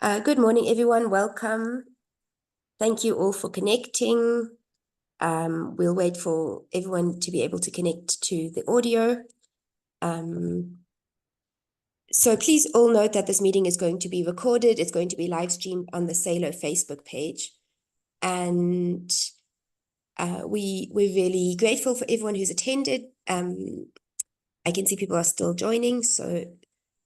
Good morning, everyone. Welcome. Thank you all for connecting. We'll wait for everyone to be able to connect to the audio. So please all note that this meeting is going to be recorded. It's going to be live streamed on the SALO Facebook page. And we're really grateful for everyone who's attended. I can see people are still joining, so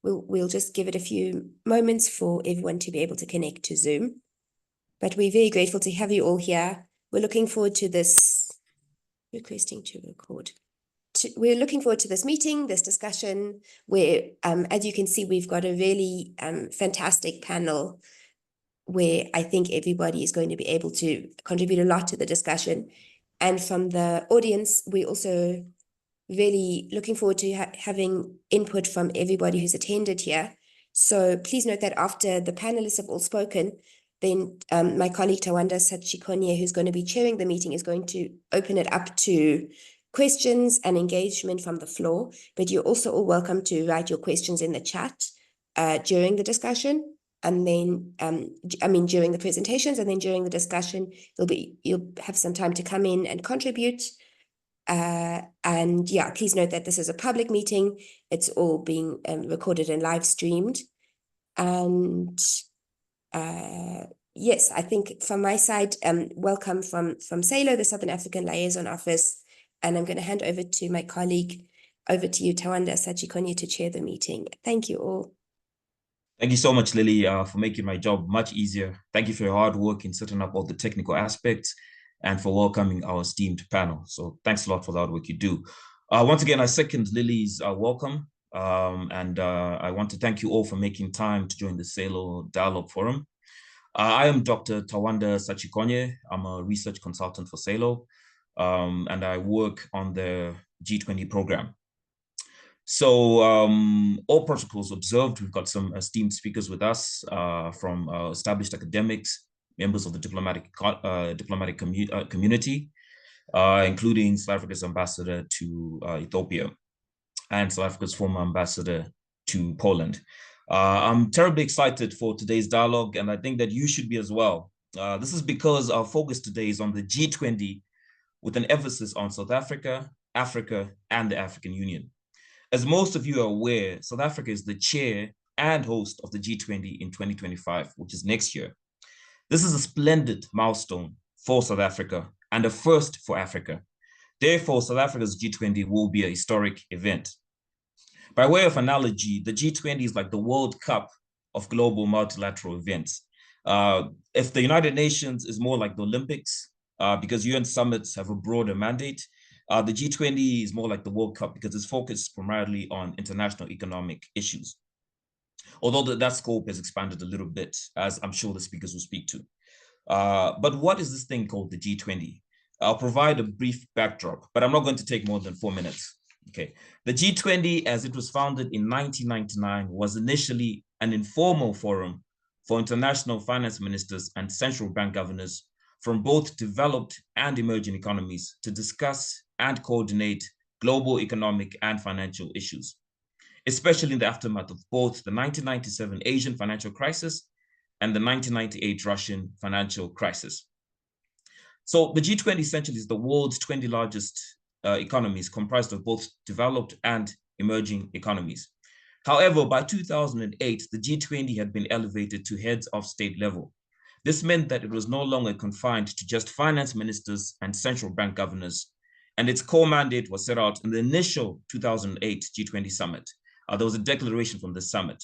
we'll just give it a few moments for everyone to be able to connect to Zoom. But we're very grateful to have you all here. We're looking forward to this, requesting to record. We're looking forward to this meeting, this discussion, where, as you can see, we've got a really fantastic panel where I think everybody is going to be able to contribute a lot to the discussion. And from the audience, we're also really looking forward to having input from everybody who's attended here. So please note that after the panelists have all spoken, then my colleague Tawanda Sachikonye, who's going to be chairing the meeting, is going to open it up to questions and engagement from the floor. But you're also all welcome to write your questions in the chat during the discussion. And then, during the presentations, and then during the discussion, you'll have some time to come in and contribute. And yeah, please note that this is a public meeting. It's all being recorded and live streamed. And yes, I think from my side, welcome from SALO, the Southern African Liaison Office. And I'm going to hand over to my colleague, over to you, Tawanda Sachikonye, to chair the meeting. Thank you all. Thank you so much, Lily, for making my job much easier. Thank you for your hard work in setting up all the technical aspects and for welcoming our esteemed panel. So thanks a lot for the hard work you do. Once again, I second Lily's welcome. And I want to thank you all for making time to join the SALO Dialogue Forum. I am Dr. Tawanda Sachikonye. I'm a research consultant for SALO, and I work on the G20 program. So all protocols observed. We've got some esteemed speakers with us from established academics, members of the diplomatic community, including South Africa's ambassador to Ethiopia and South Africa's former ambassador to Poland. I'm terribly excited for today's dialogue, and I think that you should be as well. This is because our focus today is on the G20 with an emphasis on South Africa, Africa, and the African Union. As most of you are aware, South Africa is the chair and host of the G20 in 2025, which is next year. This is a splendid milestone for South Africa and a first for Africa. Therefore, South Africa's G20 will be a historic event. By way of analogy, the G20 is like the World Cup of global multilateral events. If the United Nations is more like the Olympics, because UN summits have a broader mandate, the G20 is more like the World Cup because it's focused primarily on international economic issues. Although that scope has expanded a little bit, as I'm sure the speakers will speak to. But what is this thing called the G20? I'll provide a brief backdrop, but I'm not going to take more than 4 minutes. Okay. The G20, as it was founded in 1999, was initially an informal forum for international finance ministers and central bank governors from both developed and emerging economies to discuss and coordinate global economic and financial issues, especially in the aftermath of both the 1997 Asian financial crisis and the 1998 Russian financial crisis. So the G20 essentially is the world's 20 largest economies comprised of both developed and emerging economies. However, by 2008, the G20 had been elevated to heads of state level. This meant that it was no longer confined to just finance ministers and central bank governors, and its core mandate was set out in the initial 2008 G20 summit. There was a declaration from the summit,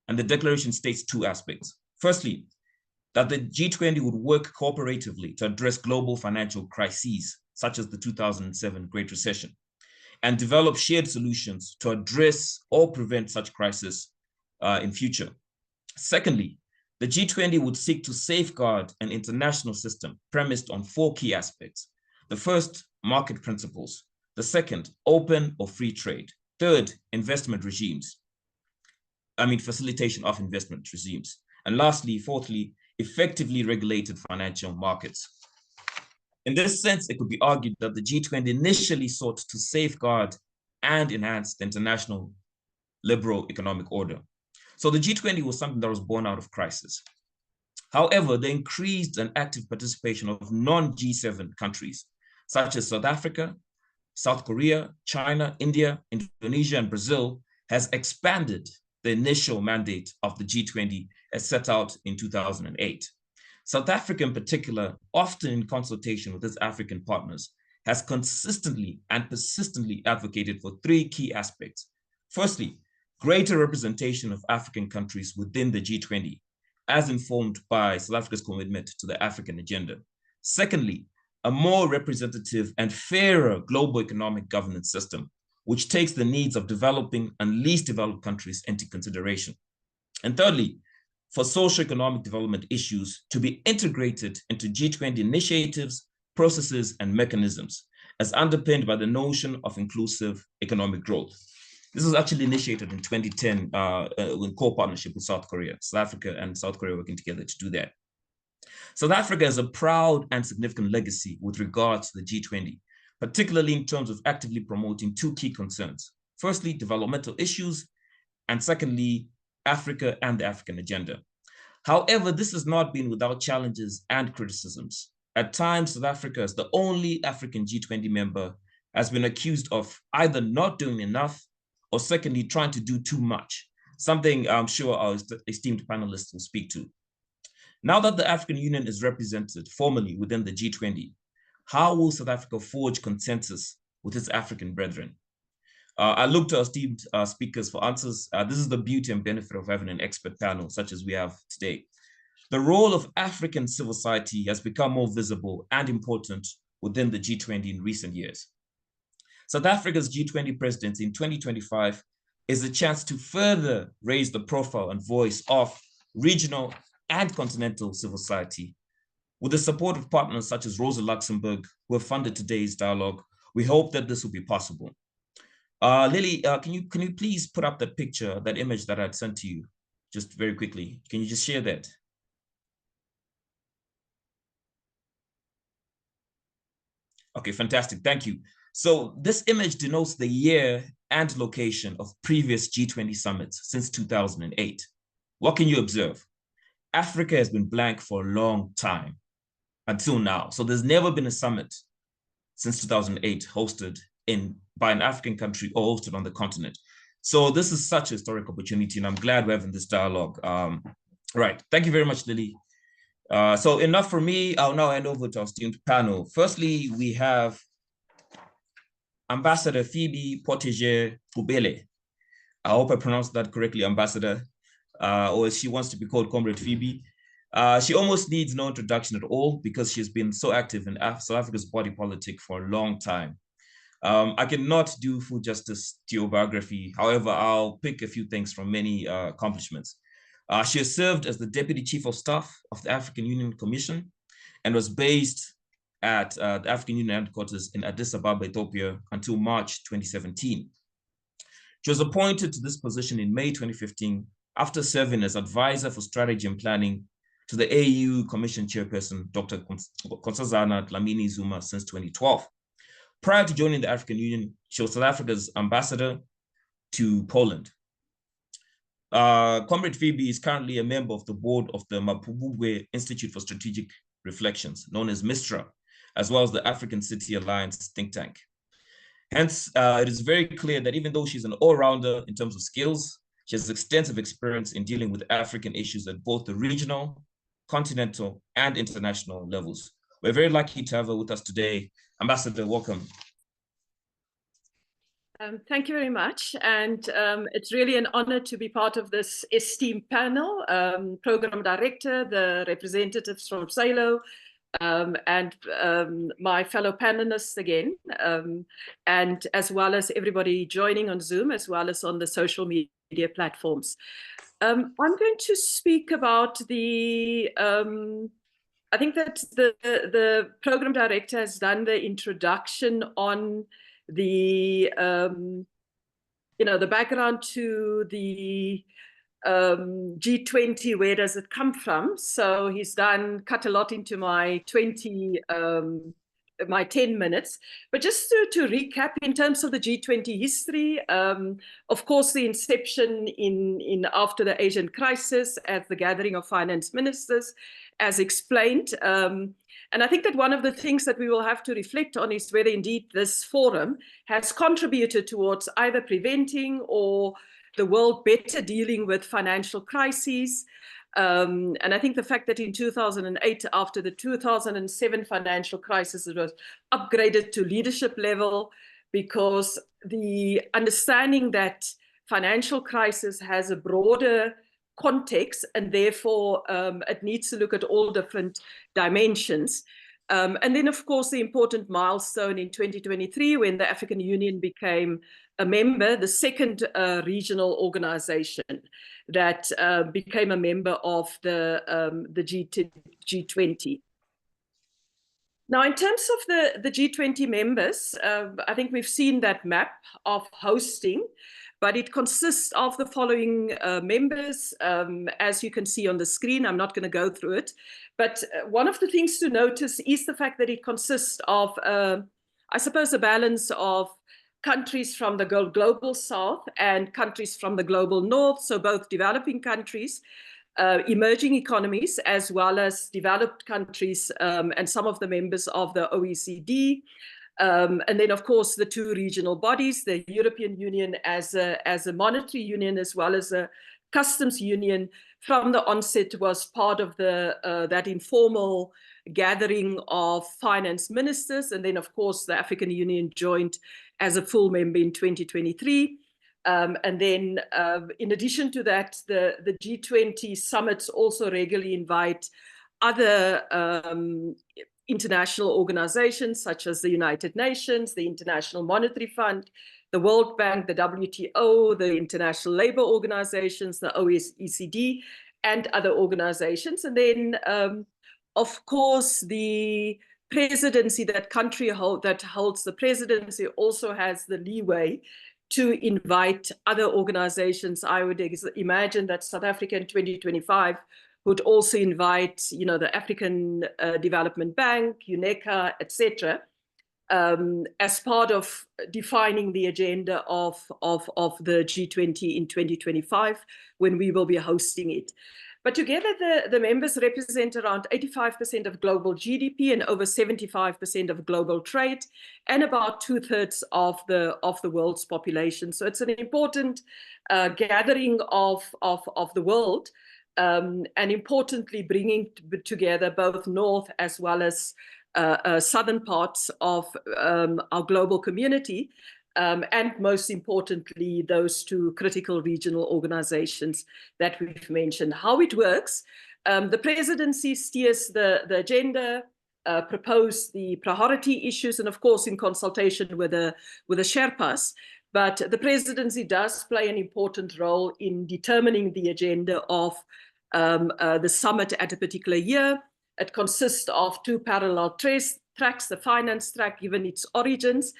and the declaration states two aspects. Firstly, that the G20 would work cooperatively to address global financial crises, such as the 2007 Great Recession, and develop shared solutions to address or prevent such crises in future. Secondly, the G20 would seek to safeguard an international system premised on 4 key aspects. The first, market principles. The second, open or free trade. Third, investment regimes. Facilitation of investment regimes. And lastly, fourthly, effectively regulated financial markets. In this sense, it could be argued that the G20 initially sought to safeguard and enhance the international liberal economic order. So the G20 was something that was born out of crisis. However, the increased and active participation of non-G7 countries, such as South Africa, South Korea, China, India, Indonesia, and Brazil, has expanded the initial mandate of the G20 as set out in 2008. South Africa in particular, often in consultation with its African partners, has consistently and persistently advocated for three key aspects. Firstly, greater representation of African countries within the G20, as informed by South Africa's commitment to the African agenda. Secondly, a more representative and fairer global economic governance system, which takes the needs of developing and least developed countries into consideration. And thirdly, for socio-economic development issues to be integrated into G20 initiatives, processes, and mechanisms, as underpinned by the notion of inclusive economic growth. This was actually initiated in 2010 in co-partnership with South Korea, South Africa and South Korea working together to do that. South Africa has a proud and significant legacy with regards to the G20, particularly in terms of actively promoting two key concerns. Firstly, developmental issues, and secondly, Africa and the African agenda. However, this has not been without challenges and criticisms. At times, South Africa, as the only African G20 member, has been accused of either not doing enough or secondly, trying to do too much, something I'm sure our esteemed panelists will speak to. Now that the African Union is represented formally within the G20, how will South Africa forge consensus with its African brethren? I look to our esteemed speakers for answers. This is the beauty and benefit of having an expert panel such as we have today. The role of African civil society has become more visible and important within the G20 in recent years. South Africa's G20 presidency in 2025 is a chance to further raise the profile and voice of regional and continental civil society. With the support of partners such as Rosa Luxemburg, who have funded today's dialogue, we hope that this will be possible. Lily, can you please put up that picture, that image that I'd sent to you, just very quickly? Can you just share that? Okay, fantastic, thank you. So this image denotes the year and location of previous G20 summits since 2008. What can you observe? Africa has been blank for a long time until now. So there's never been a summit since 2008 hosted by an African country or hosted on the continent. So this is such a historic opportunity, and I'm glad we're having this dialogue. Right, thank you very much, Lily. So enough for me. I'll now hand over to our esteemed panel. Firstly, we have Ambassador Phoebe Pottinger-Kubele. I hope I pronounced that correctly, Ambassador, or as she wants to be called, Comrade Phoebe. She almost needs no introduction at all because she's been so active in South Africa's body politic for a long time. I cannot do full justice to your biography. However, I'll pick a few things from many accomplishments. She has served as the Deputy Chief of Staff of the African Union Commission and was based at the African Union headquarters in Addis Ababa, Ethiopia, until March 2017. She was appointed to this position in May 2015 after serving as advisor for strategy and planning to the AU Commission Chairperson, Dr. Nkosazana Dlamini-Zuma, since 2012. Prior to joining the African Union, she was South Africa's ambassador to Poland. Comrade Phoebe is currently a member of the board of the Mapungubwe Institute for Strategic Reflections, known as MISTRA, as well as the African City Alliance think tank. Hence, it is very clear that even though she's an all-rounder in terms of skills, she has extensive experience in dealing with African issues at both the regional, continental, and international levels. We're very lucky to have her with us today. Ambassador, welcome. Thank you very much. And it's really an honor to be part of this esteemed panel. Program Director, the representatives from SALO, and my fellow panelists again, and as well as everybody joining on Zoom, as well as on the social media platforms. I'm going to speak about the, I think that the program director has done the introduction on the, the background to the G20, where does it come from? So he's cut a lot into my my 10 minutes. But just to recap, in terms of the G20 history, of course, the inception in after the Asian crisis as the gathering of finance ministers, as explained. And I think that one of the things that we will have to reflect on is whether indeed this forum has contributed towards either preventing or the world better dealing with financial crises. And I think the fact that in 2008, after the 2007 financial crisis, it was upgraded to leadership level, because the understanding that financial crisis has a broader context, and therefore it needs to look at all different dimensions. And then, of course, the important milestone in 2023, when the African Union became a member, the second regional organization that became a member of the G20. Now, in terms of the G20 members, I think we've seen that map of hosting, but it consists of the following members, as you can see on the screen. I'm not going to go through it, but one of the things to notice is the fact that it consists of, I suppose, a balance of countries from the global south and countries from the global north, so both developing countries, emerging economies, as well as developed countries, and some of the members of the OECD. And then, of course, the two regional bodies, the European Union as a monetary union, as well as a customs union, from the onset was part of that informal gathering of finance ministers. And then, of course, the African Union joined as a full member in 2023. And then, in addition to that, the G20 summits also regularly invite other international organizations, such as the United Nations, the International Monetary Fund, the World Bank, the WTO, the International Labour Organizations, the OECD, and other organizations. And then, of course, the presidency, that country that holds the presidency, also has the leeway to invite other organizations. I would imagine that South Africa in 2025 would also invite, the African Development Bank, UNECA, etc., as part of defining the agenda of the G20 in 2025, when we will be hosting it. But together, the members represent around 85% of global GDP and over 75% of global trade, and about 2/3 of the world's population. So it's an important gathering of the world, and importantly, bringing together both north as well as southern parts of our global community, and most importantly, those two critical regional organizations that we've mentioned. How it works, the presidency steers the agenda, propose the priority issues, and of course in consultation with the Sherpas. But the presidency does play an important role in determining the agenda of the summit at a particular year. It consists of two parallel tracks, the finance track, given its origins,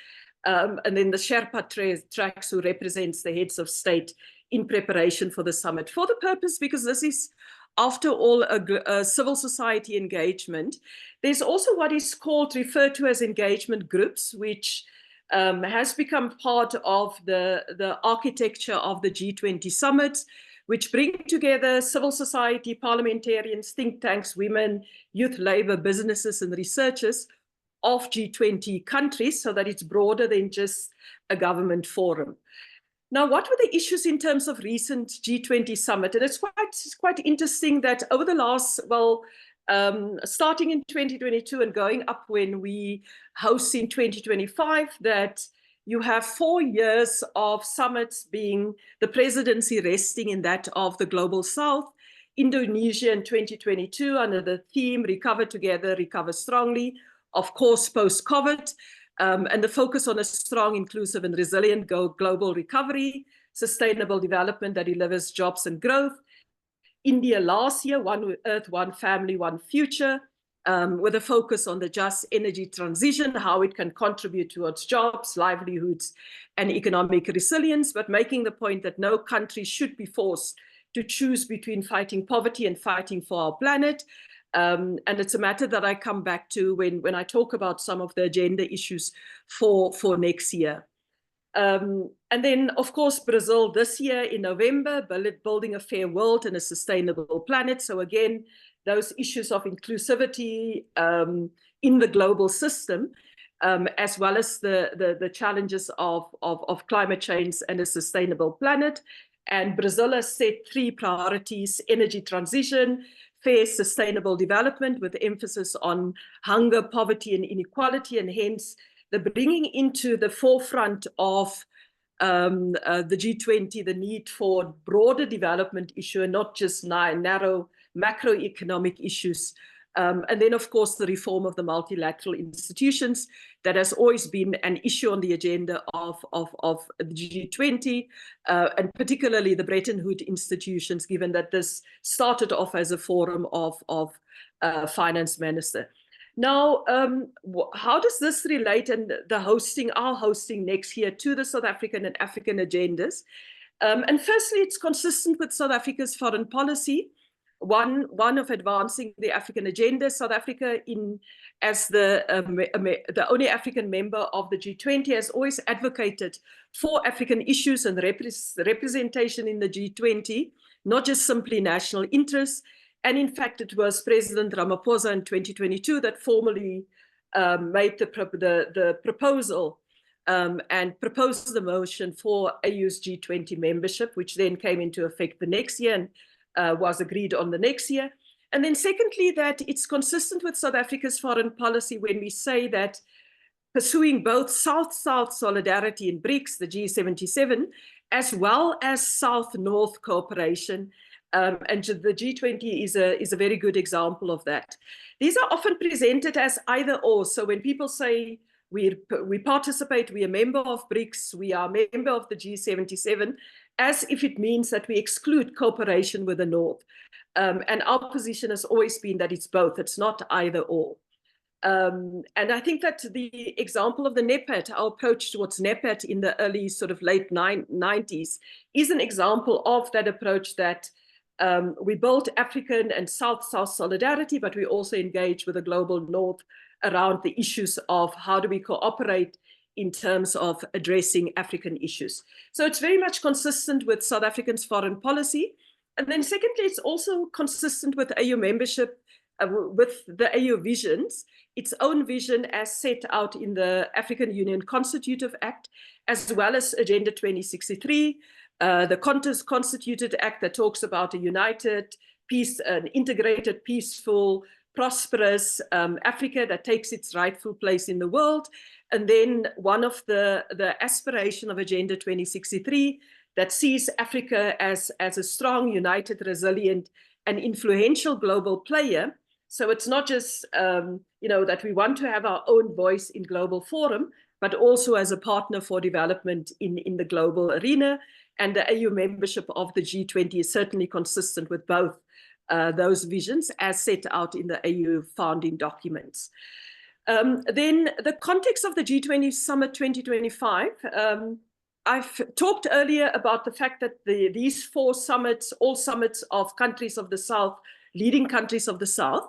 and then the Sherpa tracks, who represents the heads of state in preparation for the summit. For the purpose, because this is, after all, a civil society engagement, there's also what is referred to as engagement groups, which has become part of the architecture of the G20 summit, which bring together civil society, parliamentarians, think tanks, women, youth, labor, businesses, and researchers of G20 countries, so that it's broader than just a government forum. Now, what were the issues in terms of recent G20 summit? And it's quite interesting that over the last, starting in 2022 and going up when we host in 2025, that you have 4 years of summits, being the presidency resting in that of the Global South, Indonesia in 2022 under the theme Recover Together, Recover Strongly, of course, post-COVID, and the focus on a strong, inclusive, and resilient global recovery, sustainable development that delivers jobs and growth. India last year, One Earth, One Family, One Future, with a focus on the just energy transition, how it can contribute towards jobs, livelihoods, and economic resilience, but making the point that no country should be forced to choose between fighting poverty and fighting for our planet. And it's a matter that I come back to when I talk about some of the agenda issues for next year. And then, of course, Brazil this year in November, building a fair world and a sustainable planet. So again, those issues of inclusivity in the global system, as well as the challenges of climate change and a sustainable planet. And Brazil has set 3 priorities: energy transition, fair, sustainable development, with emphasis on hunger, poverty, and inequality, and hence the bringing into the forefront of the G20 the need for broader development issue and not just narrow macroeconomic issues. And then, of course, the reform of the multilateral institutions that has always been an issue on the agenda of the G20, and particularly the Bretton Woods institutions, given that this started off as a forum of finance minister. Now, how does this relate and our hosting next year to the South African and African agendas? And firstly, it's consistent with South Africa's foreign policy, one of advancing the African agenda. South Africa, as the only African member of the G20, has always advocated for African issues and representation in the G20, not just simply national interests. And in fact, it was President Ramaphosa in 2022 that formally made the proposal and proposed the motion for AU's G20 membership, which then came into effect the next year and was agreed on the next year. And then secondly, that it's consistent with South Africa's foreign policy when we say that pursuing both South-South solidarity in BRICS, the G77, as well as South-North cooperation. And the G20 is a very good example of that. These are often presented as either or. So when people say we participate, we are a member of BRICS, we are a member of the G77, as if it means that we exclude cooperation with the North. And our position has always been that it's both, it's not either or. And I think that the example of the NEPAD, our approach towards NEPAD in the early sort of late 90s, is an example of that approach that we built African and South-South solidarity, but we also engage with the global North around the issues of how do we cooperate in terms of addressing African issues. So it's very much consistent with South Africa's foreign policy. And then secondly, it's also consistent with AU membership, with the AU visions, its own vision as set out in the African Union Constitutive Act, as well as Agenda 2063, the Constituted Act that talks about a united, an integrated, peaceful, prosperous Africa that takes its rightful place in the world. And then one of the aspiration of Agenda 2063 that sees Africa as a strong, united, resilient, and influential global player. So it's not just that we want to have our own voice in global forum, but also as a partner for development in the global arena. And the AU membership of the G20 is certainly consistent with both those visions as set out in the AU founding documents. Then the context of the G20 Summit 2025, I've talked earlier about the fact that these 4 summits, all summits of countries of the South, leading countries of the South,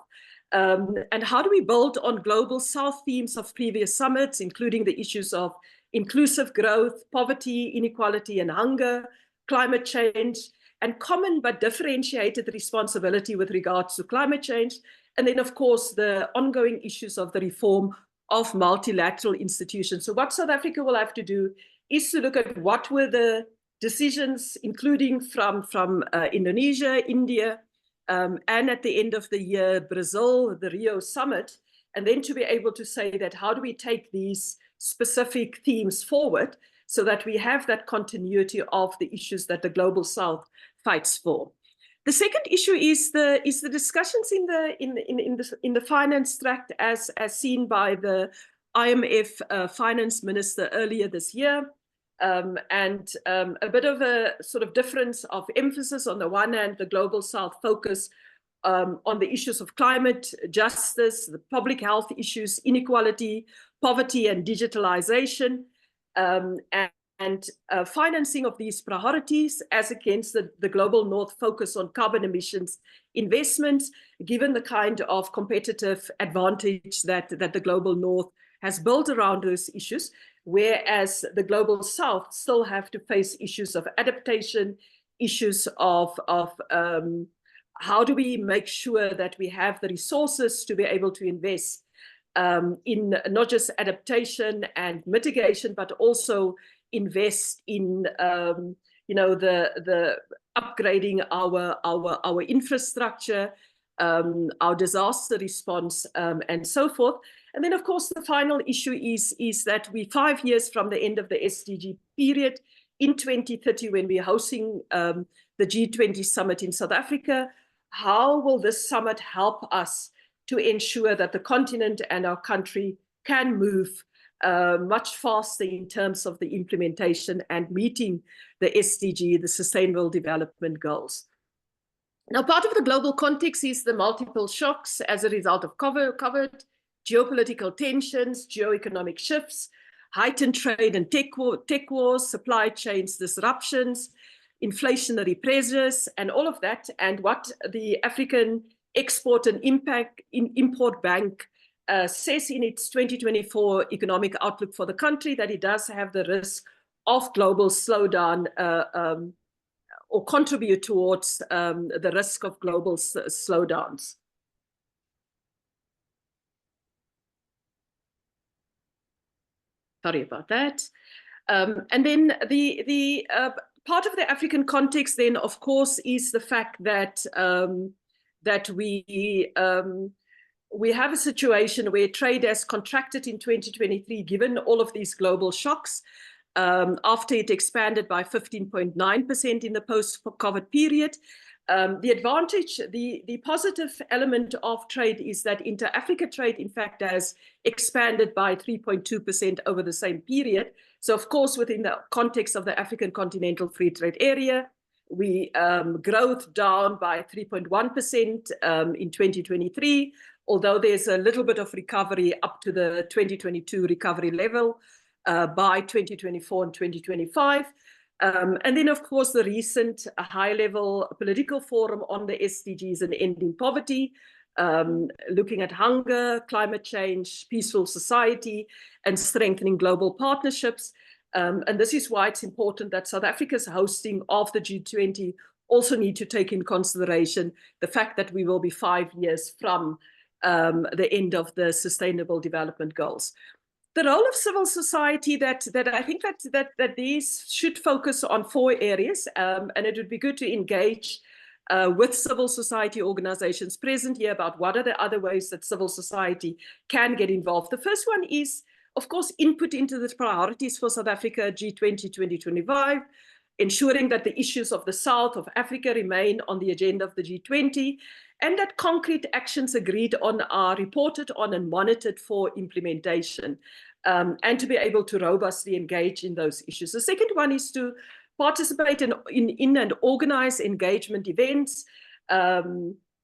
and how do we build on global South themes of previous summits, including the issues of inclusive growth, poverty, inequality, and hunger, climate change, and common but differentiated responsibility with regards to climate change. And then, of course, the ongoing issues of the reform of multilateral institutions. So what South Africa will have to do is to look at what were the decisions, including from Indonesia, India, and at the end of the year, Brazil, the Rio summit, and then to be able to say that how do we take these specific themes forward so that we have that continuity of the issues that the global South fights for. The second issue is the discussions in the finance tract as seen by the IMF finance minister earlier this year, and a bit of a sort of difference of emphasis. On the one hand, the global South focus on the issues of climate justice, the public health issues, inequality, poverty, and digitalization, and financing of these priorities as against the global north focus on carbon emissions investments, given the kind of competitive advantage that the global north has built around those issues, whereas the global south still have to face issues of adaptation, issues of how do we make sure that we have the resources to be able to invest in not just adaptation and mitigation, but also invest in the upgrading our infrastructure, our disaster response, and so forth. And then, of course, the final issue is that we're 5 years from the end of the SDG period. In 2030, when we're hosting the G20 summit in South Africa, how will this summit help us to ensure that the continent and our country can move much faster in terms of the implementation and meeting the SDG, the Sustainable Development Goals? Now, part of the global context is the multiple shocks as a result of COVID, geopolitical tensions, geoeconomic shifts, heightened trade and tech wars, supply chains disruptions, inflationary pressures, and all of that. And what the African Export and Import Bank says in its 2024 economic outlook for the country, that it does have the risk of global slowdown or contribute towards the risk of global slowdowns. Sorry about that. And then the part of the African context then, of course, is the fact that that we have a situation where trade has contracted in 2023, given all of these global shocks, after it expanded by 15.9% in the post-COVID period. The advantage, the positive element of trade is that inter-Africa trade, in fact, has expanded by 3.2% over the same period. So, of course, within the context of the African Continental Free Trade Area, we growth down by 3.1% in 2023, although there's a little bit of recovery up to the 2022 recovery level by 2024 and 2025. And then, of course, the recent high-level political forum on the SDGs and ending poverty, looking at hunger, climate change, peaceful society, and strengthening global partnerships. And this is why it's important that South Africa's hosting of the G20 also need to take in consideration the fact that we will be 5 years from the end of the Sustainable Development Goals. The role of civil society that I think that these should focus on 4 areas, and it would be good to engage with civil society organizations present here about what are the other ways that civil society can get involved. The first one is, of course, input into the priorities for South Africa G20 2025, ensuring that the issues of the South of Africa remain on the agenda of the G20, and that concrete actions agreed on are reported on and monitored for implementation, and to be able to robustly engage in those issues. The second one is to participate in and organize engagement events,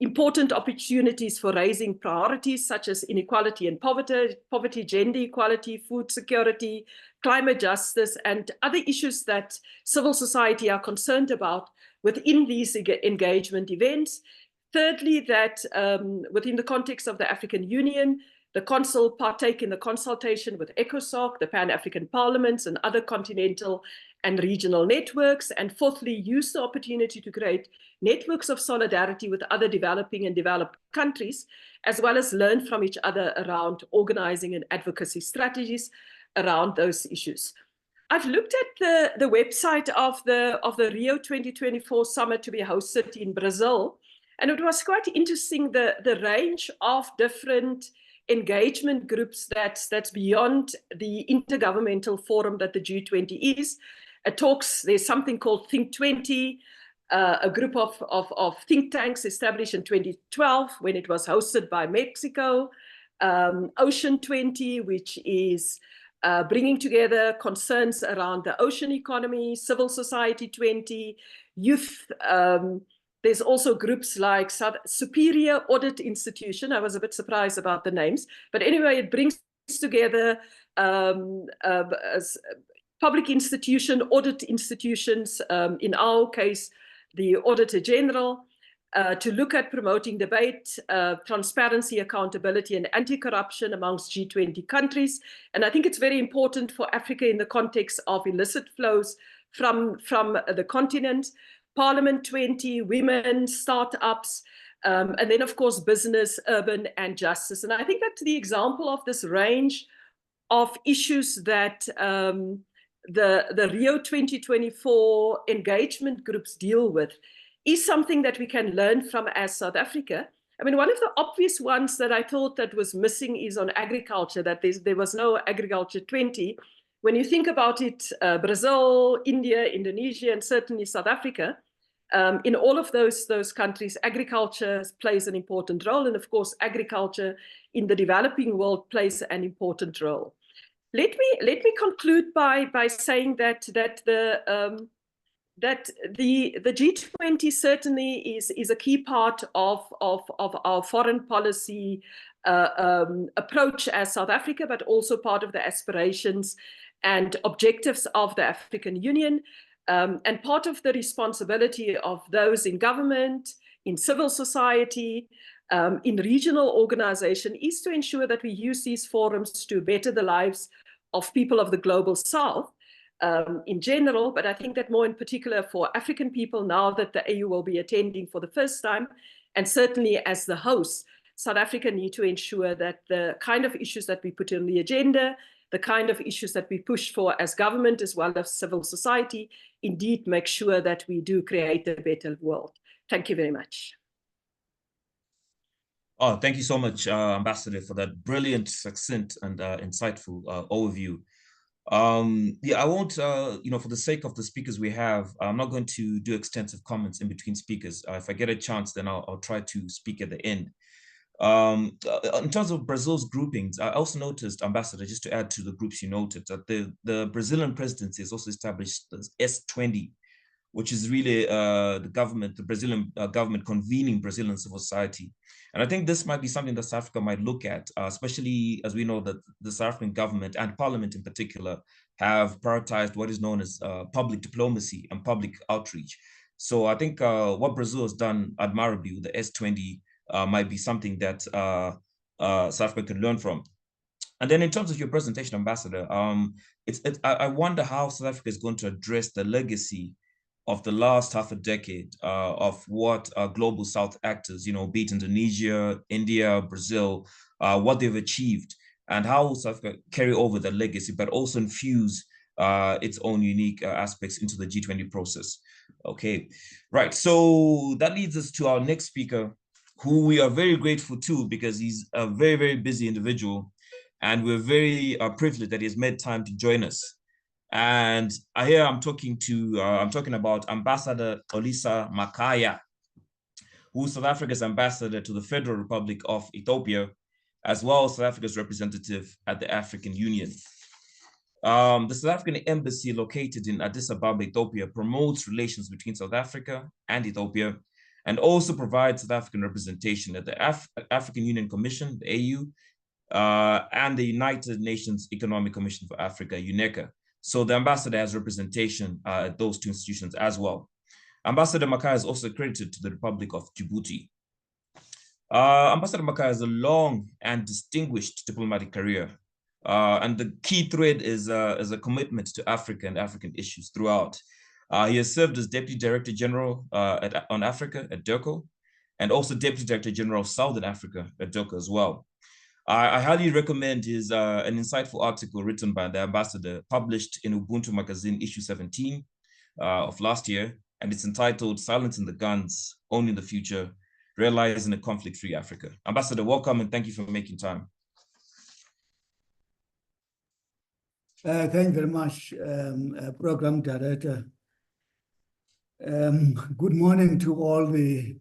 important opportunities for raising priorities such as inequality and poverty, gender equality, food security, climate justice, and other issues that civil society are concerned about within these engagement events. Thirdly, that within the context of the African Union, the Council partake in the consultation with ECOSOC, the Pan-African parliaments, and other continental and regional networks. And fourthly, use the opportunity to create networks of solidarity with other developing and developed countries, as well as learn from each other around organizing and advocacy strategies around those issues. I've looked at the website of the Rio 2024 summit to be hosted in Brazil, and it was quite interesting, the range of different engagement groups that's beyond the intergovernmental forum that the G20 is. There's something called Think 20, a group of think tanks established in 2012 when it was hosted by Mexico. Ocean 20, which is bringing together concerns around the ocean economy, civil society 20, youth. There's also groups like Superior Audit Institution. I was a bit surprised about the names, but anyway, it brings together public institution, audit institutions, in our case, the Auditor General, to look at promoting debate, transparency, accountability, and anti-corruption amongst G20 countries. And I think it's very important for Africa in the context of illicit flows from the continent, Parliament 20, women, startups, and then, of course, business, urban, and justice. And I think that the example of this range of issues that the Rio 2024 engagement groups deal with is something that we can learn from as South Africa. I mean, one of the obvious ones that I thought that was missing is on agriculture, that there was no Agriculture 20. When you think about it, Brazil, India, Indonesia, and certainly South Africa, in all of those countries, agriculture plays an important role. And of course, agriculture in the developing world plays an important role. Let me conclude by saying that the G20 certainly is a key part of our foreign policy approach as South Africa, but also part of the aspirations and objectives of the African Union, and part of the responsibility of those in government, in civil society, in regional organization, is to ensure that we use these forums to better the lives of people of the global South in general, but I think that more in particular for African people, now that the AU will be attending for the first time, and certainly as the host, South Africa need to ensure that the kind of issues that we put on the agenda, the kind of issues that we push for as government as well as civil society, indeed make sure that we do create a better world. Thank you very much. Oh, thank you so much, Ambassador, for that brilliant, succinct, and insightful overview. Yeah, I won't, for the sake of the speakers we have, I'm not going to do extensive comments in between speakers. If I get a chance, then I'll try to speak at the end. In terms of Brazil's groupings, I also noticed, Ambassador, just to add to the groups you noted, that the Brazilian presidency has also established the S20, which is really the Brazilian government convening Brazilian civil society. And I think this might be something that South Africa might look at, especially as we know that the South African government and parliament in particular have prioritized what is known as public diplomacy and public outreach. So I think what Brazil has done admirably with the S20 might be something that South Africa can learn from. And then in terms of your presentation, Ambassador, I wonder how South Africa is going to address the legacy of the last half a decade of what global South actors, be it Indonesia, India, Brazil, what they've achieved, and how South Africa carry over that legacy, but also infuse its own unique aspects into the G20 process. Okay, right. So that leads us to our next speaker, who we are very grateful to because he's a very, very busy individual. And we're very privileged that he has made time to join us. And here I'm talking about Ambassador Olisa Makaya, who is South Africa's ambassador to the Federal Republic of Ethiopia, as well as South Africa's representative at the African Union. The South African embassy located in Addis Ababa, Ethiopia, promotes relations between South Africa and Ethiopia, and also provides South African representation at the African Union Commission, the AU, and the United Nations Economic Commission for Africa, UNECA. So the ambassador has representation at those two institutions as well. Ambassador Makaya is also accredited to the Republic of Djibouti. Ambassador Makaya has a long and distinguished diplomatic career. And the key thread is a commitment to Africa and African issues throughout. He has served as Deputy Director General on Africa at DIRCO, and also Deputy Director General of Southern Africa at DIRCO as well. I highly recommend an insightful article written by the ambassador, published in Ubuntu Magazine, issue 17 of last year, and it's entitled "Silencing the Guns, Owning the Future, Realizing a Conflict-Free Africa." Ambassador, welcome and thank you for making time. Thank you very much, Program Director. Good morning to all the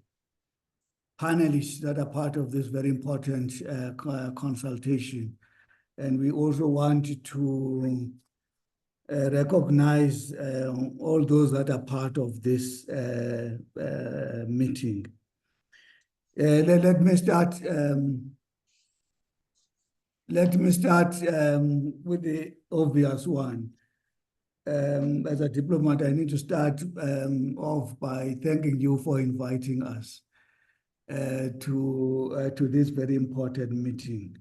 panelists that are part of this very important consultation. And we also want to recognize all those that are part of this meeting. Let me start with the obvious one. as a diplomat, I need to start off by thanking you for inviting us to this very important meeting.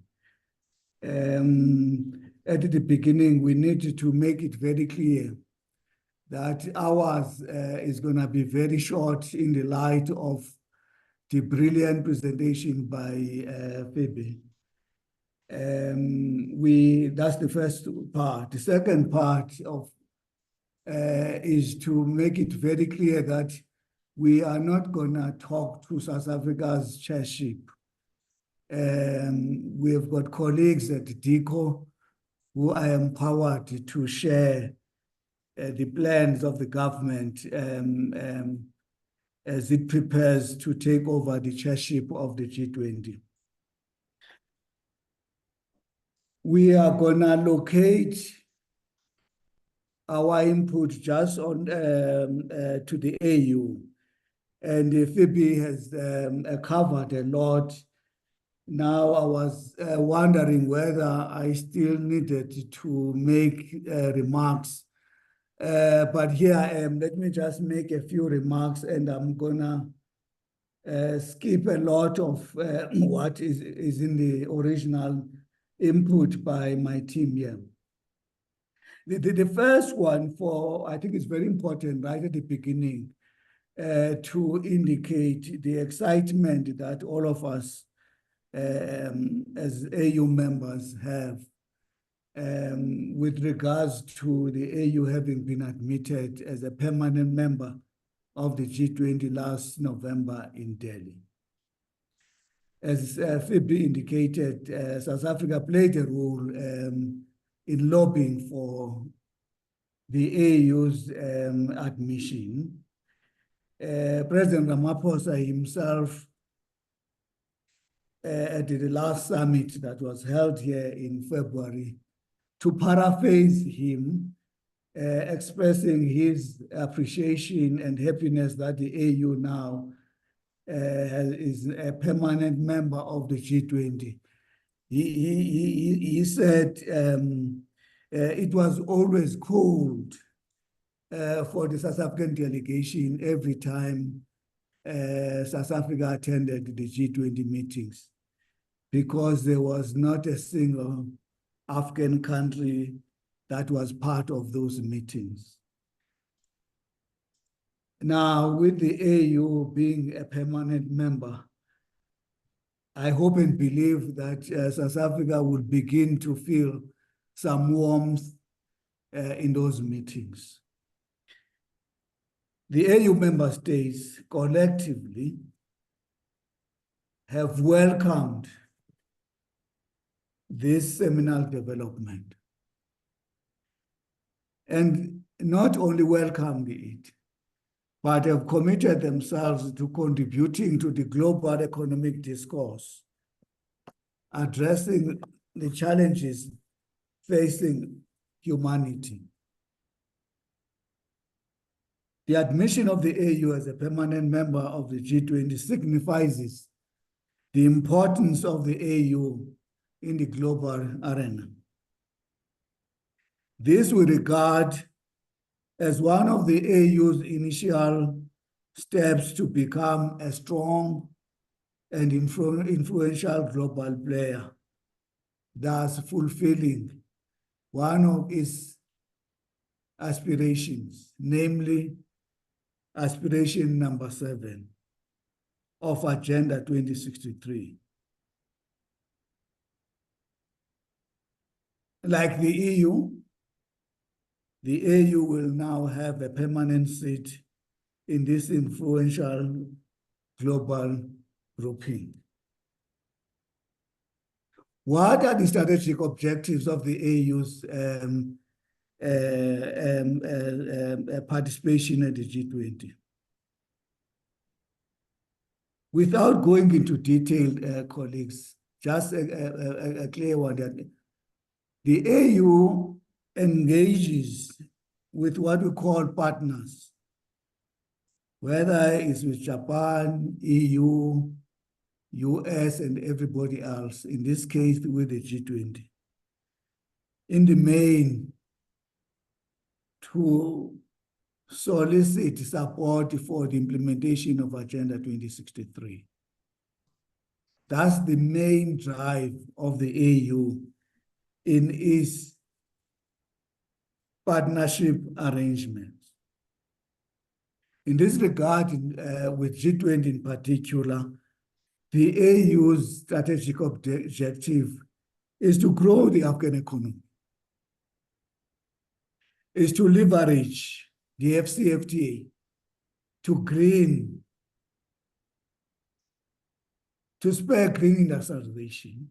At the beginning, we need to make it very clear that ours is going to be very short in the light of the brilliant presentation by Phoebe. That's the first part. The second part of is to make it very clear that we are not going to talk to South Africa's chairship. We have got colleagues at DICO who are empowered to share the plans of the government as it prepares to take over the chairship of the G20. We are going to locate our input just on to the AU, and Phoebe has covered a lot. Now I was wondering whether I still needed to make remarks, but here I am. Let me just make a few remarks, and I'm gonna skip a lot of what is in the original input by my team here. The first one, I think it's very important right at the beginning to indicate the excitement that all of us as AU members have with regards to the AU having been admitted as a permanent member of the G20 last November in Delhi. As Phoebe indicated, South Africa played a role in lobbying for the AU's admission. President Ramaphosa himself, at the last summit that was held here in February, to paraphrase him, expressing his appreciation and happiness that the AU now is a permanent member of the G20. He said it was always cold for the South African delegation every time South Africa attended the G20 meetings, because there was not a single African country that was part of those meetings. Now, with the AU being a permanent member, I hope and believe that South Africa will begin to feel some warmth in those meetings. The AU member states collectively have welcomed this seminal development, and not only welcomed it, but have committed themselves to contributing to the global economic discourse, addressing the challenges facing humanity. The admission of the AU as a permanent member of the G20 signifies the importance of the AU in the global arena. This we regard as one of the AU's initial steps to become a strong and influential global player, thus fulfilling one of its aspirations, namely aspiration number 7 of Agenda 2063. Like the EU, the AU will now have a permanent seat in this influential global grouping. What are the strategic objectives of the AU's participation at the G20? Without going into detail, colleagues, just a clear one that the AU engages with what we call partners, whether it's with Japan, EU, US, and everybody else, in this case with the G20. In the main, to solicit support for the implementation of Agenda 2063. That's the main drive of the AU in its partnership arrangements. In this regard, with G20 in particular, the AU's strategic objective is to grow the Afghan economy, is to leverage the FCFTA to spur green industrialization,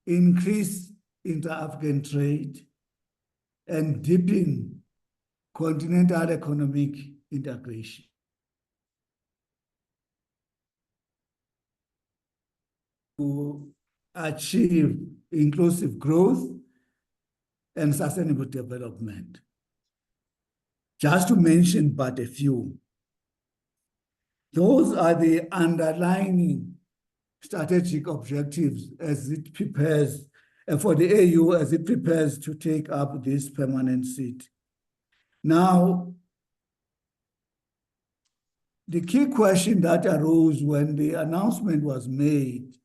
increase inter-Afghan trade, and deepen continental economic integration. To achieve inclusive growth and sustainable development. Just to mention but a few, those are the underlying strategic objectives as it prepares, and for the AU as it prepares to take up this permanent seat. Now, the key question that arose when the announcement was made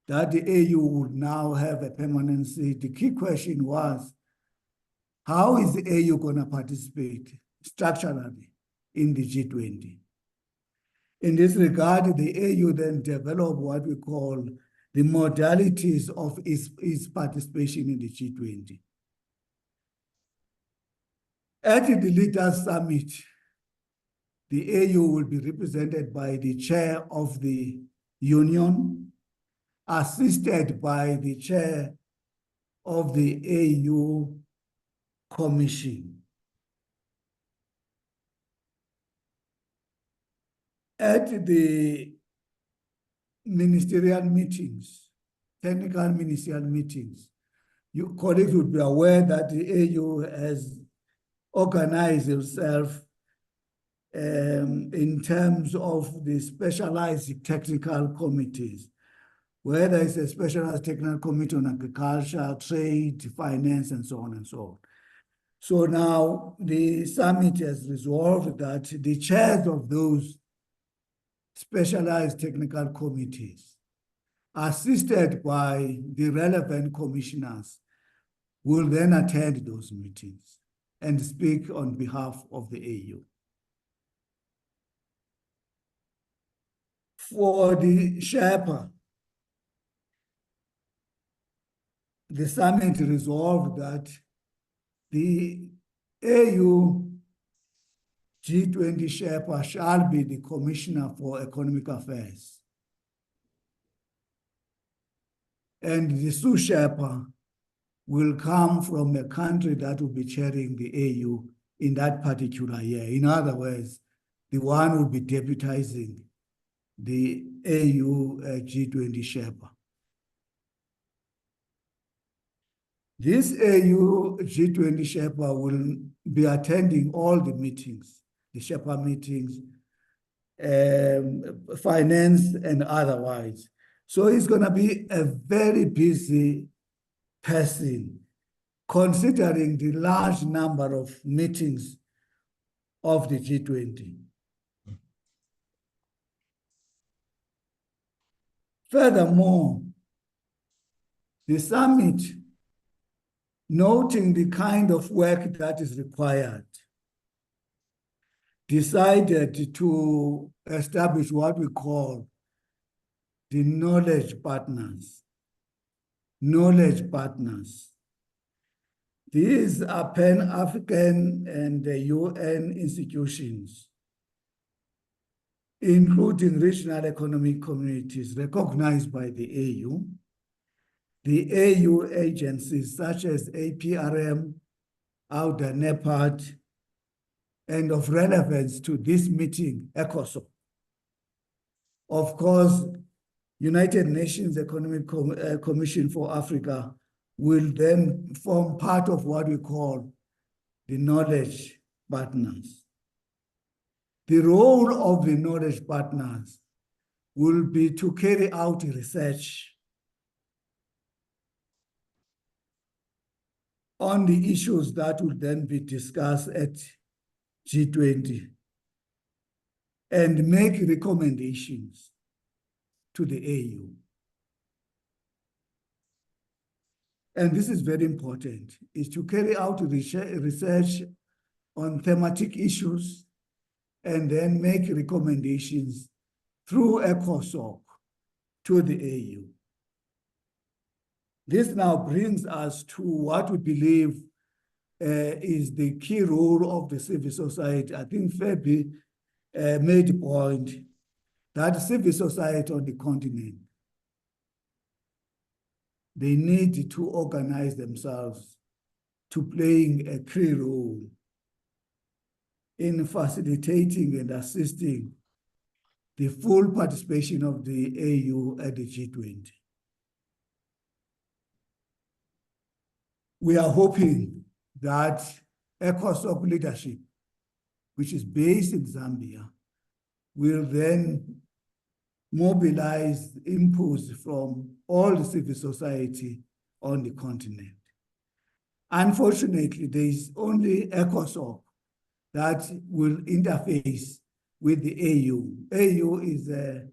that the AU would now have a permanent seat, the key question was, how is the AU going to participate structurally in the G20? In this regard, the AU then developed what we call the modalities of its participation in the G20. At the Leaders Summit, the AU will be represented by the chair of the Union, assisted by the chair of the AU Commission. At the ministerial meetings, technical ministerial meetings, you colleagues would be aware that the AU has organized itself in terms of the specialized technical committees, where there is a specialized technical committee on agriculture, trade, finance, and so on and so on. So now the summit has resolved that the chairs of those specialized technical committees, assisted by the relevant commissioners, will then attend those meetings and speak on behalf of the AU. For the Sherpa, the summit resolved that the AU G20 Sherpa shall be the Commissioner for Economic Affairs. And the sous Sherpa will come from a country that will be chairing the AU in that particular year. In other words, the one will be deputizing the AU G20 Sherpa. This AU G20 Sherpa will be attending all the meetings, the Sherpa meetings, finance and otherwise. So he's going to be a very busy person, considering the large number of meetings of the G20. Furthermore, the summit, noting the kind of work that is required, decided to establish what we call the knowledge partners. Knowledge partners. These are Pan-African and UN institutions, including regional economic communities recognized by the AU, the AU agencies such as APRM, AUDA, NEPAD, and of relevance to this meeting, ECOSOC. Of course, United Nations Economic Commission for Africa will then form part of what we call the knowledge partners. The role of the knowledge partners will be to carry out research on the issues that will then be discussed at G20 and make recommendations to the AU. And this is very important, is to carry out research on thematic issues and then make recommendations through ECOSOC to the AU. This now brings us to what we believe is the key role of the civil society. I think Fabi made the point that civil society on the continent, they need to organize themselves to playing a key role in facilitating and assisting the full participation of the AU at the G20. We are hoping that ECOSOC leadership, which is based in Zambia, will then mobilize inputs from all the civil society on the continent. Unfortunately, there is only ECOSOC that will interface with the AU. AU is a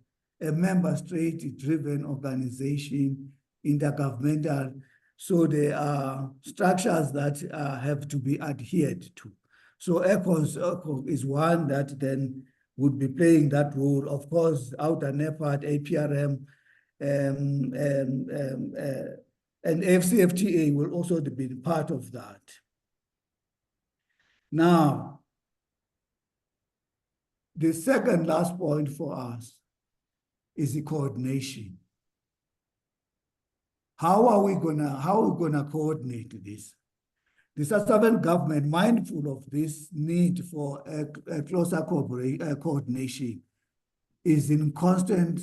member state-driven organization, intergovernmental, so there are structures that have to be adhered to. So ECOSOC is one that then would be playing that role. Of course, outer NEPAD, APRM, and FCFTA will also be part of that. Now, the second last point for us is the coordination. How are we gonna coordinate this? The South African government, mindful of this need for a closer coordination, is in constant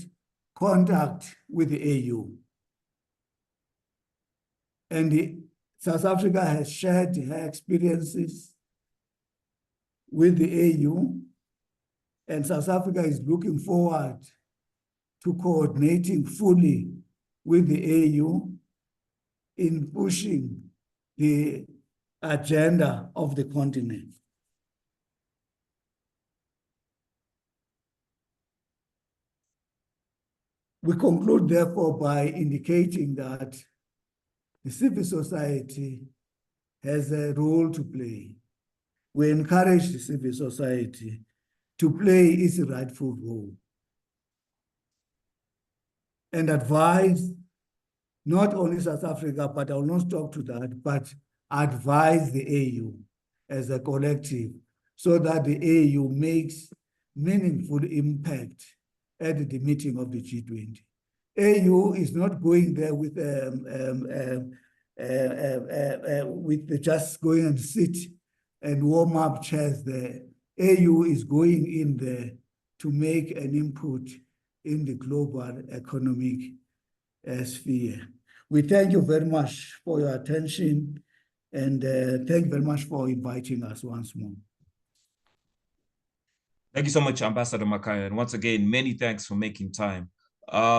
contact with the AU. And South Africa has shared her experiences with the AU, and South Africa is looking forward to coordinating fully with the AU in pushing the agenda of the continent. We conclude, therefore, by indicating that the civil society has a role to play. We encourage the civil society to play its rightful role and advise not only South Africa, but I will not talk to that, but advise the AU as a collective so that the AU makes meaningful impact at the meeting of the G20. AU is not going there with just going and sit and warm up chairs there. AU is going in there to make an input in the global economic sphere. We thank you very much for your attention, and thank you very much for inviting us once more. Thank you so much, Ambassador Makaya. And once again, many thanks for making time.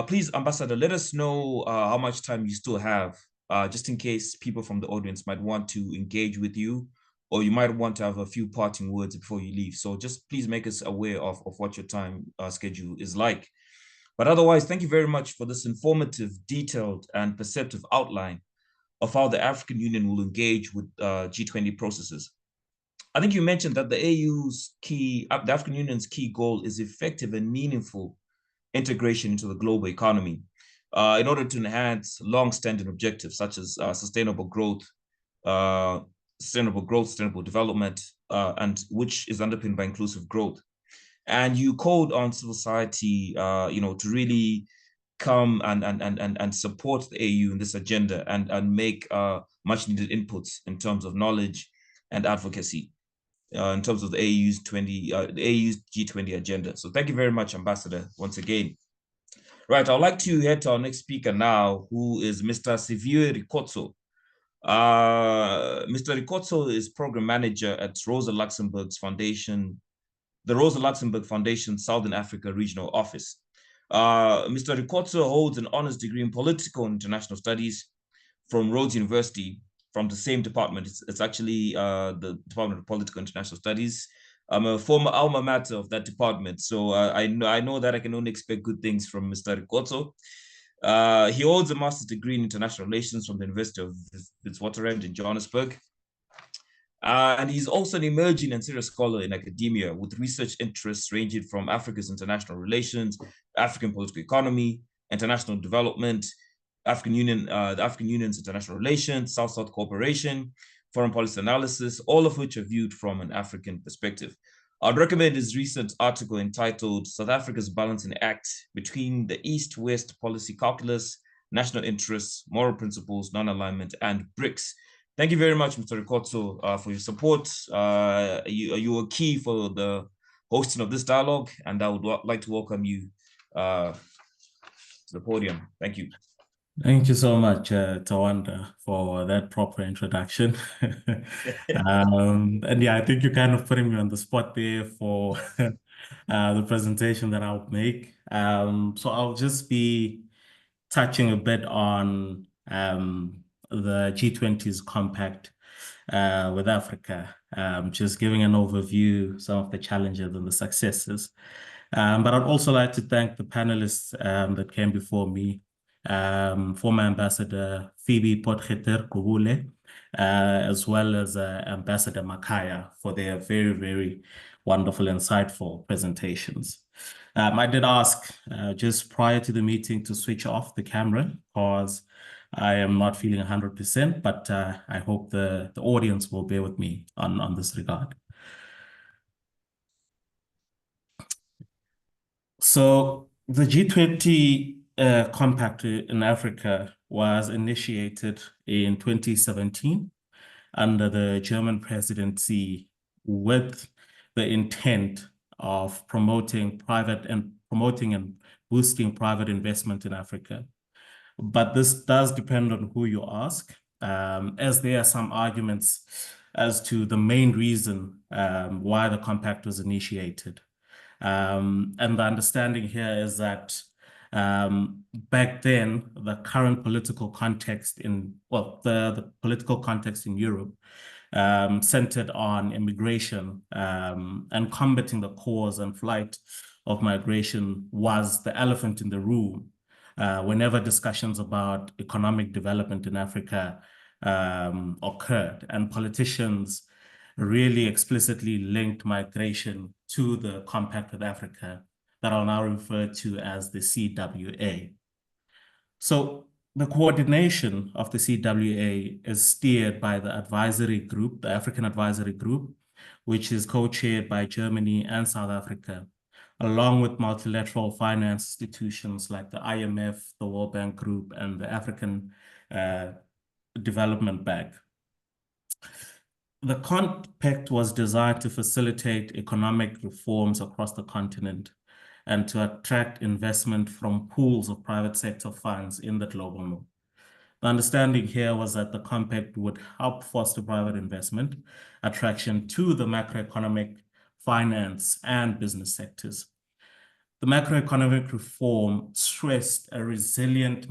Please, Ambassador, let us know how much time you still have, just in case people from the audience might want to engage with you, or you might want to have a few parting words before you leave. So just please make us aware of what your time schedule is like. But otherwise, thank you very much for this informative, detailed, and perceptive outline of how the African Union will engage with G20 processes. I think you mentioned that the African Union's key goal is effective and meaningful integration into the global economy in order to enhance long-standing objectives such as sustainable growth, sustainable development, and which is underpinned by inclusive growth. And you called on civil society, to really come and support the AU in this agenda and make much needed inputs in terms of knowledge and advocacy in terms of the AU's G20 agenda. So thank you very much, Ambassador, once again. Right, I'd like to head to our next speaker now, who is Mr. Siviwe Rikotso. Mr. Rikotso is program manager at Rosa Luxemburg's Foundation, the Rosa Luxemburg Foundation Southern Africa Regional Office. Mr. Rikotso holds an honors degree in political and international studies from Rhodes University from the same department. It's actually the Department of Political International Studies. I'm a former alma mater of that department, so I know that I can only expect good things from Mr. Ricotto. He holds a master's degree in international relations from the University of Witwatersrand in Johannesburg. And he's also an emerging and serious scholar in academia with research interests ranging from Africa's international relations, African political economy, international development, the African Union's international relations, South-South cooperation, foreign policy analysis, all of which are viewed from an African perspective. I'd recommend his recent article entitled South Africa's Balancing Act Between the East-West Policy Calculus, National Interests, Moral Principles, Non-Alignment, and BRICS. Thank you very much, Mr. Ricotto, for your support. You were key for the hosting of this dialogue, and I would like to welcome you to the podium. Thank you. Thank you so much, Tawanda, for that proper introduction. And yeah, I think you're kind of putting me on the spot there for the presentation that I'll make. So I'll just be touching a bit on the G20's compact with Africa, just giving an overview, some of the challenges and the successes. But I'd also like to thank the panelists that came before me, former Ambassador Phoebe Potgieter-Kubule, as well as Ambassador Makaya for their very, very wonderful, insightful presentations. I did ask just prior to the meeting to switch off the camera because I am not feeling 100%, but I hope the audience will bear with me on this regard. So the G20 compact in Africa was initiated in 2017 under the German presidency with the intent of promoting and boosting private investment in Africa. But this does depend on who you ask, as there are some arguments as to the main reason why the compact was initiated. And the understanding here is that back then, the current political context the political context in Europe centered on immigration and combating the cause and flight of migration was the elephant in the room whenever discussions about economic development in Africa occurred, and politicians really explicitly linked migration to the Compact with Africa that I'll now refer to as the CWA. So the coordination of the CWA is steered by the advisory group, the African Advisory Group, which is co-chaired by Germany and South Africa, along with multilateral finance institutions like the IMF, the World Bank Group, and the African Development Bank. The compact was designed to facilitate economic reforms across the continent and to attract investment from pools of private sector funds in the global north. The understanding here was that the compact would help foster private investment attraction to the macroeconomic, finance, and business sectors. The macroeconomic reform stressed a resilient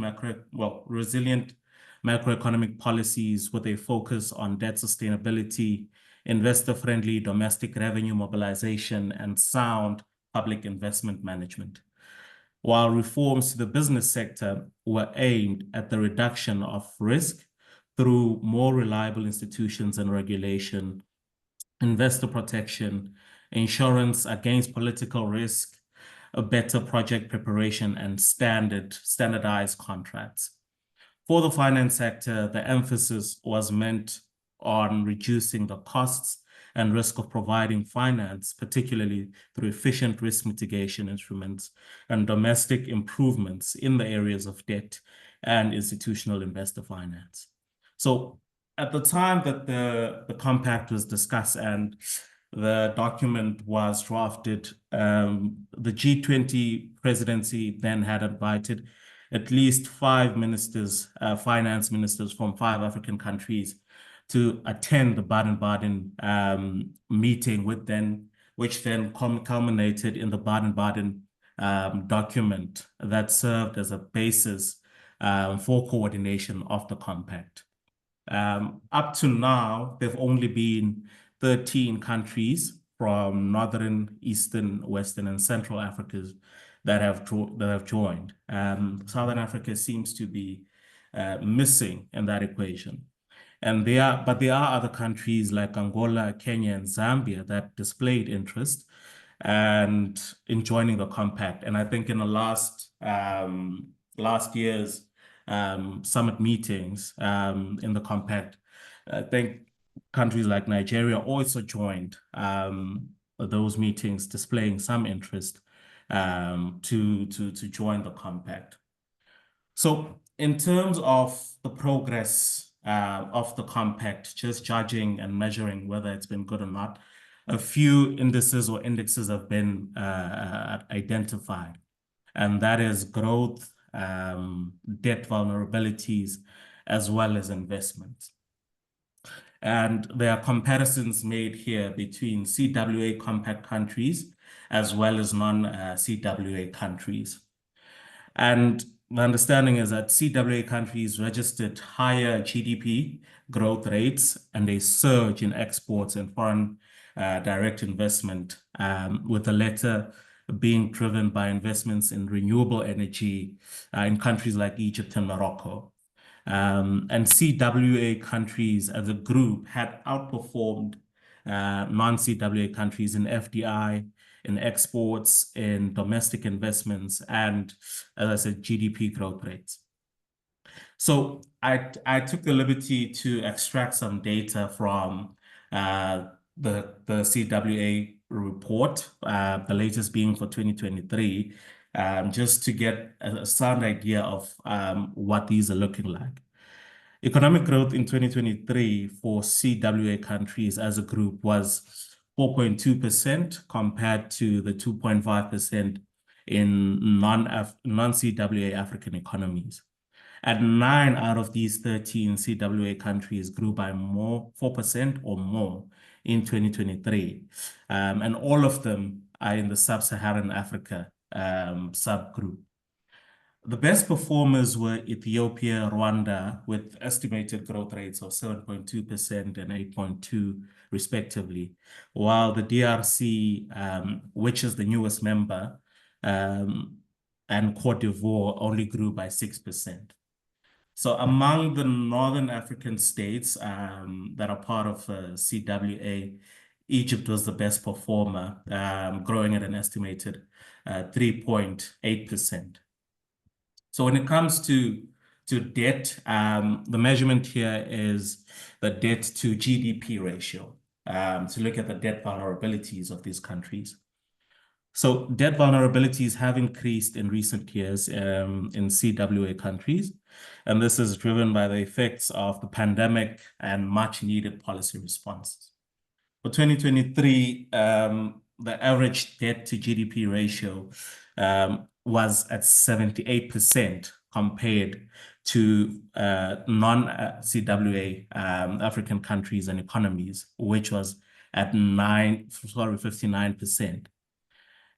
macroeconomic policies with a focus on debt sustainability, investor-friendly domestic revenue mobilization, and sound public investment management. While reforms to the business sector were aimed at the reduction of risk through more reliable institutions and regulation, investor protection, insurance against political risk, a better project preparation, and standardized contracts. For the finance sector, the emphasis was meant on reducing the costs and risk of providing finance, particularly through efficient risk mitigation instruments and domestic improvements in the areas of debt and institutional investor finance. So at the time that the compact was discussed and the document was drafted, the G20 presidency then had invited at least 5 ministers, finance ministers from 5 African countries to attend the Baden-Baden meeting which then culminated in the Baden-Baden document that served as a basis for coordination of the compact. Up to now, there've only been 13 countries from Northern, Eastern, Western, and Central Africa that have joined. Southern Africa seems to be missing in that equation. But there are other countries like Angola, Kenya, and Zambia that displayed interest and in joining the compact. And I think in the last year's summit meetings in the compact, I think countries like Nigeria also joined those meetings, displaying some interest to join the compact. So in terms of the progress of the compact, just judging and measuring whether it's been good or not, a few indices have been identified, and that is growth, debt vulnerabilities, as well as investments. And there are comparisons made here between CWA compact countries as well as non-CWA countries. And the understanding is that CWA countries registered higher GDP growth rates and a surge in exports and foreign direct investment, with the latter being driven by investments in renewable energy in countries like Egypt and Morocco. And CWA countries as a group had outperformed non-CWA countries in FDI, in exports, in domestic investments, and, as I said, GDP growth rates. So I took the liberty to extract some data from the CWA report, the latest being for 2023, just to get a sound idea of what these are looking like. Economic growth in 2023 for CWA countries as a group was 4.2% compared to the 2.5% in non-CWA African economies. And 9 out of these 13 CWA countries grew by 4% or more in 2023. And all of them are in the sub-Saharan Africa subgroup. The best performers were Ethiopia, Rwanda, with estimated growth rates of 7.2% and 8.2% respectively, while the DRC, which is the newest member, and Cote d'Ivoire only grew by 6%. So among the Northern African states that are part of CWA, Egypt was the best performer, growing at an estimated 3.8%. So when it comes to debt, the measurement here is the debt to GDP ratio, to look at the debt vulnerabilities of these countries. So debt vulnerabilities have increased in recent years in CWA countries, and this is driven by the effects of the pandemic and much needed policy responses. For 2023, the average debt to GDP ratio was at 78% compared to non-CWA African countries and economies, which was at 59%.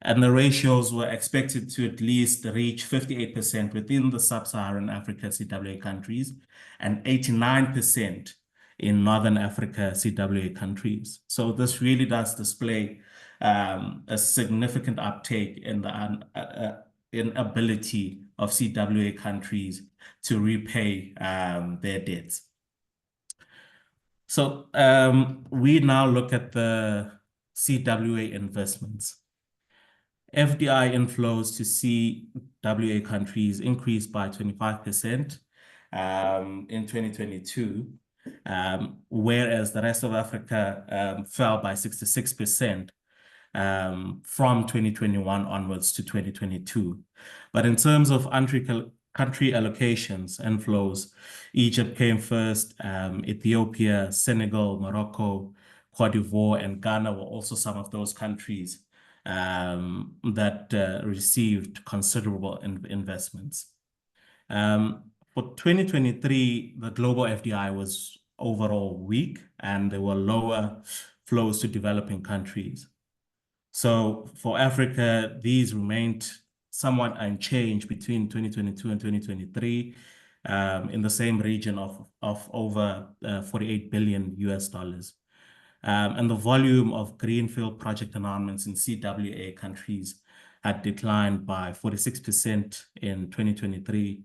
And the ratios were expected to at least reach 58% within the sub-Saharan Africa CWA countries and 89% in Northern Africa CWA countries. So this really does display a significant uptake in the inability of CWA countries to repay their debts. So we now look at the CWA investments. FDI inflows to CWA countries increased by 25% in 2022, whereas the rest of Africa fell by 66% from 2021 onwards to 2022. But in terms of country allocations and flows, Egypt came first, Ethiopia, Senegal, Morocco, Cote d'Ivoire, and Ghana were also some of those countries that received considerable investments. For 2023, the global FDI was overall weak, and there were lower flows to developing countries. So for Africa, these remained somewhat unchanged between 2022 and 2023. in the same region of over 48 billion US dollars. And the volume of greenfield project announcements in CWA countries had declined by 46% in 2023,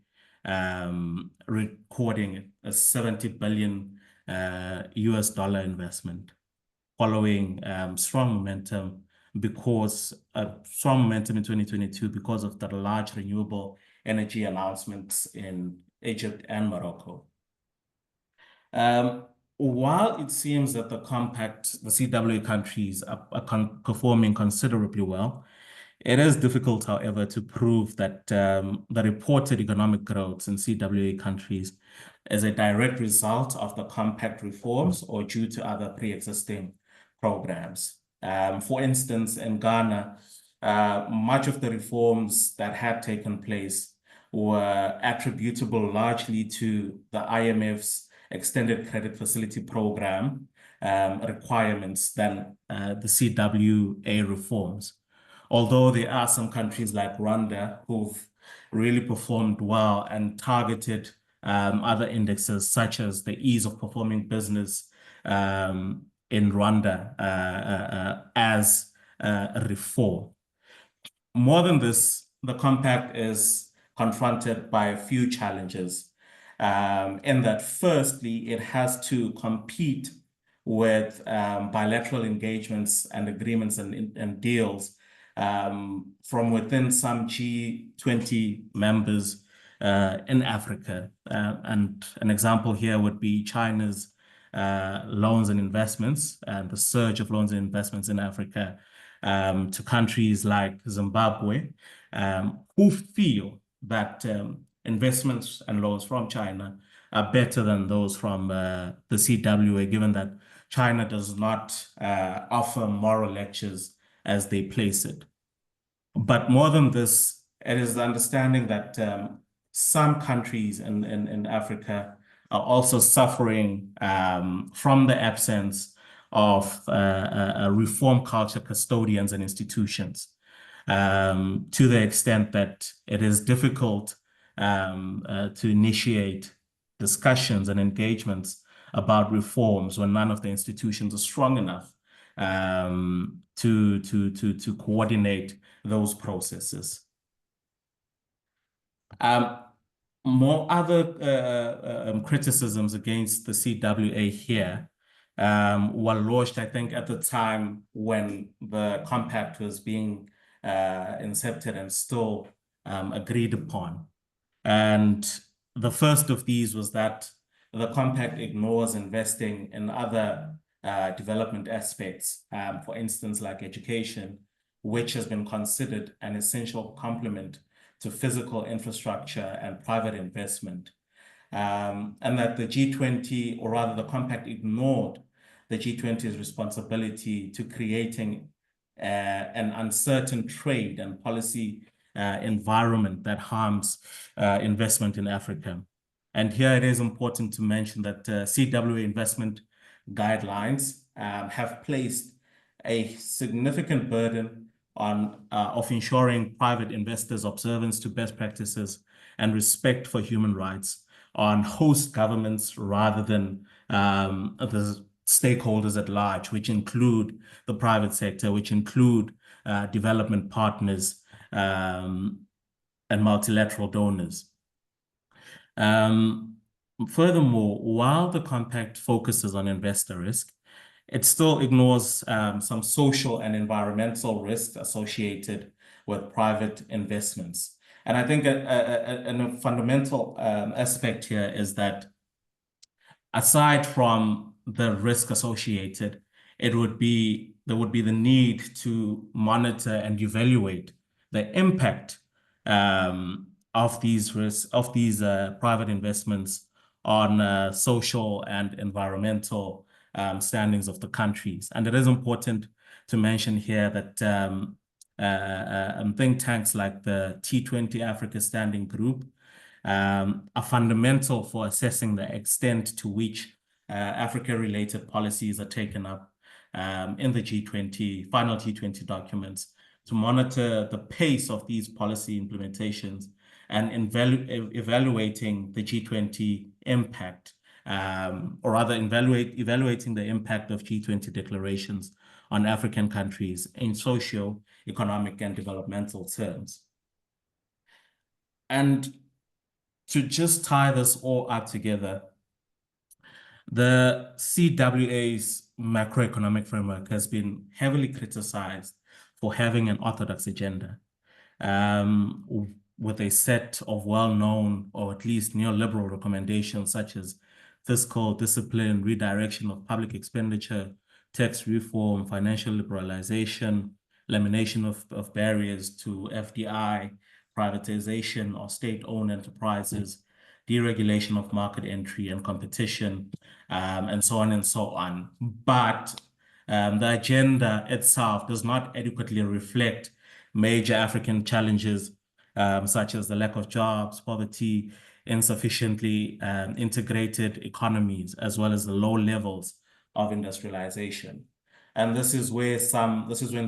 recording a 70 billion US dollar investment, following strong momentum in 2022 because of the large renewable energy announcements in Egypt and Morocco. While it seems that the CWA countries are performing considerably well, it is difficult, however, to prove that the reported economic growth in CWA countries is a direct result of the compact reforms or due to other pre-existing programs. For instance, in Ghana, much of the reforms that had taken place were attributable largely to the IMF's extended credit facility program requirements than the CWA reforms. Although there are some countries like Rwanda who've really performed well and targeted other indexes such as the ease of performing business in Rwanda as a reform. More than this, the compact is confronted by a few challenges. In that, firstly, it has to compete with bilateral engagements and agreements and deals from within some G20 members in Africa. And an example here would be China's loans and investments and the surge of loans and investments in Africa to countries like Zimbabwe, who feel that investments and loans from China are better than those from the CWA, given that China does not offer moral lectures as they place it. But more than this, it is the understanding that some countries in Africa are also suffering from the absence of reform culture custodians and institutions, to the extent that it is difficult to initiate discussions and engagements about reforms when none of the institutions are strong enough to coordinate those processes. More other criticisms against the CWA here were launched, I think, at the time when the compact was being incepted and still agreed upon. And the first of these was that the compact ignores investing in other development aspects, for instance, like education, which has been considered an essential complement to physical infrastructure and private investment. And that the G20, or rather the compact, ignored the G20's responsibility to creating an uncertain trade and policy environment that harms investment in Africa. And here it is important to mention that CWA investment guidelines have placed a significant burden on of ensuring private investors' observance to best practices and respect for human rights on host governments rather than the stakeholders at large, which include the private sector, which include development partners and multilateral donors. Furthermore, while the compact focuses on investor risk, it still ignores some social and environmental risks associated with private investments. And I think a fundamental aspect here is that aside from the risk associated, there would be the need to monitor and evaluate the impact of these risks, of these private investments on social and environmental standings of the countries. And it is important to mention here that think tanks like the G20 Africa Standing Group are fundamental for assessing the extent to which Africa-related policies are taken up in the G20, final G20 documents, to monitor the pace of these policy implementations and evaluating the G20 impact, or rather evaluating the impact of G20 declarations on African countries in socio, economic, and developmental terms. And to just tie this all up together, the CWA's macroeconomic framework has been heavily criticized for having an orthodox agenda, with a set of well-known or at least neoliberal recommendations such as fiscal discipline, redirection of public expenditure, tax reform, financial liberalization, elimination of barriers to FDI, privatization of state-owned enterprises, deregulation of market entry and competition, and so on and so on. But the agenda itself does not adequately reflect major African challenges, such as the lack of jobs, poverty, insufficiently integrated economies, as well as the low levels of industrialization. And this is when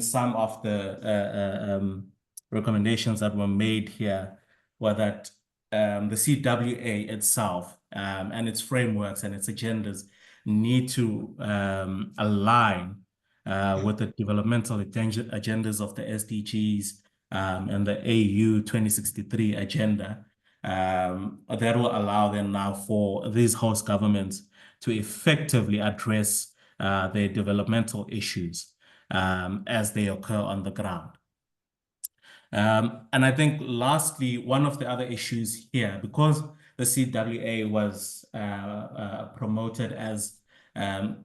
some of the recommendations that were made here were that the CWA itself and its frameworks and its agendas need to align with the developmental agendas of the SDGs and the AU 2063 agenda that will allow them now for these host governments to effectively address their developmental issues as they occur on the ground. And I think lastly, one of the other issues here, because the CWA was promoted as an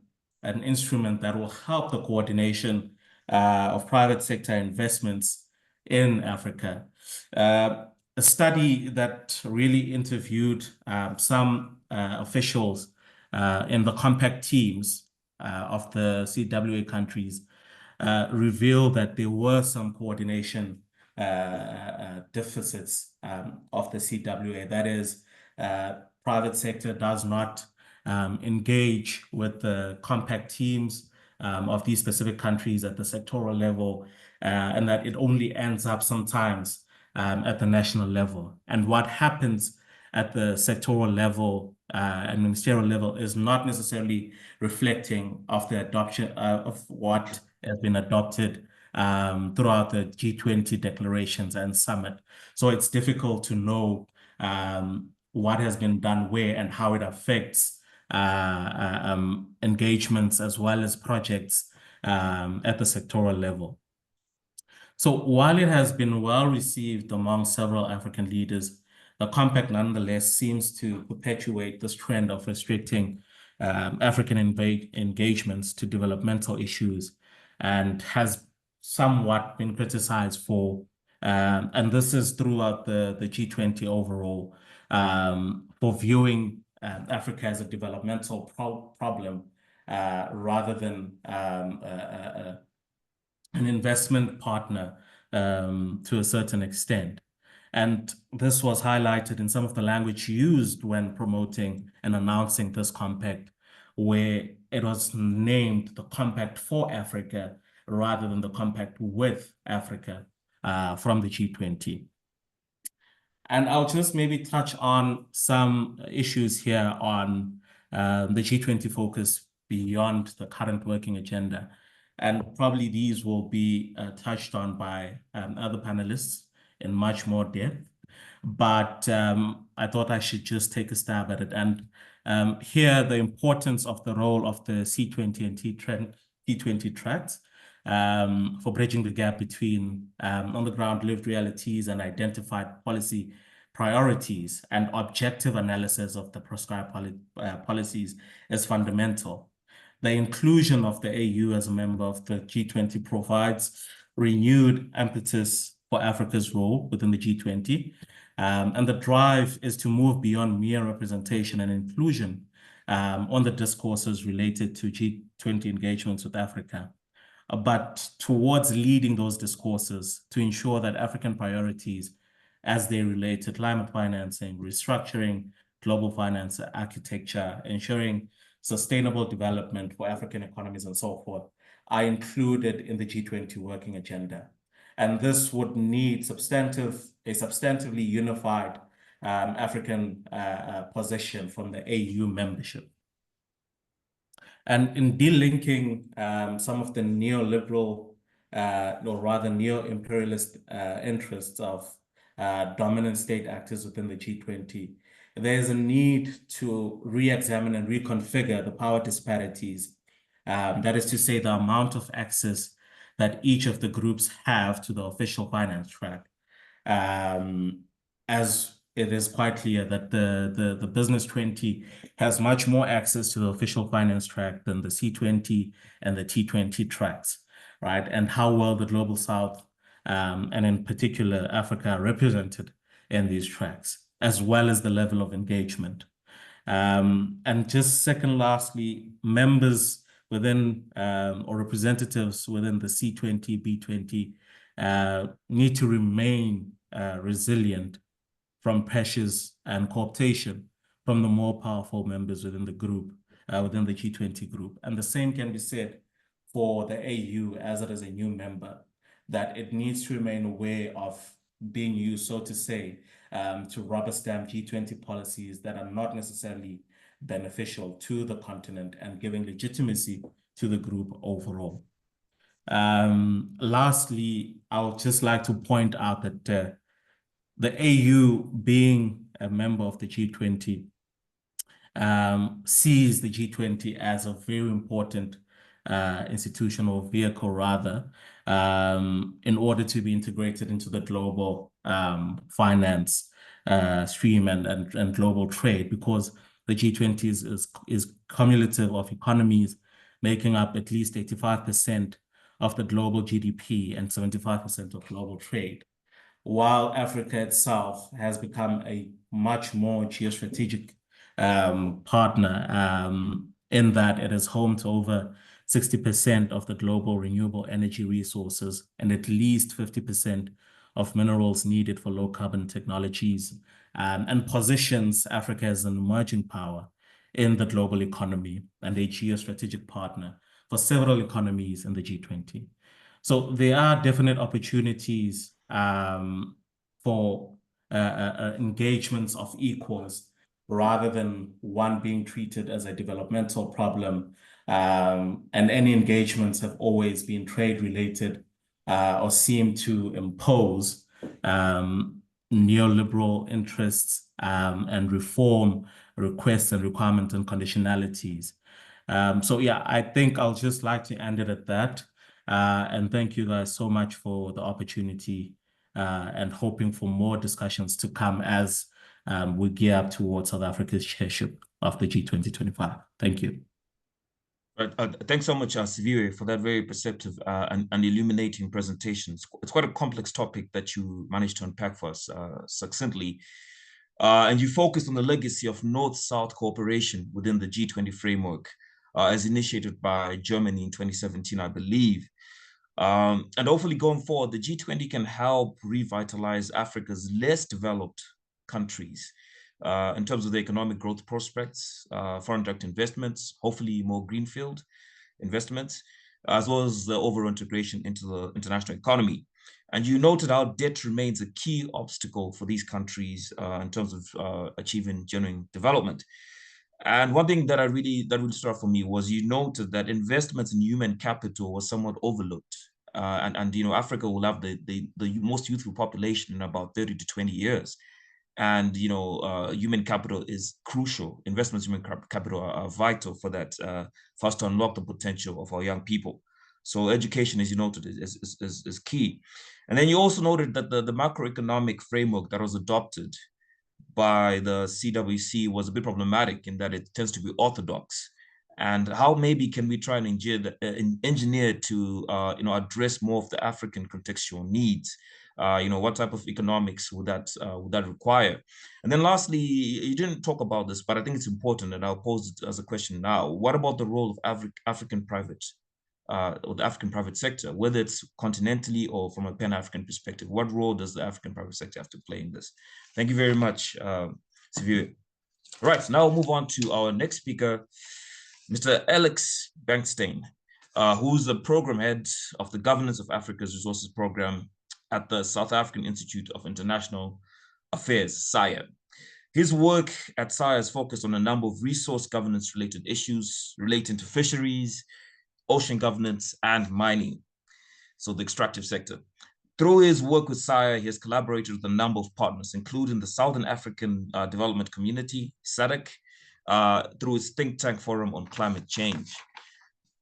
instrument that will help the coordination of private sector investments in Africa. A study that really interviewed some officials in the compact teams of the CWA countries revealed that there were some coordination deficits of the CWA. That is, private sector does not engage with the compact teams of these specific countries at the sectoral level, and that it only ends up sometimes at the national level. And what happens at the sectoral level and ministerial level is not necessarily reflecting of the adoption of what has been adopted throughout the G20 declarations and summit. So it's difficult to know what has been done where and how it affects engagements as well as projects at the sectoral level. So while it has been well received among several African leaders, the compact nonetheless seems to perpetuate this trend of restricting African engagements to developmental issues, and has somewhat been criticized for, and this is throughout the G20 overall, for viewing Africa as a developmental problem rather than an investment partner to a certain extent. And this was highlighted in some of the language used when promoting and announcing this compact, where it was named the Compact for Africa rather than the Compact with Africa from the G20. And I'll just maybe touch on some issues here on the G20 focus beyond the current working agenda. And probably these will be touched on by other panelists in much more depth. But I thought I should just take a stab at it. And here, the importance of the role of the C20 and T20 tracks for bridging the gap between on-the-ground lived realities and identified policy priorities and objective analysis of the prescribed policies is fundamental. The inclusion of the AU as a member of the G20 provides renewed impetus for Africa's role within the G20. And the drive is to move beyond mere representation and inclusion on the discourses related to G20 engagements with Africa, but towards leading those discourses to ensure that African priorities as they relate to climate financing, restructuring global finance architecture, ensuring sustainable development for African economies and so forth, are included in the G20 working agenda. And this would need a substantively unified African position from the AU membership. And in delinking some of the neoliberal, or rather neo-imperialist interests of dominant state actors within the G20, there's a need to re-examine and reconfigure the power disparities. That is to say, the amount of access that each of the groups have to the official finance track. As it is quite clear that the Business 20 has much more access to the official finance track than the C20 and the T20 tracks, right? And how well the Global South, and in particular Africa, are represented in these tracks, as well as the level of engagement. And just lastly, members within or representatives within the C20, B20 need to remain resilient from pressures and cooptation from the more powerful members within the group, within the G20 group. And the same can be said for the AU as it is a new member, that it needs to remain aware of being used, so to say, to rubber stamp G20 policies that are not necessarily beneficial to the continent and giving legitimacy to the group overall. Lastly, I would just like to point out that the AU, being a member of the G20, sees the G20 as a very important institutional vehicle, rather, in order to be integrated into the global finance stream and global trade, because the G20 is cumulative of economies making up at least 85% of the global GDP and 75% of global trade, while Africa itself has become a much more geostrategic partner, in that it is home to over 60% of the global renewable energy resources and at least 50% of minerals needed for low carbon technologies, and positions Africa as an emerging power in the global economy and a geostrategic partner for several economies in the G20. So there are definite opportunities for engagements of equals, rather than one being treated as a developmental problem. And any engagements have always been trade-related or seem to impose neoliberal interests and reform requests and requirements and conditionalities. So yeah, I think I'll just like to end it at that. And thank you guys so much for the opportunity, and hoping for more discussions to come as we gear up towards South Africa's chairship of the G2025. Thank you. Thanks so much, Siviwe, for that very perceptive and illuminating presentation. It's quite a complex topic that you managed to unpack for us succinctly. And you focused on the legacy of North-South cooperation within the G20 framework, as initiated by Germany in 2017, I believe. And hopefully going forward, the G20 can help revitalize Africa's less developed countries in terms of the economic growth prospects, foreign direct investments, hopefully more greenfield investments, as well as the overall integration into the international economy. And you noted how debt remains a key obstacle for these countries in terms of achieving genuine development. And one thing that really stood out for me was you noted that investments in human capital was somewhat overlooked. And you know, Africa will have the most youthful population in about 30 to 20 years. And you know, human capital is crucial. Investments in human capital are vital for that, for us to unlock the potential of our young people. So education, as you noted, is key. And then you also noted that the macroeconomic framework that was adopted by the CWC was a bit problematic in that it tends to be orthodox. And how maybe can we try and engineer to you know, address more of the African contextual needs? You know, what type of economics would that require? And then lastly, you didn't talk about this, but I think it's important, and I'll pose it as a question now. What about the role of African private or the African private sector, whether it's continentally or from a Pan-African perspective? What role does the African private sector have to play in this? Thank you very much, Siviwe. Right, now we'll move on to our next speaker, Mr. Alex Bankstein, who's the program head of the Governance of Africa's Resources Program at the South African Institute of International Affairs, SAIA. His work at SAIA is focused on a number of resource governance related issues relating to fisheries, ocean governance, and mining, so the extractive sector. Through his work with SAIA, he has collaborated with a number of partners, including the Southern African Development Community, SADC, through its think tank forum on climate change,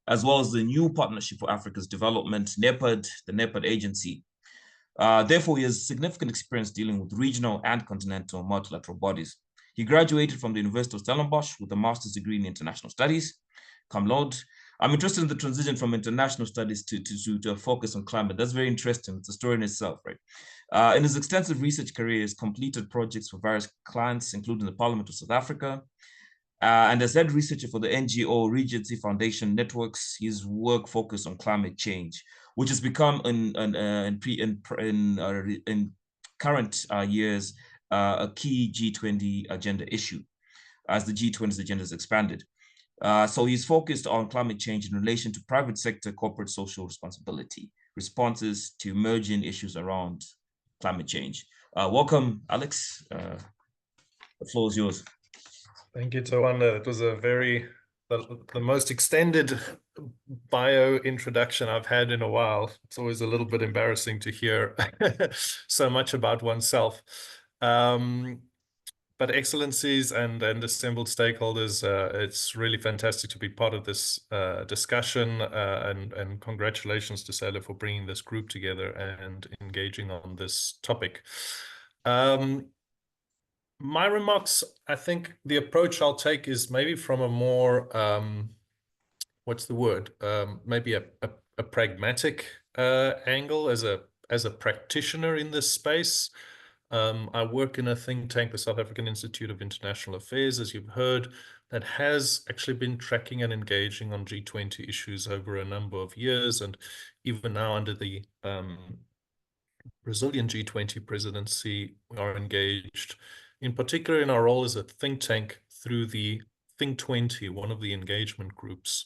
as well as the new Partnership for Africa's Development, NEPAD, the NEPAD agency. Therefore, he has significant experience dealing with regional and continental multilateral bodies. He graduated from the University of Stellenbosch with a master's degree in international studies, cum laude. I'm interested in the transition from international studies to a focus on climate. That's very interesting. It's a story in itself, right? In his extensive research career, he has completed projects for various clients, including the Parliament of South Africa, and as head researcher for the NGO Regency Foundation Networks. His work focused on climate change, which has become in current years a key G20 agenda issue as the G20's agenda has expanded. So he's focused on climate change in relation to private sector corporate social responsibility, responses to emerging issues around climate change. Welcome, Alex. The floor is yours. Thank you, Tawanda. It was the most extended bio introduction I've had in a while. It's always a little bit embarrassing to hear so much about oneself. But excellencies and assembled stakeholders, it's really fantastic to be part of this discussion, and congratulations to SALO for bringing this group together and engaging on this topic. My remarks, I think the approach I'll take is maybe from a more, what's the word? Maybe a pragmatic angle as a practitioner in this space. I work in a think tank, the South African Institute of International Affairs, as you've heard, that has actually been tracking and engaging on G20 issues over a number of years, and even now under the Brazilian G20 presidency, we are engaged, in particular in our role as a think tank through the Think 20, one of the engagement groups.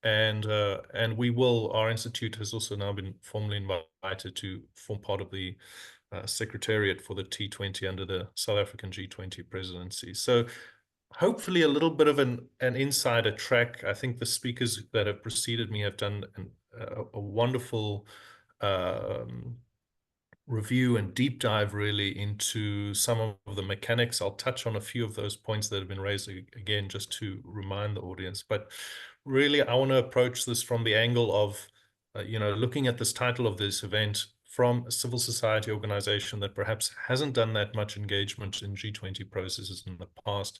And our institute has also now been formally invited to form part of the Secretariat for the T20 under the South African G20 presidency. So hopefully a little bit of an insider track. I think the speakers that have preceded me have done a wonderful review and deep dive really into some of the mechanics. I'll touch on a few of those points that have been raised again, just to remind the audience. But really, I want to approach this from the angle of, looking at this title of this event from a civil society organization that perhaps hasn't done that much engagement in G20 processes in the past,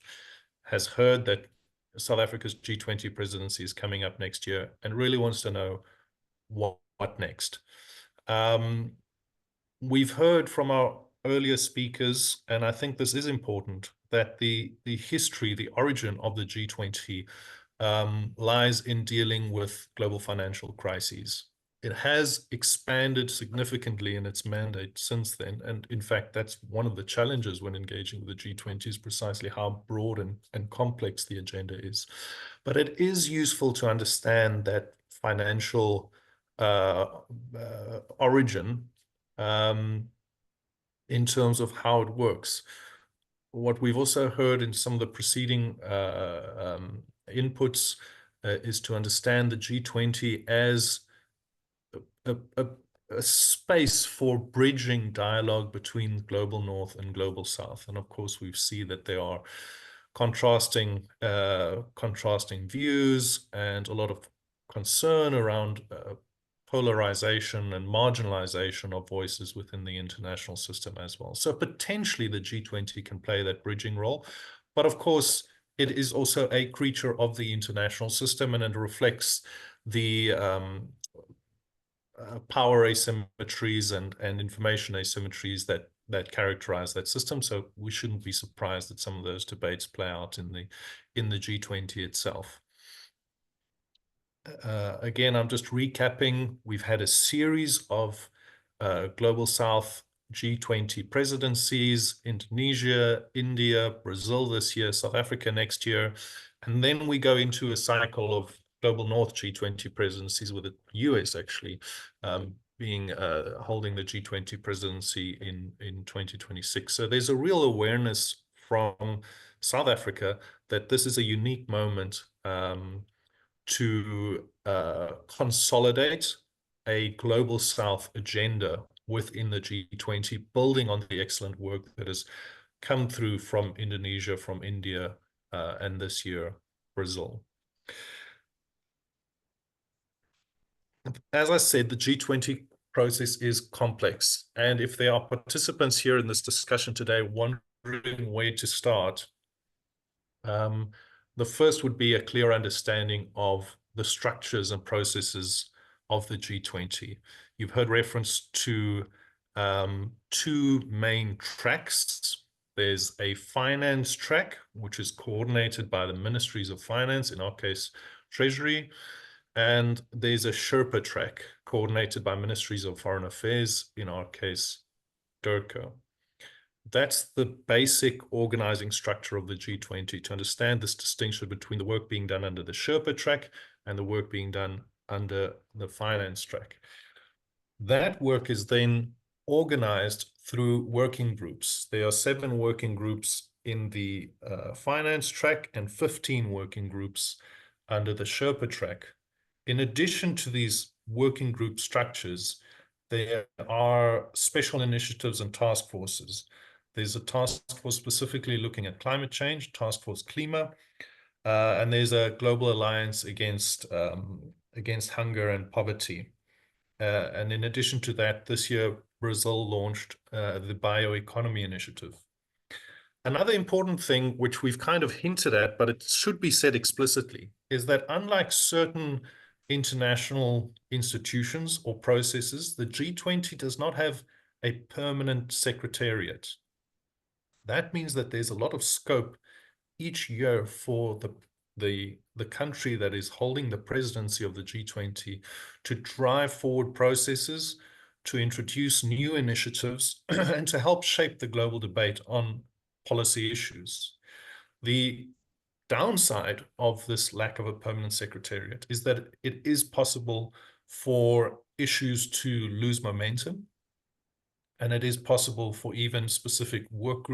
has heard that South Africa's G20 presidency is coming up next year and really wants to know what next. We've heard from our earlier speakers, and I think this is important, that the history, the origin of the G20 lies in dealing with global financial crises. It has expanded significantly in its mandate since then. And in fact, that's one of the challenges when engaging with the G20 is precisely how broad and complex the agenda is. But it is useful to understand that financial origin in terms of how it works. What we've also heard in some of the preceding inputs is to understand the G20 as a space for bridging dialogue between global North and global South. And of course, we see that there are contrasting views and a lot of concern around polarization and marginalization of voices within the international system as well. So potentially the G20 can play that bridging role. But of course, it is also a creature of the international system, and it reflects the power asymmetries and information asymmetries that characterize that system. So we shouldn't be surprised that some of those debates play out in the G20 itself. Again, I'm just recapping. We've had a series of Global South G20 presidencies: Indonesia, India, Brazil this year, South Africa next year. And then we go into a cycle of Global North G20 presidencies with the US actually holding the G20 presidency in 2026. So there's a real awareness from South Africa that this is a unique moment to consolidate a global South agenda within the G20, building on the excellent work that has come through from Indonesia, from India, and this year, Brazil. As I said, the G20 process is complex. And if there are participants here in this discussion today wondering where to start, the first would be a clear understanding of the structures and processes of the G20. You've heard reference to two main tracks. There's a finance track, which is coordinated by the ministries of finance, in our case, Treasury. And there's a Sherpa track coordinated by ministries of foreign affairs, in our case, DIRCO. That's the basic organizing structure of the G20, to understand this distinction between the work being done under the Sherpa track and the work being done under the finance track. That work is then organized through working groups. There are 7 working groups in the finance track and 15 working groups under the Sherpa track. In addition to these working group structures, there are special initiatives and task forces. There's a task force specifically looking at climate change, Task Force Klima, and there's a global alliance against hunger and poverty. And in addition to that, this year, Brazil launched the Bioeconomy Initiative. Another important thing, which we've kind of hinted at, but it should be said explicitly, is that unlike certain international institutions or processes, the G20 does not have a permanent secretariat. That means that there's a lot of scope each year for the country that is holding the presidency of the G20 to drive forward processes, to introduce new initiatives, and to help shape the global debate on policy issues. The downside of this lack of a permanent secretariat is that it is possible for issues to lose momentum, and it is possible for even specific work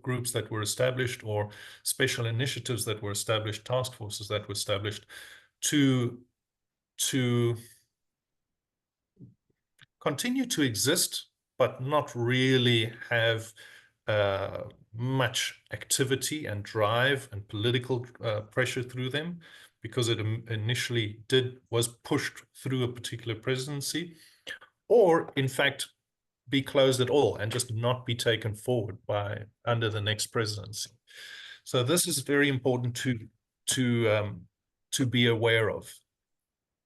groups that were established, or special initiatives that were established, task forces that were established, to continue to exist, but not really have much activity and drive and political pressure through them, because it initially was pushed through a particular presidency, or in fact be closed at all and just not be taken forward under the next presidency. So this is very important to be aware of.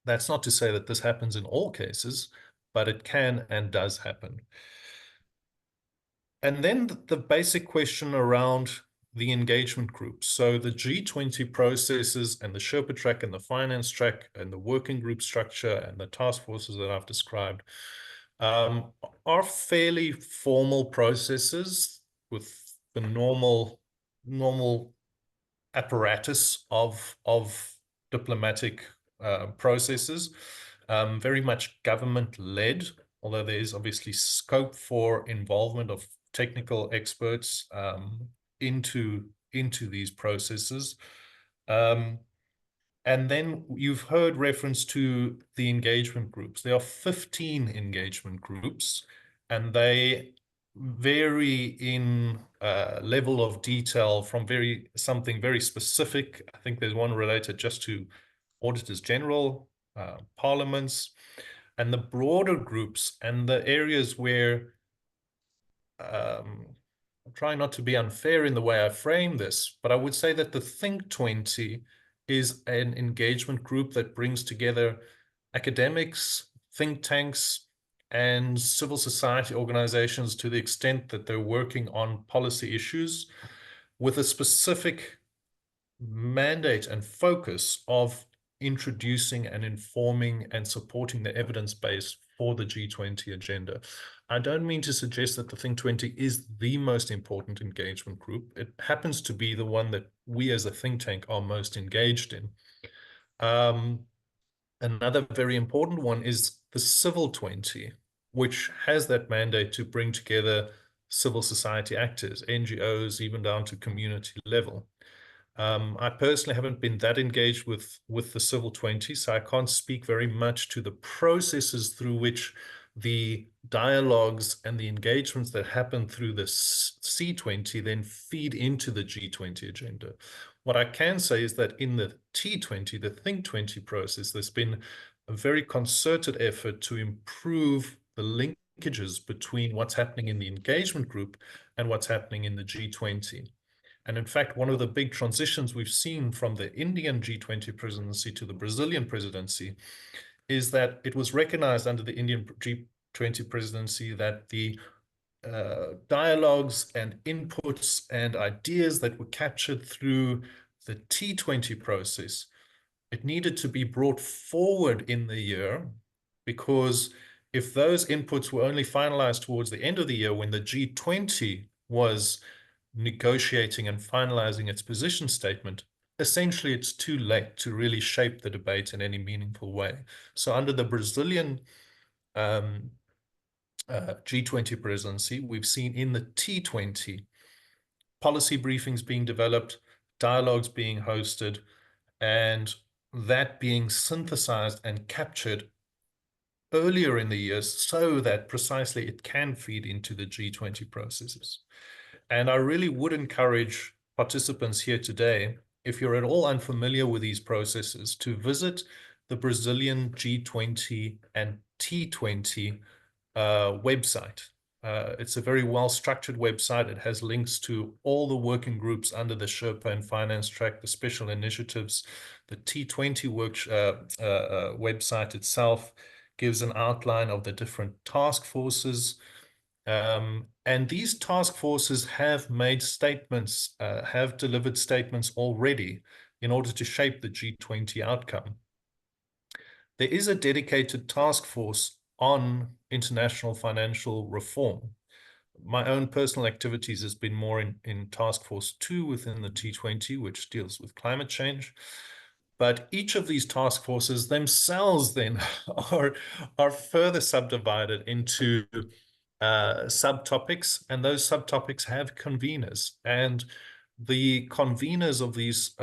That's not to say that this happens in all cases, but it can and does happen. And then the basic question around the engagement groups. So the G20 processes and the Sherpa track and the finance track and the working group structure and the task forces that I've described are fairly formal processes with the normal apparatus of diplomatic processes, very much government-led, although there is obviously scope for involvement of technical experts into these processes. And then you've heard reference to the engagement groups. There are 15 engagement groups, and they vary in level of detail from something very specific. I think there's one related just to auditors general, parliaments, and the broader groups and the areas where I'm trying not to be unfair in the way I frame this, but I would say that the Think 20 is an engagement group that brings together academics, think tanks, and civil society organizations to the extent that they're working on policy issues with a specific mandate and focus of introducing and informing and supporting the evidence base for the G20 agenda. I don't mean to suggest that the Think 20 is the most important engagement group. It happens to be the one that we as a think tank are most engaged in. Another very important one is the Civil 20, which has that mandate to bring together civil society actors, NGOs, even down to community level. I personally haven't been that engaged with the Civil 20, so I can't speak very much to the processes through which the dialogues and the engagements that happen through the C20 then feed into the G20 agenda. What I can say is that in the T20, the Think 20 process, there's been a very concerted effort to improve the linkages between what's happening in the engagement group and what's happening in the G20. And in fact, one of the big transitions we've seen from the Indian G20 presidency to the Brazilian presidency is that it was recognized under the Indian G20 presidency that the dialogues and inputs and ideas that were captured through the T20 process, it needed to be brought forward in the year, because if those inputs were only finalized towards the end of the year when the G20 was negotiating and finalizing its position statement, essentially it's too late to really shape the debate in any meaningful way. So under the Brazilian G20 presidency, we've seen in the T20 policy briefings being developed, dialogues being hosted, and that being synthesized and captured earlier in the year so that precisely it can feed into the G20 processes. And I really would encourage participants here today, if you're at all unfamiliar with these processes, to visit the Brazilian G20 and T20 website. It's a very well-structured website. It has links to all the working groups under the Sherpa and Finance track, the special initiatives. The T20 website itself gives an outline of the different task forces. And these task forces have made statements, have delivered statements already in order to shape the G20 outcome. There is a dedicated task force on international financial reform. My own personal activities has been more in Task Force 2 within the T20, which deals with climate change. But each of these task forces themselves then are further subdivided into subtopics, and those subtopics have conveners. And the conveners of these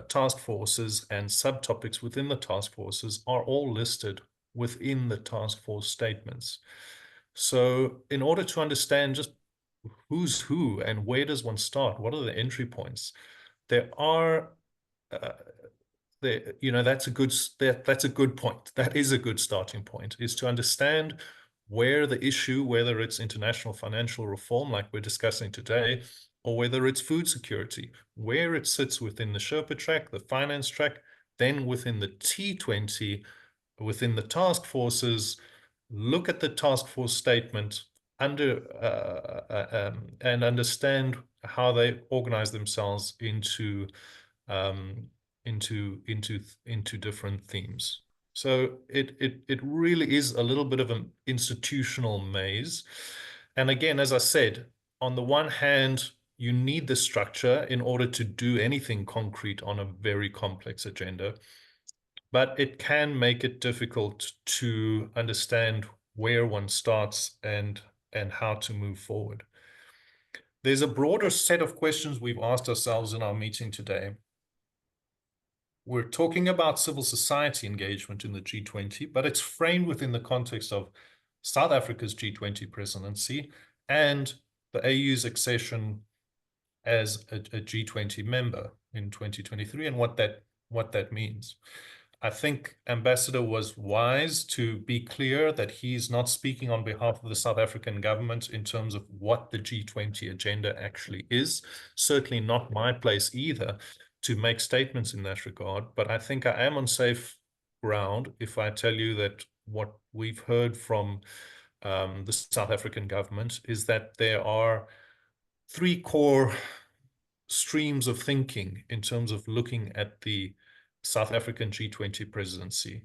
task forces and subtopics within the task forces are all listed within the task force statements. So in order to understand just who's who and where does one start, what are the entry points, there are that's a good point. That is a good starting point, is to understand where the issue, whether it's international financial reform like we're discussing today, or whether it's food security, where it sits within the Sherpa track, the finance track, then within the T20, within the task forces, look at the task force statement and understand how they organize themselves into different themes. So it really is a little bit of an institutional maze. And again, as I said, on the one hand, you need the structure in order to do anything concrete on a very complex agenda, but it can make it difficult to understand where one starts and how to move forward. There's a broader set of questions we've asked ourselves in our meeting today. We're talking about civil society engagement in the G20, but it's framed within the context of South Africa's G20 presidency and the AU's accession as a G20 member in 2023 and what that means. I think Ambassador was wise to be clear that he's not speaking on behalf of the South African government in terms of what the G20 agenda actually is. Certainly not my place either to make statements in that regard, but I think I am on safe ground if I tell you that what we've heard from the South African government is that there are three core streams of thinking in terms of looking at the South African G20 presidency.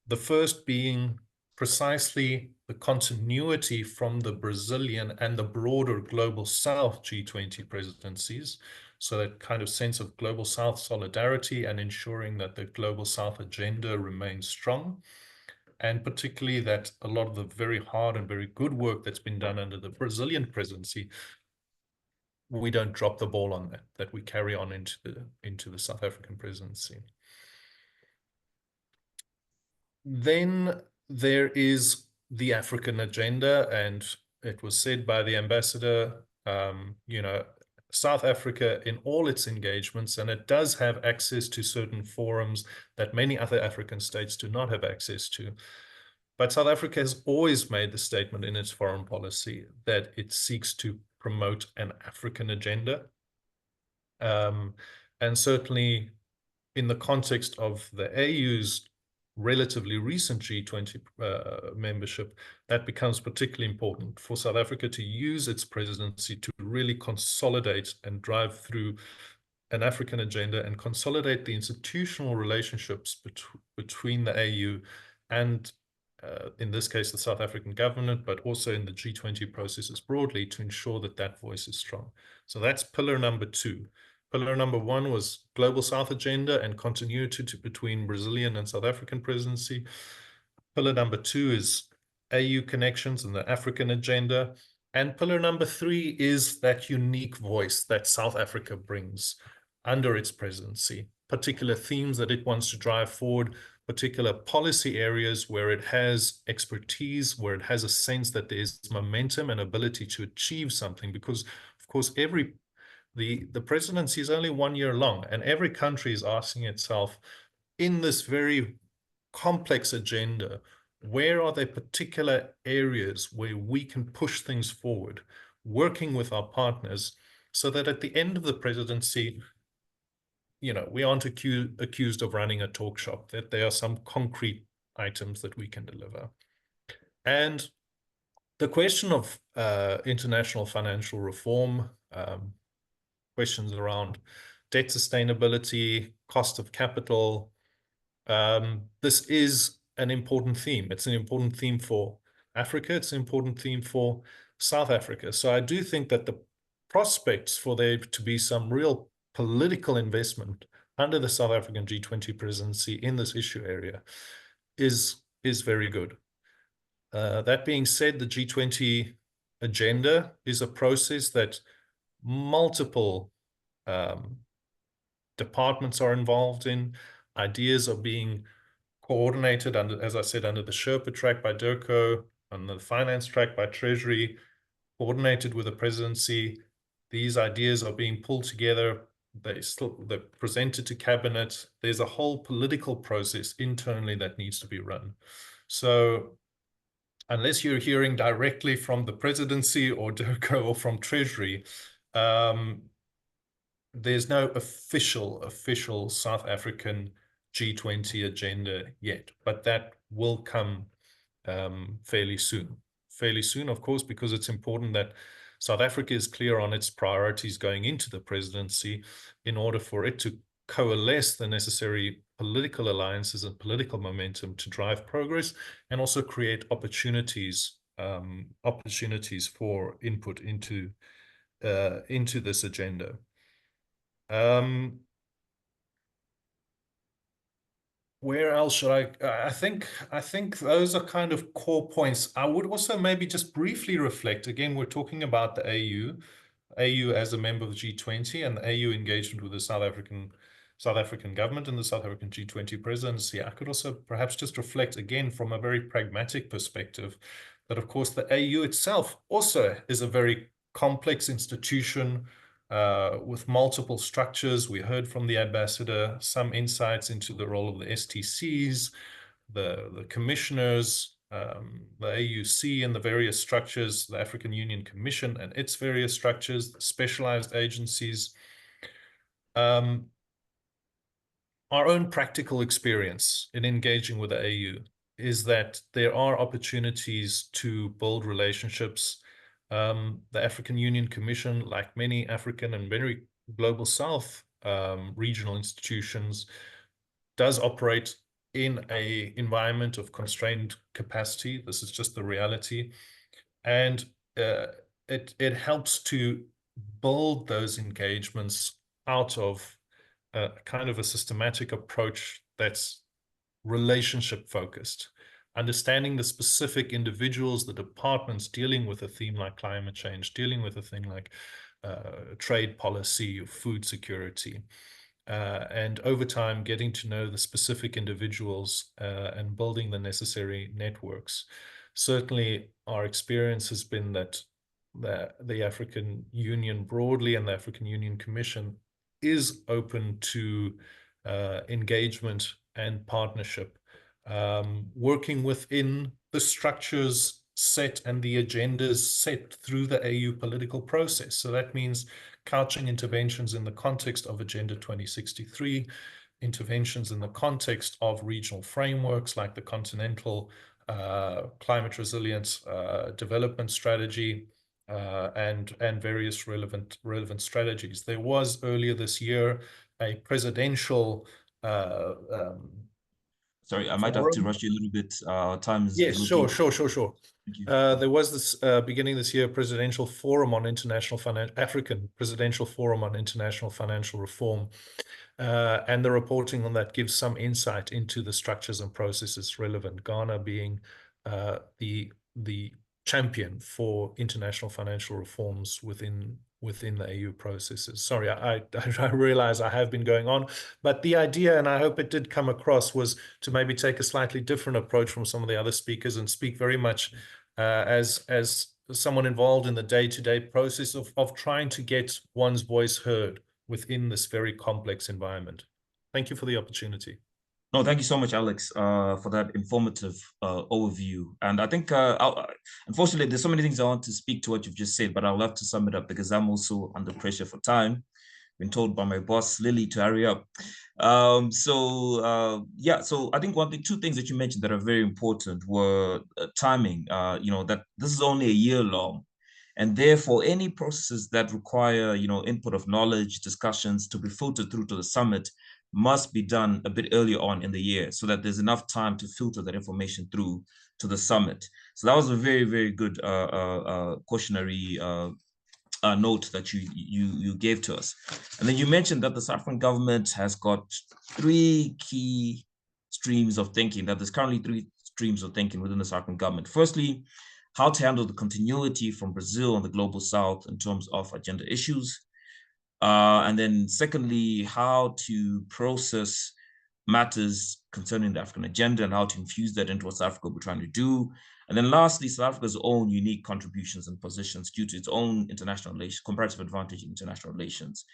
The first being precisely the continuity from the Brazilian and the broader Global South G20 presidencies. So that kind of sense of global South solidarity and ensuring that the global South agenda remains strong. And particularly that a lot of the very hard and very good work that's been done under the Brazilian presidency, we don't drop the ball on that we carry on into the South African presidency. Then there is the African agenda, and it was said by the ambassador, you know, South Africa in all its engagements, and it does have access to certain forums that many other African states do not have access to. But South Africa has always made the statement in its foreign policy that it seeks to promote an African agenda. And certainly in the context of the AU's relatively recent G20 membership, that becomes particularly important for South Africa to use its presidency to really consolidate and drive through an African agenda and consolidate the institutional relationships between the AU and in this case, the South African government, but also in the G20 processes broadly to ensure that that voice is strong. So that's pillar number 2. Pillar number 1 was Global South agenda and continuity between Brazilian and South African presidency. Pillar number 2 is AU connections and the African agenda. And pillar number 3 is that unique voice that South Africa brings under its presidency, particular themes that it wants to drive forward, particular policy areas where it has expertise, where it has a sense that there's momentum and ability to achieve something. Because, of course, the presidency is only 1 year long, and every country is asking itself, in this very complex agenda, where are there particular areas where we can push things forward, working with our partners, so that at the end of the presidency, you know, we aren't accused of running a talk shop, that there are some concrete items that we can deliver. And the question of international financial reform, questions around debt sustainability, cost of capital, this is an important theme. It's an important theme for Africa. It's an important theme for South Africa. So I do think that the prospects for there to be some real political investment under the South African G20 presidency in this issue area is very good. That being said, the G20 agenda is a process that multiple departments are involved in. Ideas are being coordinated under, as I said, under the Sherpa track by DIRCO, under the finance track by Treasury, coordinated with the presidency. These ideas are being pulled together. They're presented to cabinet. There's a whole political process internally that needs to be run. So unless you're hearing directly from the presidency or DIRCO or from Treasury, there's no official South African G20 agenda yet, but that will come fairly soon. Fairly soon, of course, because it's important that South Africa is clear on its priorities going into the presidency in order for it to coalesce the necessary political alliances and political momentum to drive progress and also create opportunities for input into this agenda. Where else should I think those are kind of core points. I would also maybe just briefly reflect, again, we're talking about the AU as a member of the G20 and the AU engagement with the South African government and the South African G20 presidency. I could also perhaps just reflect again from a very pragmatic perspective that, of course, the AU itself also is a very complex institution with multiple structures. We heard from the ambassador some insights into the role of the STCs, the commissioners, the AUC and the various structures, the African Union Commission and its various structures, the specialized agencies. Our own practical experience in engaging with the AU is that there are opportunities to build relationships. The African Union Commission, like many African and very global South regional institutions, does operate in an environment of constrained capacity. This is just the reality. And it helps to build those engagements out of kind of a systematic approach that's relationship focused, understanding the specific individuals, the departments dealing with a theme like climate change, dealing with a thing like trade policy, food security, and over time getting to know the specific individuals and building the necessary networks. Certainly our experience has been that the African Union broadly and the African Union Commission is open to engagement and partnership, working within the structures set and the agendas set through the AU political process. So that means couching interventions in the context of Agenda 2063, interventions in the context of regional frameworks like the Continental Climate Resilience Development Strategy, and various relevant strategies. There was earlier this year a presidential sorry, I might have to rush you a little bit. Time is yes, sure. Thank you. There was this beginning this year presidential forum on African presidential forum on international financial reform, and the reporting on that gives some insight into the structures and processes relevant. Ghana being the champion for international financial reforms within the AU processes. Sorry, I realize I have been going on, but the idea, and I hope it did come across, was to maybe take a slightly different approach from some of the other speakers and speak very much as someone involved in the day-to-day process of trying to get one's voice heard within this very complex environment. Thank you for the opportunity. No, thank you so much, Alex, for that informative overview. And I think, unfortunately, there's so many things I want to speak to what you've just said, but I'll have to sum it up because I'm also under pressure for time. Been told by my boss, Lily, to hurry up. Yeah, so I think two things that you mentioned that are very important were timing, that this is only a year long. And therefore, any processes that require, input of knowledge, discussions to be filtered through to the summit must be done a bit earlier on in the year so that there's enough time to filter that information through to the summit. So that was a very, very good cautionary note that you gave to us. And then you mentioned that the South African government has got 3 key streams of thinking, that there's currently 3 streams of thinking within the South African government. Firstly, how to handle the continuity from Brazil and the Global South in terms of agenda issues. And then secondly, how to process matters concerning the African agenda and how to infuse that into what South Africa will be trying to do. And then lastly, South Africa's own unique contributions and positions due to its own international relations, comparative advantage in international relations,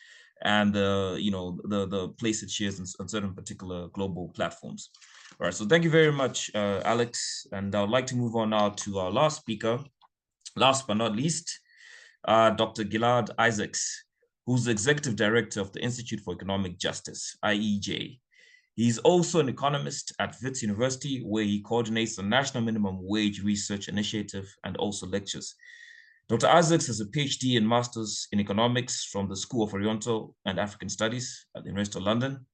and the place it shares on certain particular global platforms. All right, so thank you very much, Alex. And I would like to move on now to our last speaker, last but not least, Dr. Gilad Isaacs, who's the Executive Director of the Institute for Economic Justice, IEJ. He's also an economist at Wits University, where he coordinates the National Minimum Wage Research Initiative and also lectures. Dr. Isaacs has a PhD and Master's in Economics from the School of Oriental and African Studies at the University of London,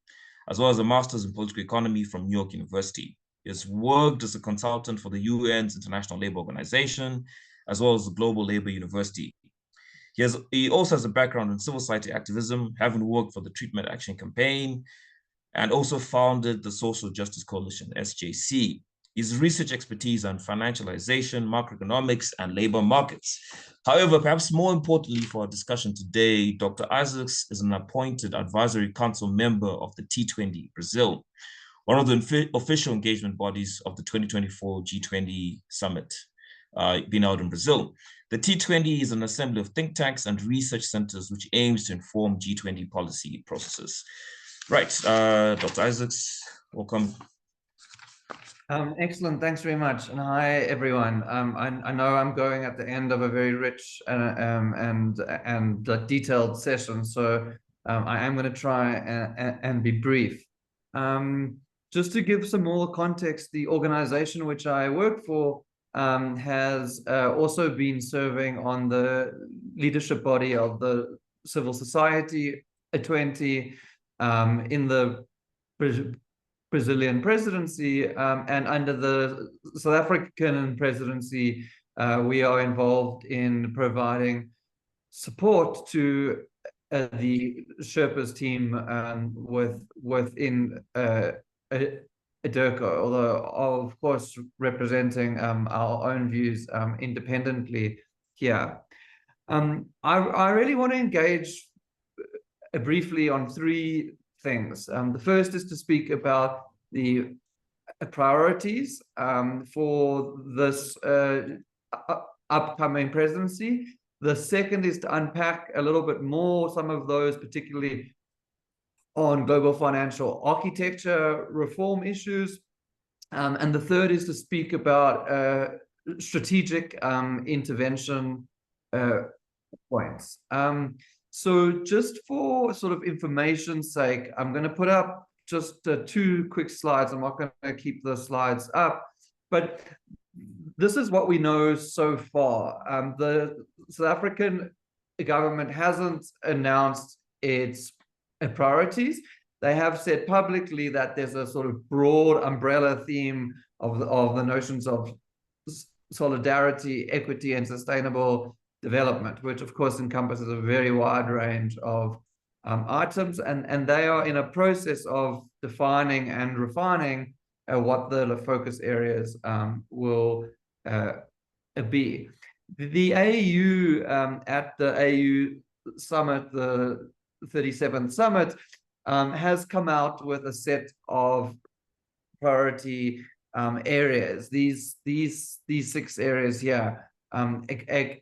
as well as a Master's in Political Economy from New York University. He has worked as a consultant for the UN's International Labour Organization, as well as the Global Labour University. He also has a background in civil society activism, having worked for the Treatment Action Campaign, and also founded the Social Justice Coalition, SJC. His research expertise on financialization, macroeconomics, and labor markets. However, perhaps more importantly for our discussion today, Dr. Isaacs is an appointed advisory council member of the T20 Brazil, one of the official engagement bodies of the 2024 G20 summit being held in Brazil. The T20 is an assembly of think tanks and research centers which aims to inform G20 policy processes. Right, Dr. Isaacs, welcome. Excellent, thanks very much. And hi, everyone. I know I'm going at the end of a very rich and detailed session, so I am going to try and be brief. Just to give some more context, the organization which I work for has also been serving on the leadership body of the civil society, A20, in the Brazilian presidency, and under the South African presidency, we are involved in providing support to the Sherpas team within EDIRCO, although of course representing our own views independently here. I really want to engage briefly on three things. The first is to speak about the priorities for this upcoming presidency. The second is to unpack a little bit more some of those, particularly on global financial architecture reform issues. And the third is to speak about strategic intervention points. So just for sort of information's sake, I'm going to put up just 2 quick slides. I'm not going to keep the slides up, but this is what we know so far. The South African government hasn't announced its priorities. They have said publicly that there's a sort of broad umbrella theme of the notions of solidarity, equity, and sustainable development, which of course encompasses a very wide range of items, and they are in a process of defining and refining what the focus areas will be. The AU at the AU summit, the 37th summit, has come out with a set of priority areas. These 6 areas here: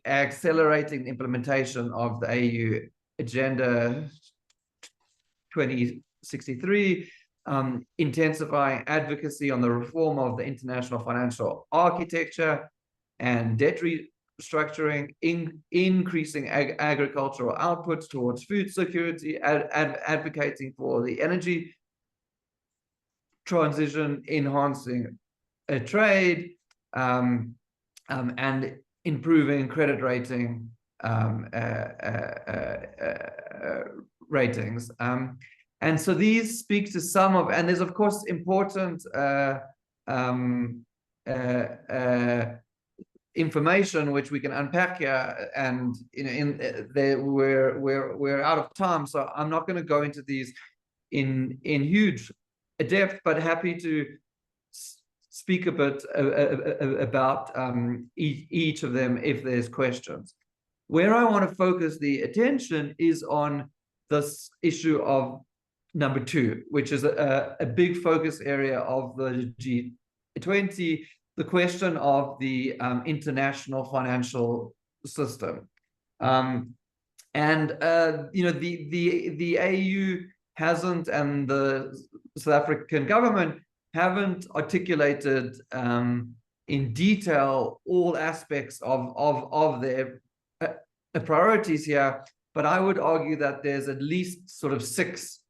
accelerating the implementation of the AU Agenda 2063, intensifying advocacy on the reform of the international financial architecture and debt restructuring, increasing agricultural outputs towards food security, advocating for the energy transition, enhancing trade, and improving credit rating ratings. And so these speak to some of, and there's of course important information which we can unpack here, and we're out of time, so I'm not going to go into these in huge depth, but happy to speak a bit about each of them if there's questions. Where I want to focus the attention is on this issue of number 2, which is a big focus area of the G20, the question of the international financial system. The AU hasn't, and the South African government haven't articulated in detail all aspects of their priorities here, but I would argue that there's at least sort of 6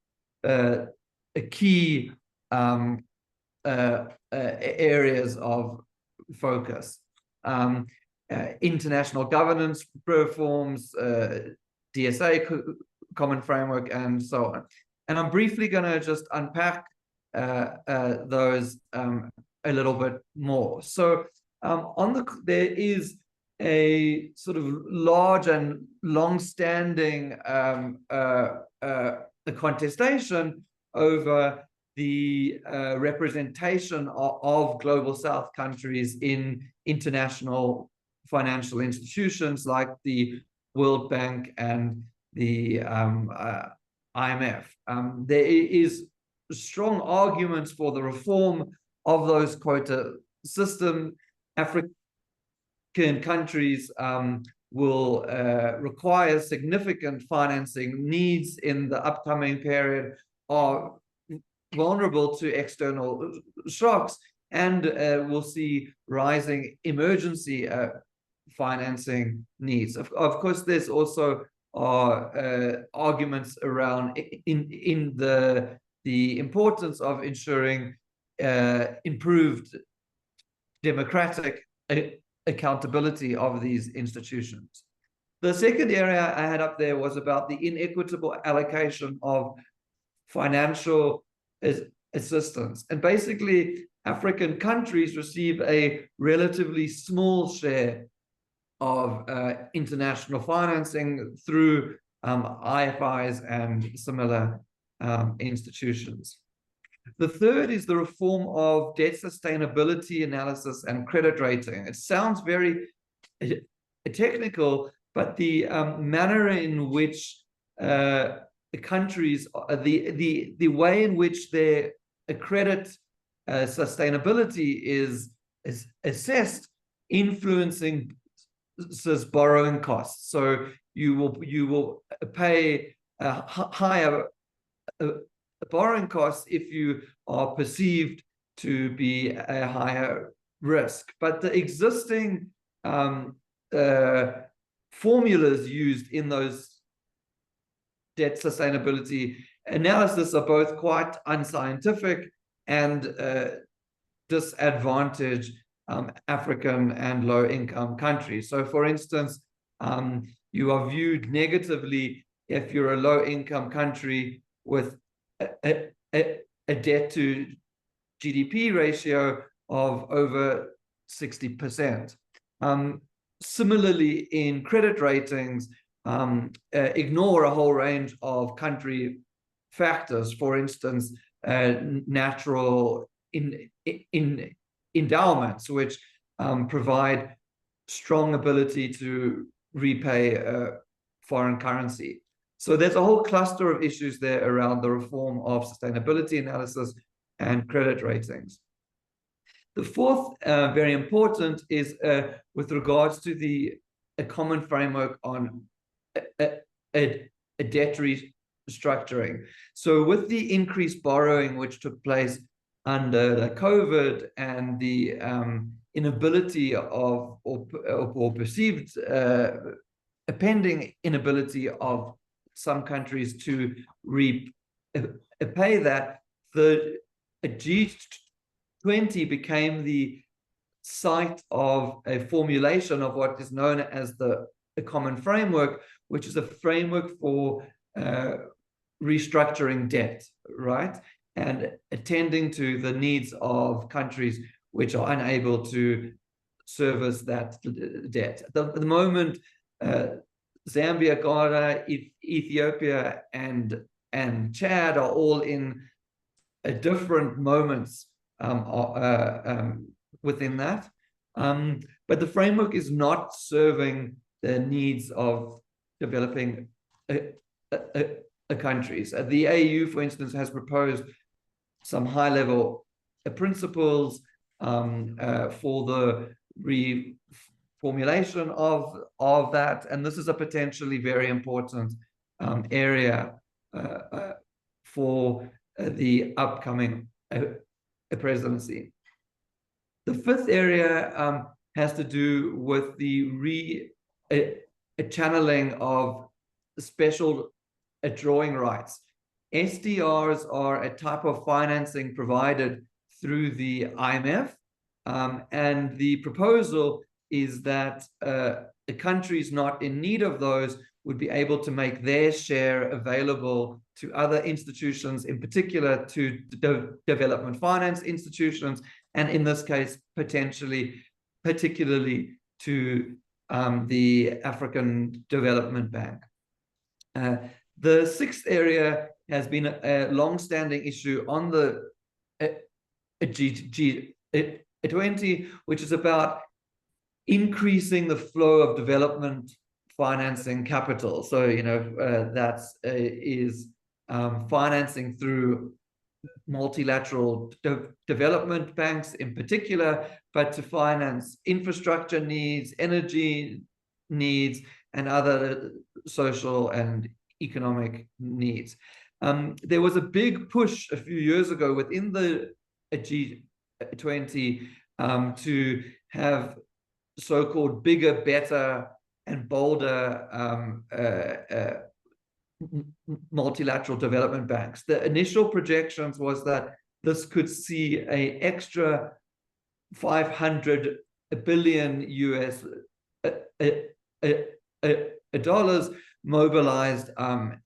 key areas of focus: international governance reforms, DSA common framework, and so on. And I'm briefly going to just unpack those a little bit more. So there is a sort of large and long-standing contestation over the representation of global South countries in international financial institutions like the World Bank and the IMF. There is strong arguments for the reform of those quota system. African countries will require significant financing needs in the upcoming period, are vulnerable to external shocks, and will see rising emergency financing needs. Of course, there's also arguments around in the importance of ensuring improved democratic accountability of these institutions. The second area I had up there was about the inequitable allocation of financial assistance. And basically, African countries receive a relatively small share of international financing through IFIs and similar institutions. The third is the reform of debt sustainability analysis and credit rating. It sounds very technical, but the manner in which the countries, the way in which their credit sustainability is assessed, influencing borrowing costs. So you will pay a higher borrowing costs if you are perceived to be a higher risk. But the existing formulas used in those debt sustainability analysis are both quite unscientific and disadvantage African and low-income countries. So, for instance, you are viewed negatively if you're a low-income country with a debt to GDP ratio of over 60%. Similarly, in credit ratings, ignore a whole range of country factors. For instance, natural endowments, which provide strong ability to repay foreign currency. So there's a whole cluster of issues there around the reform of sustainability analysis and credit ratings. The fourth, very important, is with regards to a common framework on a debt restructuring. So with the increased borrowing which took place under the COVID and the inability of, or perceived pending inability of some countries to repay that, the G20 became the site of a formulation of what is known as the common framework, which is a framework for restructuring debt, right? And attending to the needs of countries which are unable to service that debt. At the moment, Zambia, Ghana, Ethiopia, and Chad are all in different moments within that. But the framework is not serving the needs of developing countries. The AU, for instance, has proposed some high-level principles for the reformulation of that, and this is a potentially very important area for the upcoming presidency. The fifth area has to do with the channeling of special drawing rights. SDRs are a type of financing provided through the IMF, and the proposal is that countries not in need of those would be able to make their share available to other institutions, in particular to development finance institutions, and in this case, particularly to the African Development Bank. The sixth area has been a long-standing issue on the G20, which is about increasing the flow of development financing capital. So, that is financing through multilateral development banks in particular, but to finance infrastructure needs, energy needs, and other social and economic needs. There was a big push a few years ago within the G20 to have so-called bigger, better, and bolder multilateral development banks. The initial projections was that this could see an extra $500 billion US dollars mobilized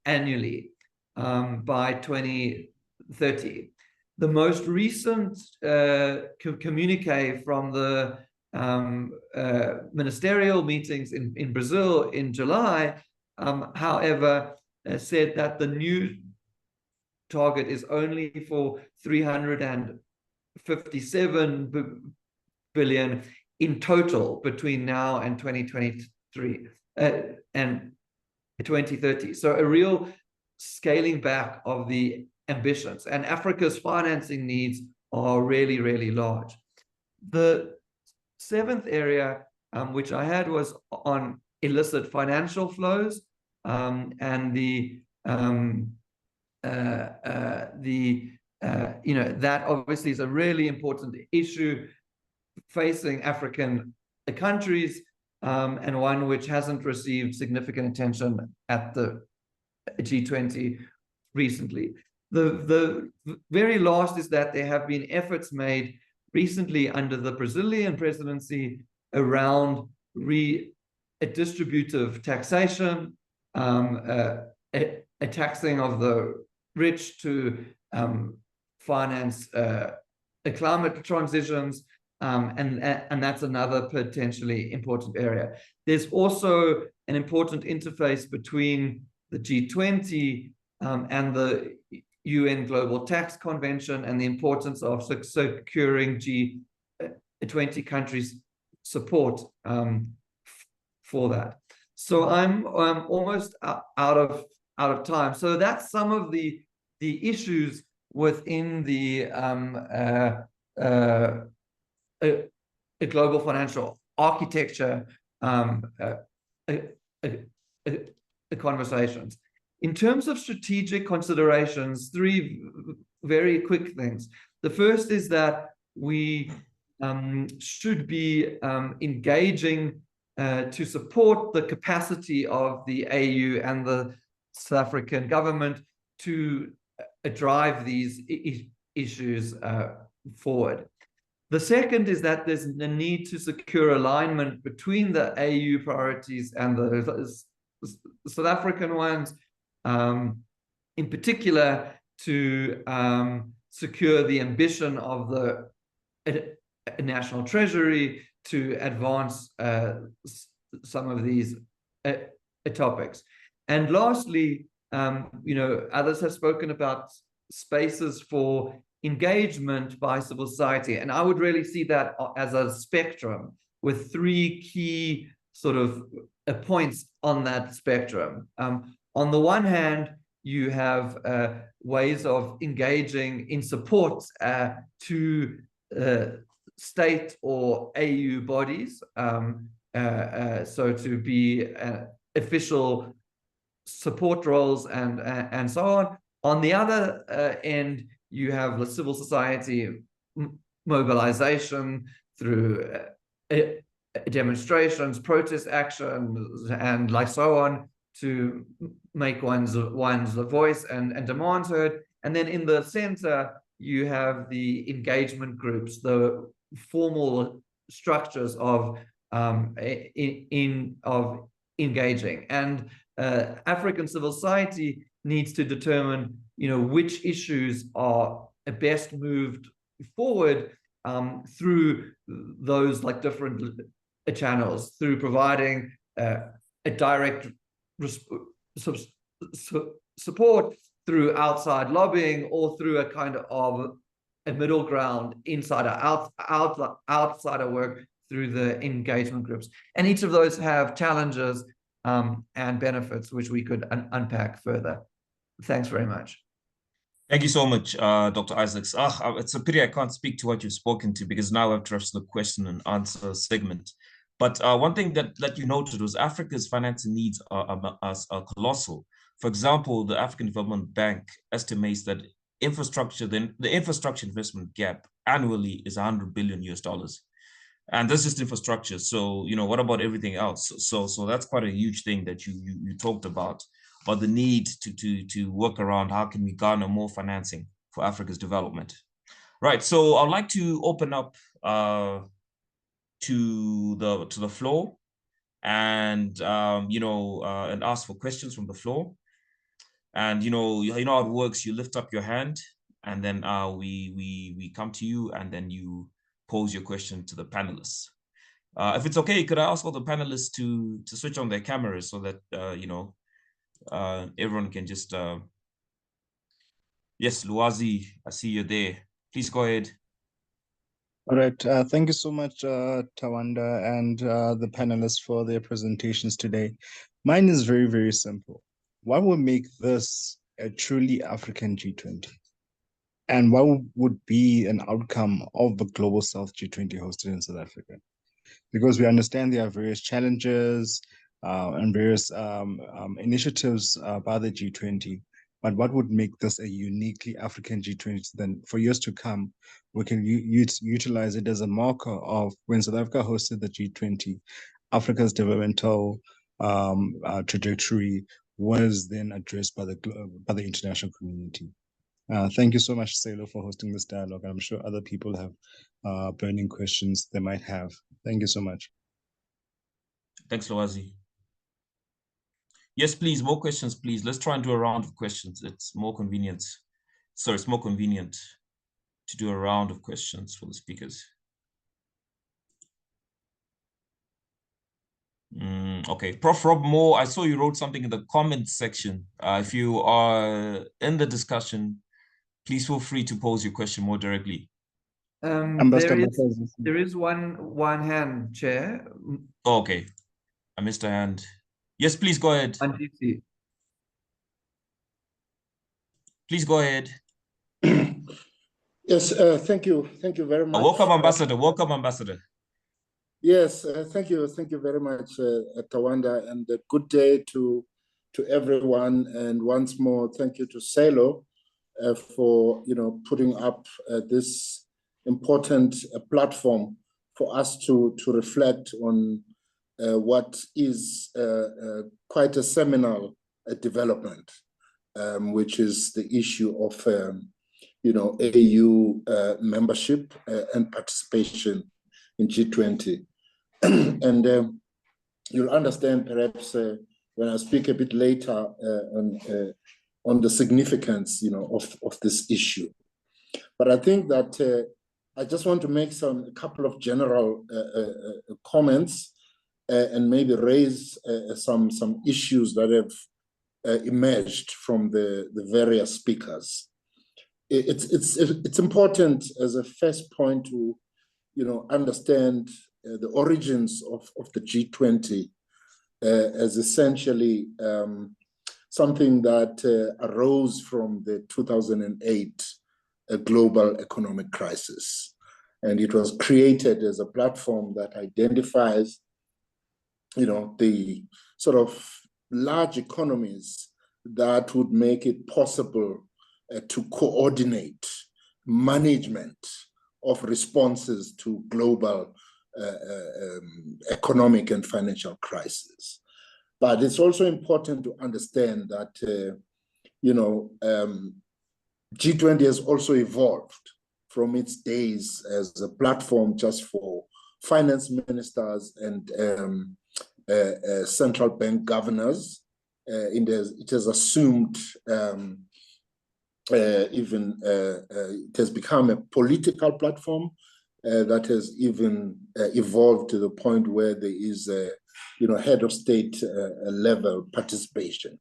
annually by 2030. The most recent communique from the ministerial meetings in Brazil in July however, said that the new target is only for 357 billion in total between now and 2023 and 2030. So a real scaling back of the ambitions, and Africa's financing needs are really, really large. The seventh area which I had was on illicit financial flows, and the that obviously is a really important issue facing African countries, and one which hasn't received significant attention at the G20 recently. The very last is that there have been efforts made recently under the Brazilian presidency around redistributive taxation, a taxing of the rich to finance climate transitions, and that's another potentially important area. There's also an important interface between the G20 and the UN Global Tax Convention, and the importance of securing G20 countries' support for that. So I'm almost out of time. So that's some of the issues within the a global financial architecture conversations. In terms of strategic considerations, three very quick things. The first is that we should be engaging to support the capacity of the AU and the South African government to drive these issues forward. The second is that there's a need to secure alignment between the AU priorities and the South African ones, in particular to secure the ambition of the National Treasury to advance some of these topics. And lastly, others have spoken about spaces for engagement by civil society, and I would really see that as a spectrum with three key sort of points on that spectrum. On the one hand, you have ways of engaging in support to state or AU bodies, so to be official support roles and so on. On the other end, you have the civil society mobilization through demonstrations, protest actions, and like so on, to make one's voice and demands heard. And then in the center, you have the engagement groups, the formal structures of engaging. And African civil society needs to determine, which issues are best moved forward through those different channels, through providing a direct support through outside lobbying, or through a kind of a middle ground, insider outsider work through the engagement groups. And each of those have challenges and benefits, which we could unpack further. Thanks very much. Thank you so much, Dr. Isaacs. It's a pity I can't speak to what you've spoken to, because now I've trusted the question and answer segment. But one thing that you noted was Africa's financing needs are colossal. For example, the African Development Bank estimates that the infrastructure investment gap annually is $100 billion. And that's just infrastructure. So, what about everything else? So that's quite a huge thing that you talked about the need to work around how can we garner more financing for Africa's development. Right. So I'd like to open up to the floor and and ask for questions from the floor. And you know how it works. You lift up your hand, and then we come to you, and then you pose your question to the panelists. If it's okay, could I ask all the panelists to switch on their cameras so that everyone can just, yes, Luazi, I see you're there. Please go ahead. All right. Thank you so much, Tawanda and the panelists for their presentations today. Mine is very, very simple. What would make this a truly African G20? And what would be an outcome of the Global South G20 hosted in South Africa? Because we understand there are various challenges and various initiatives by the G20. But what would make this a uniquely African G20? Then for years to come, we can utilize it as a marker of when South Africa hosted the G20, Africa's developmental trajectory was then addressed by the international community. Thank you so much, SALO, for hosting this dialogue. I'm sure other people have burning questions they might have. Thank you so much. Thanks, Loazi. Yes, please, more questions, please. Let's try and do a round of questions. It's more convenient. So it's more convenient to do a round of questions for the speakers. Okay, Prof. Rob Moore, I saw you wrote something in the comments section. If you are in the discussion, please feel free to pose your question more directly. There is one hand, Chair. Oh, okay, I missed a hand. Yes, please go ahead. Please go ahead. Yes, thank you very much. Welcome, Ambassador. Welcome, Ambassador. Yes, thank you very much, Tawanda, and a good day to everyone. And once more, thank you to SALO for putting up this important platform for us to reflect on what is quite a seminal development, which is the issue of AU membership and participation in G20. And you'll understand perhaps when I speak a bit later on the significance of this issue. But I think that I just want to make a couple of general comments and maybe raise some issues that have emerged from the various speakers. It's important as a first point to understand the origins of the G20 as essentially something that arose from the 2008 global economic crisis. And it was created as a platform that identifies the sort of large economies that would make it possible to coordinate management of responses to global economic and financial crisis. But it's also important to understand that, G20 has also evolved from its days as a platform just for finance ministers and central bank governors. It has assumed it has become a political platform that has even evolved to the point where there is a head of state level participation.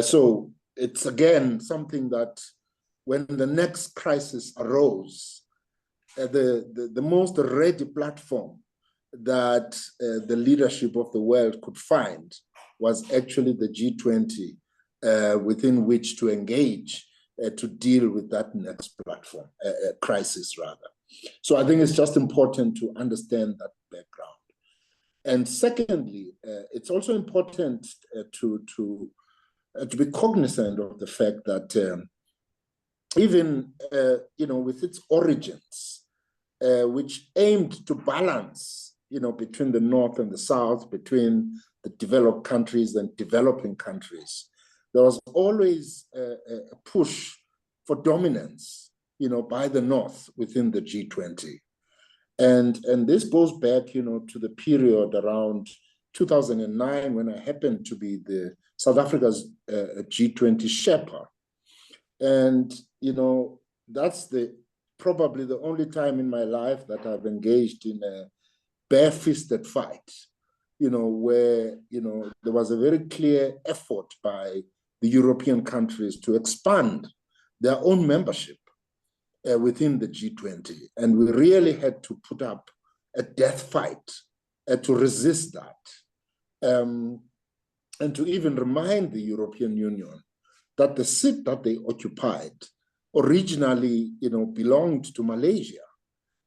So it's again something that when the next crisis arose, the most ready platform that the leadership of the world could find was actually the G20 within which to engage to deal with that next platform, crisis rather. So I think it's just important to understand that background. And secondly, it's also important to be cognizant of the fact that even with its origins, which aimed to balance between the North and the South, between the developed countries and developing countries, there was always a push for dominance by the North within the G20. And this goes back to the period around 2009 when I happened to be the South Africa's G20 Sherpa. And that's probably the only time in my life that I've engaged in a bare-fisted fight where, there was a very clear effort by the European countries to expand their own membership within the G20. And we really had to put up a death fight to resist that. And to even remind the European Union that the seat that they occupied originally, belonged to Malaysia.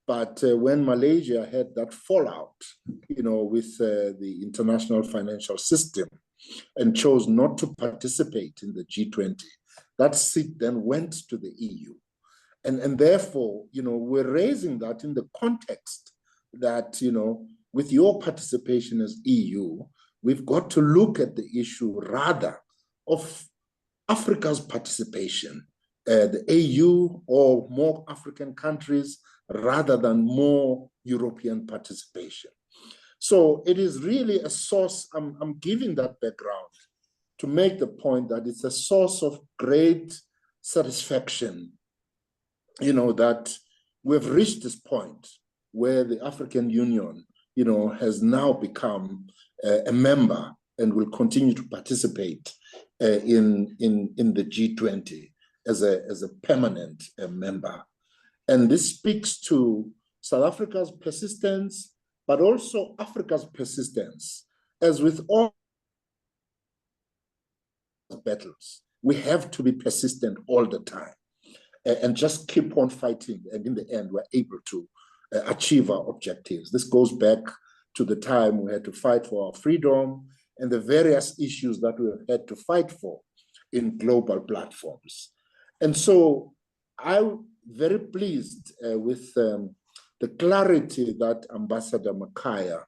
But when Malaysia had that fallout, with the international financial system and chose not to participate in the G20, that seat then went to the EU. And therefore, we're raising that in the context that, with your participation as EU, we've got to look at the issue rather of Africa's participation, the AU or more African countries, rather than more European participation. So it is really a source, I'm giving that background to make the point that it's a source of great satisfaction, that we've reached this point where the African Union, has now become a member and will continue to participate in the G20 as a permanent member. And this speaks to South Africa's persistence, but also Africa's persistence. As with all battles, we have to be persistent all the time and just keep on fighting. And in the end, we're able to achieve our objectives. This goes back to the time we had to fight for our freedom and the various issues that we had to fight for in global platforms. And so I'm very pleased with the clarity that Ambassador Makaya,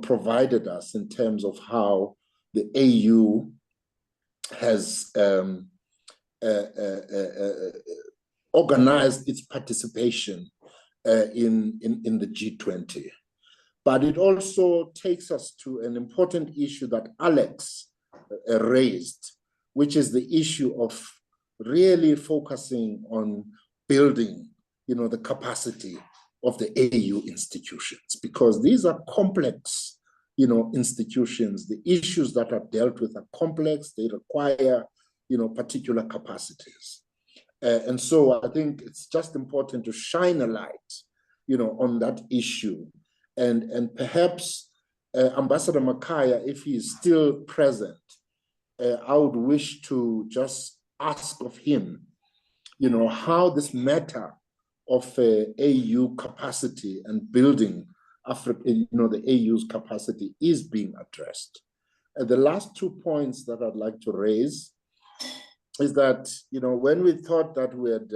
provided us in terms of how the AU has organized its participation in the G20. But it also takes us to an important issue that Alex raised, which is the issue of really focusing on building, the capacity of the AU institutions, because these are complex, institutions. The issues that are dealt with are complex. They require, particular capacities. And so I think it's just important to shine a light, on that issue. And perhaps Ambassador Makaya, if he is still present, I would wish to just ask of him, how this matter of AU capacity and building Africa, the AU's capacity is being addressed. And the last 2 points that I'd like to raise is that, when we thought that we had,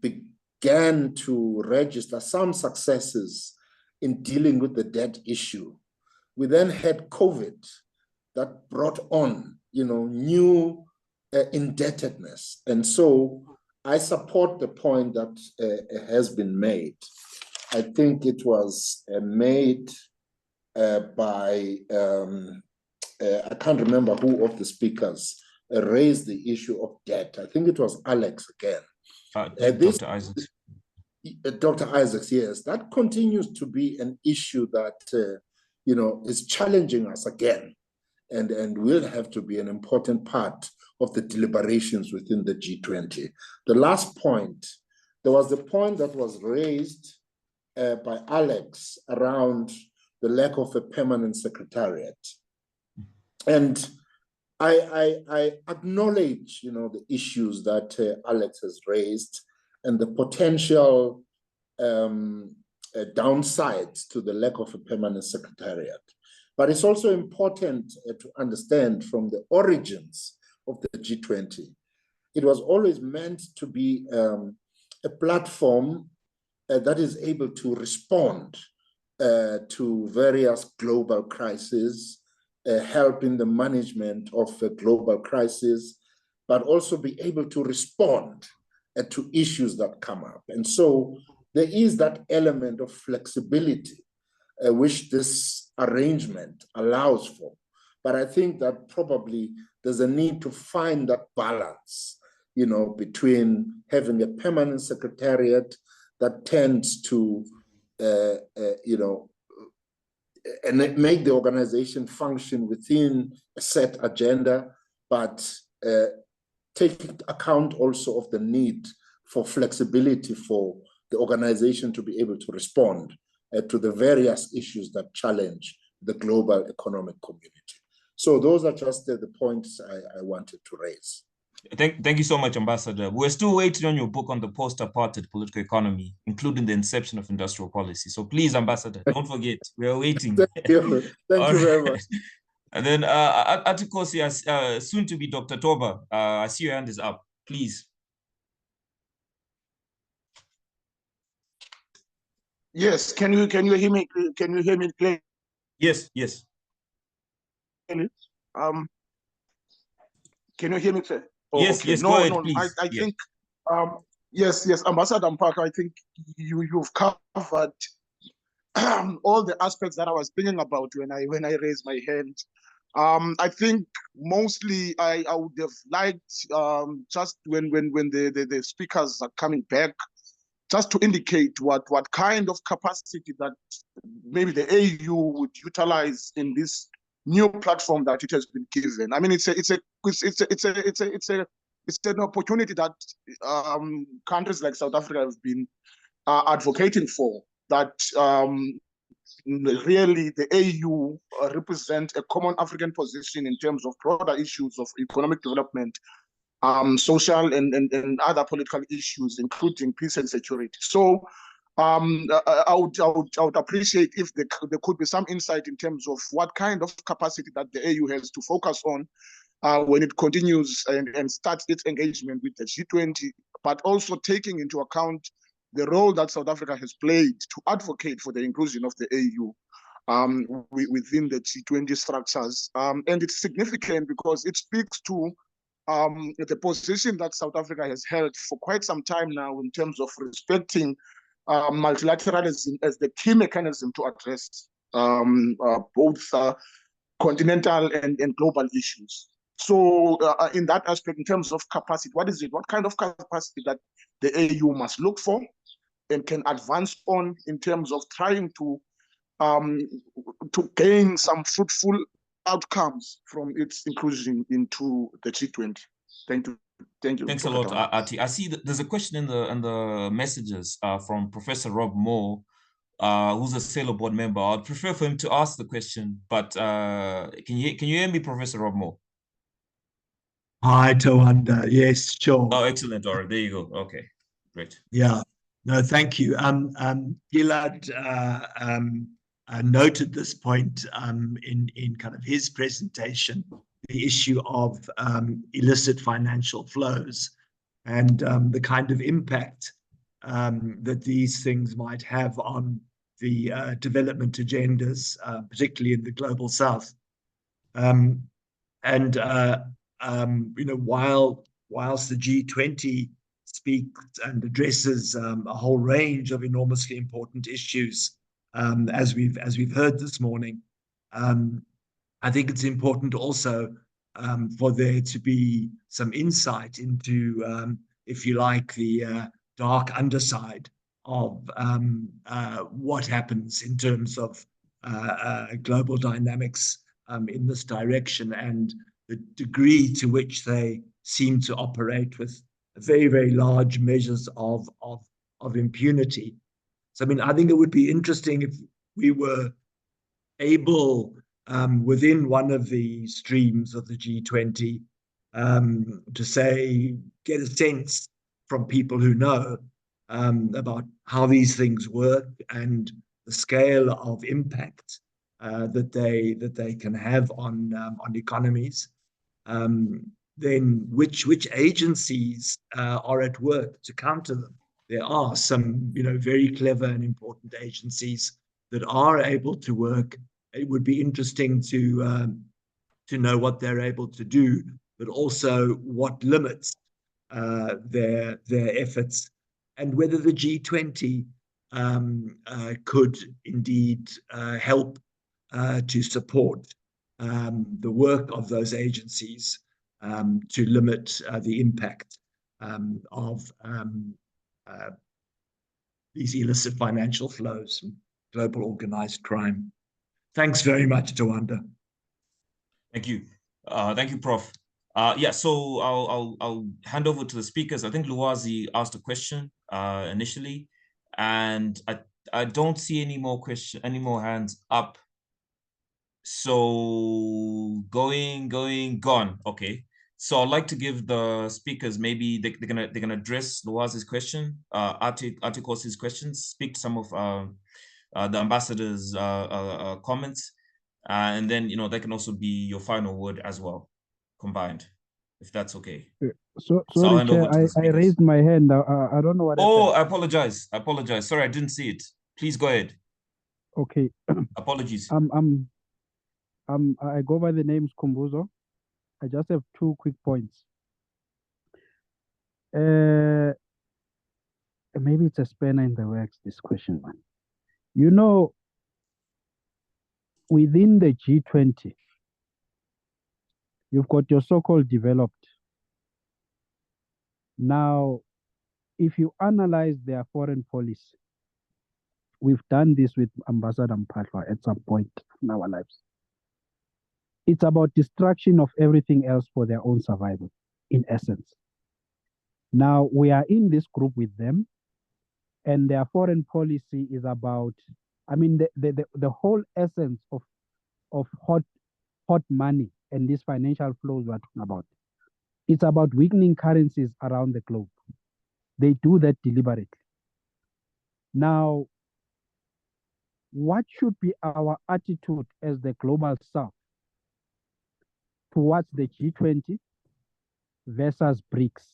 began to register some successes in dealing with the debt issue, we then had COVID that brought on, new indebtedness. And so I support the point that has been made. I think it was made by, I can't remember who of the speakers raised the issue of debt. I think it was Alex again. Dr. Isaacs. Dr. Isaacs, yes. That continues to be an issue that, is challenging us again and will have to be an important part of the deliberations within the G20. The last point, there was the point that was raised by Alex around the lack of a permanent secretariat. And I acknowledge, the issues that Alex has raised and the potential downsides to the lack of a permanent secretariat. But it's also important to understand from the origins of the G20, it was always meant to be a platform that is able to respond to various global crises, help in the management of a global crisis, but also be able to respond to issues that come up. And so there is that element of flexibility which this arrangement allows for. But I think that probably there's a need to find that balance, between having a permanent secretariat that tends to, and make the organization function within a set agenda, but take account also of the need for flexibility for the organization to be able to respond to the various issues that challenge the global economic community. So those are just the points I wanted to raise. Thank you so much, Ambassador. We're still waiting on your book on the post-apartheid political economy, including the inception of industrial policy. So please, Ambassador, don't forget, we're waiting. Thank you. Thank you very much. And then Atikosi, soon to be Dr. Toba, I see your hand is up. Please. Yes, can you hear me? Can you hear me clearly? Yes, yes. Can you hear me clearly? Oh, yes, okay. yes. No, go ahead, no. please. I think yes, Ambassador Mpaka, I think you've covered all the aspects that I was thinking about when I raised my hand. I think mostly I would have liked just when the speakers are coming back, just to indicate what kind of capacity that maybe the AU would utilize in this new platform that it has been given. I mean, it's an opportunity that countries like South Africa have been advocating for, that really the AU represent a common African position in terms of broader issues of economic development, social and other political issues, including peace and security. So I would appreciate if there could be some insight in terms of what kind of capacity that the AU has to focus on when it continues and starts its engagement with the G20, but also taking into account the role that South Africa has played to advocate for the inclusion of the AU within the G20 structures. And it's significant because it speaks to the position that South Africa has held for quite some time now in terms of respecting multilateralism as the key mechanism to address both continental and global issues. So in that aspect, in terms of capacity, what is it? What kind of capacity that the AU must look for and can advance on in terms of trying to gain some fruitful outcomes from its inclusion into the G20? Thank you. Thank you. Thanks a lot, Ati. I see that there's a question in the messages from Professor Rob Moore, who's a SALO board member. I'd prefer for him to ask the question, but can you hear me, Professor Rob Moore? Hi, Tawanda. Yes, sure. Oh, excellent. All right, there you go. Okay, great. Yeah. No, thank you. Gilad noted this point in kind of his presentation, the issue of illicit financial flows and the kind of impact that these things might have on the development agendas, particularly in the global south. Whilst the G20 speaks and addresses a whole range of enormously important issues, as we've heard this morning, I think it's important also for there to be some insight into, if you like, the dark underside of what happens in terms of global dynamics in this direction, and the degree to which they seem to operate with very, very large measures of impunity. So, I mean, I think it would be interesting if we were able, within one of the streams of the G20, to say, get a sense from people who know about how these things work and the scale of impact that they can have on economies. Then which agencies are at work to counter them? There are some, very clever and important agencies that are able to work. It would be interesting to know what they're able to do, but also what limits their efforts, and whether the G20 could indeed help to support the work of those agencies to limit the impact of these illicit financial flows and global organized crime. Thanks very much, Tawanda. Thank you. Thank you, Prof. Yeah, so I'll hand over to the speakers. I think Luwazi asked a question initially, and I don't see any more hands up. So gone. Okay. So I'd like to give the speakers, maybe they're gonna address Luwazi's question, Atikos' questions, speak to some of the ambassador's comments, and then they can also be your final word as well, combined, if that's okay. So I'll sorry, hand over Chair, to the I speakers. raised my hand. I don't know what Oh, happened. I apologize. Sorry, I didn't see it. Please go ahead. Okay. Apologies. I go by the name Skumbuzo. I just have 2 quick points. Maybe it's a spanner in the works, this question, man. Within the G20, you've got your so-called developed. Now, if you analyze their foreign policy, we've done this with Ambassador Mpatwa at some point in our lives. It's about destruction of everything else for their own survival, in essence. Now, we are in this group with them, and their foreign policy is about, the whole essence of hot money and these financial flows we're talking about. It's about weakening currencies around the globe. They do that deliberately. Now, what should be our attitude as the global south towards the G20 versus BRICS,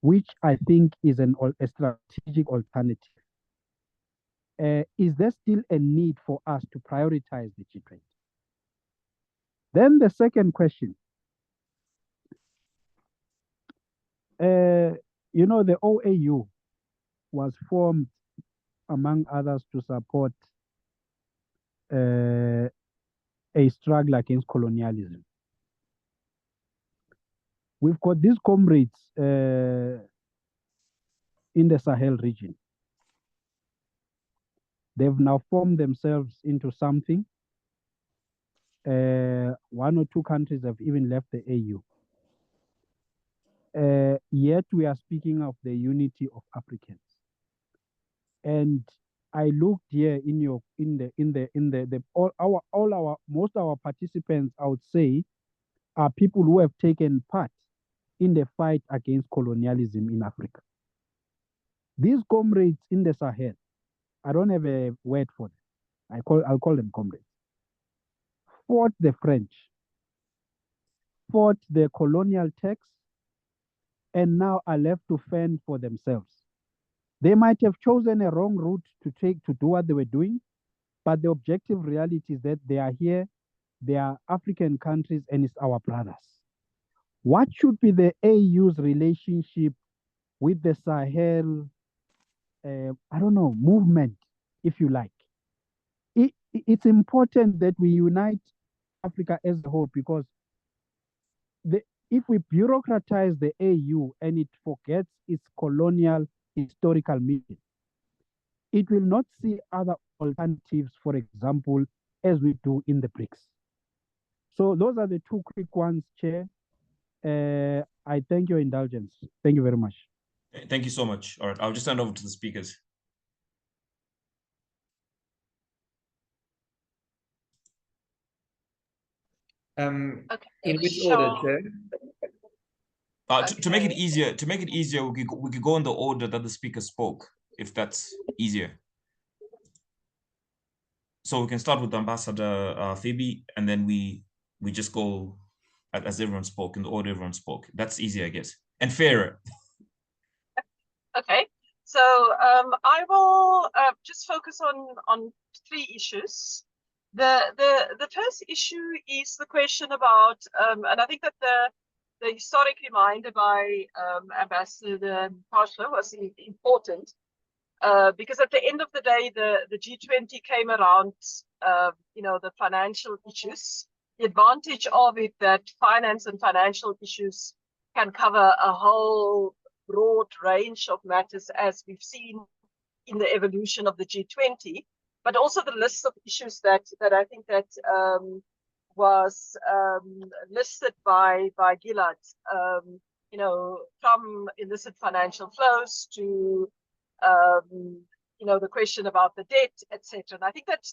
which I think is a strategic alternative? Is there still a need for us to prioritize the G20? Then the second question, the OAU was formed, among others, to support a struggle against colonialism. We've got these comrades in the Sahel region. They've now formed themselves into something. 1 or 2 countries have even left the AU. Yet we are speaking of the unity of Africans. And I looked here most of our participants, I would say, are people who have taken part in the fight against colonialism in Africa. These comrades in the Sahel, I don't have a word for them. I'll call them comrades. Fought the French, fought the colonial tax, and now are left to fend for themselves. They might have chosen a wrong route to do what they were doing, but the objective reality is that they are here, they are African countries, and it's our brothers. What should be the AU's relationship with the Sahel, movement, if you like? It's important that we unite Africa as a whole, because if we bureaucratize the AU and it forgets its colonial historical mission, it will not see other alternatives, for example, as we do in the BRICS. So those are the 2 quick ones, Chair. I thank your indulgence. Thank you very much. Thank you so much. All right, I'll just hand over to the speakers. In which order, Chair? To make it easier, we could go in the order that the speaker spoke, if that's easier. So we can start with Ambassador Phoebe, and then we just go as everyone spoke, in the order everyone spoke. That's easier, I guess, and fairer. Okay, so I will just focus on 3 issues. The first issue is the question about, and I think that the historic reminder by Ambassador Mpatwa was important, because at the end of the day, the G20 came around, the financial issues. The advantage of it that finance and financial issues can cover a whole broad range of matters, as we've seen in the evolution of the G20. but also the list of issues that I think that was listed by Gilad, you know, from illicit financial flows to you know, the question about the debt, etc. And I think that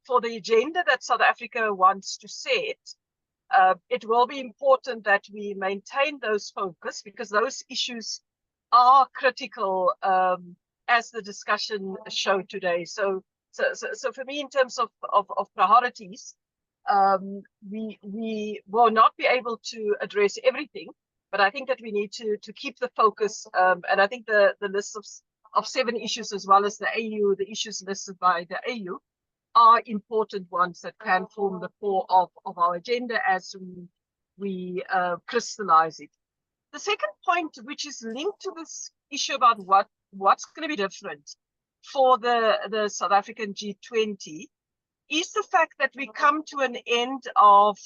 for the agenda that South Africa wants to set, it will be important that we maintain those focus, because those issues are critical, as the discussion showed today. So for me, in terms of priorities, we will not be able to address everything, but I think that we need to keep the focus. And I think the list of 7 issues, as well as the AU, the issues listed by the AU, are important ones that can form the core of our agenda as we crystallize it. The second point, which is linked to this issue about what's going to be different for the South African G20, is the fact that we come to an end of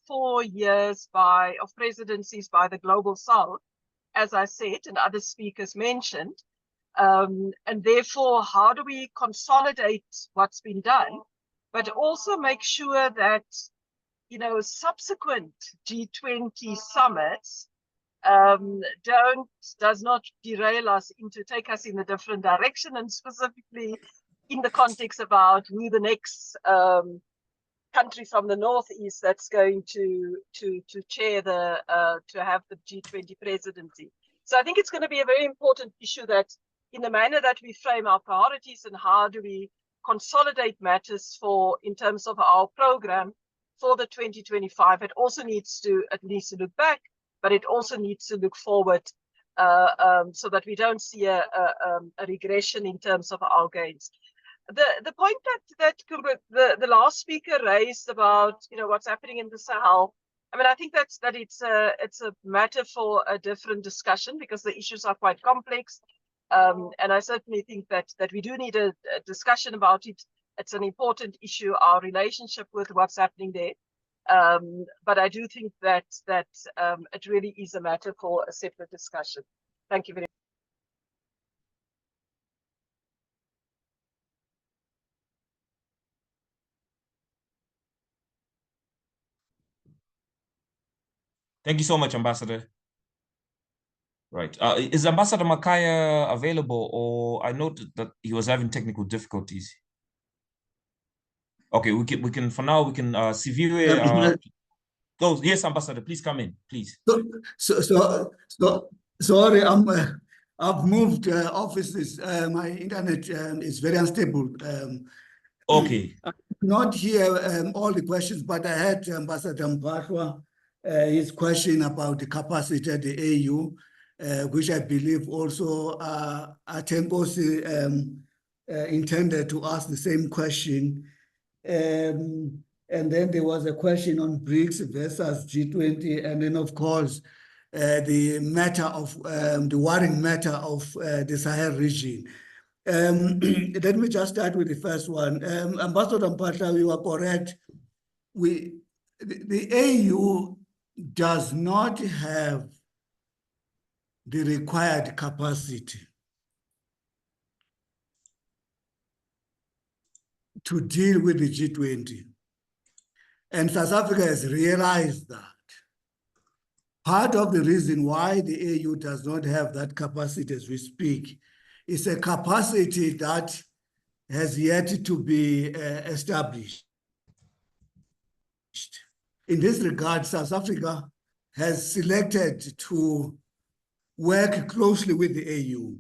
4 years of presidencies by the Global South, as I said, and other speakers mentioned. And therefore, how do we consolidate what's been done, but also make sure that, you know, subsequent G20 summits does not derail us take us in a different direction, and specifically in the context about who the next country from the north is that's going to chair to have the G20 presidency. So I think it's going to be a very important issue that, in the manner that we frame our priorities and how do we consolidate matters in terms of our program for the 2025, it also needs to at least look back, but it also needs to look forward, so that we don't see a regression in terms of our gains. The point that the last speaker raised about, you know, what's happening in the Sahel, I mean, I think that it's a matter for a different discussion, because the issues are quite complex. And I certainly think that we do need a discussion about it. It's an important issue, our relationship with what's happening there. But I do think that it really is a matter for a separate discussion. Thank you very much. Thank you so much, Ambassador. Right. Is Ambassador Makaya available, or I noted that he was having technical difficulties? Okay, we can for now we can Siviwe go. Yes, Ambassador, please come in, please. So sorry, I've moved offices. My internet is very unstable. Okay. Not hear all the questions, but I had Ambassador Mphahlwa, his question about the capacity at the AU, which I believe also Atemposi intended to ask the same question. And then there was a question on BRICS versus G20, and then of course the matter of the worrying matter of the Sahel region. Let me just start with the first one. Ambassador Mphahlwa, you are correct. The AU does not have the required capacity to deal with the G20. And South Africa has realized that. Part of the reason why the AU does not have that capacity as we speak is a capacity that has yet to be established. In this regard, South Africa has selected to work closely with the AU.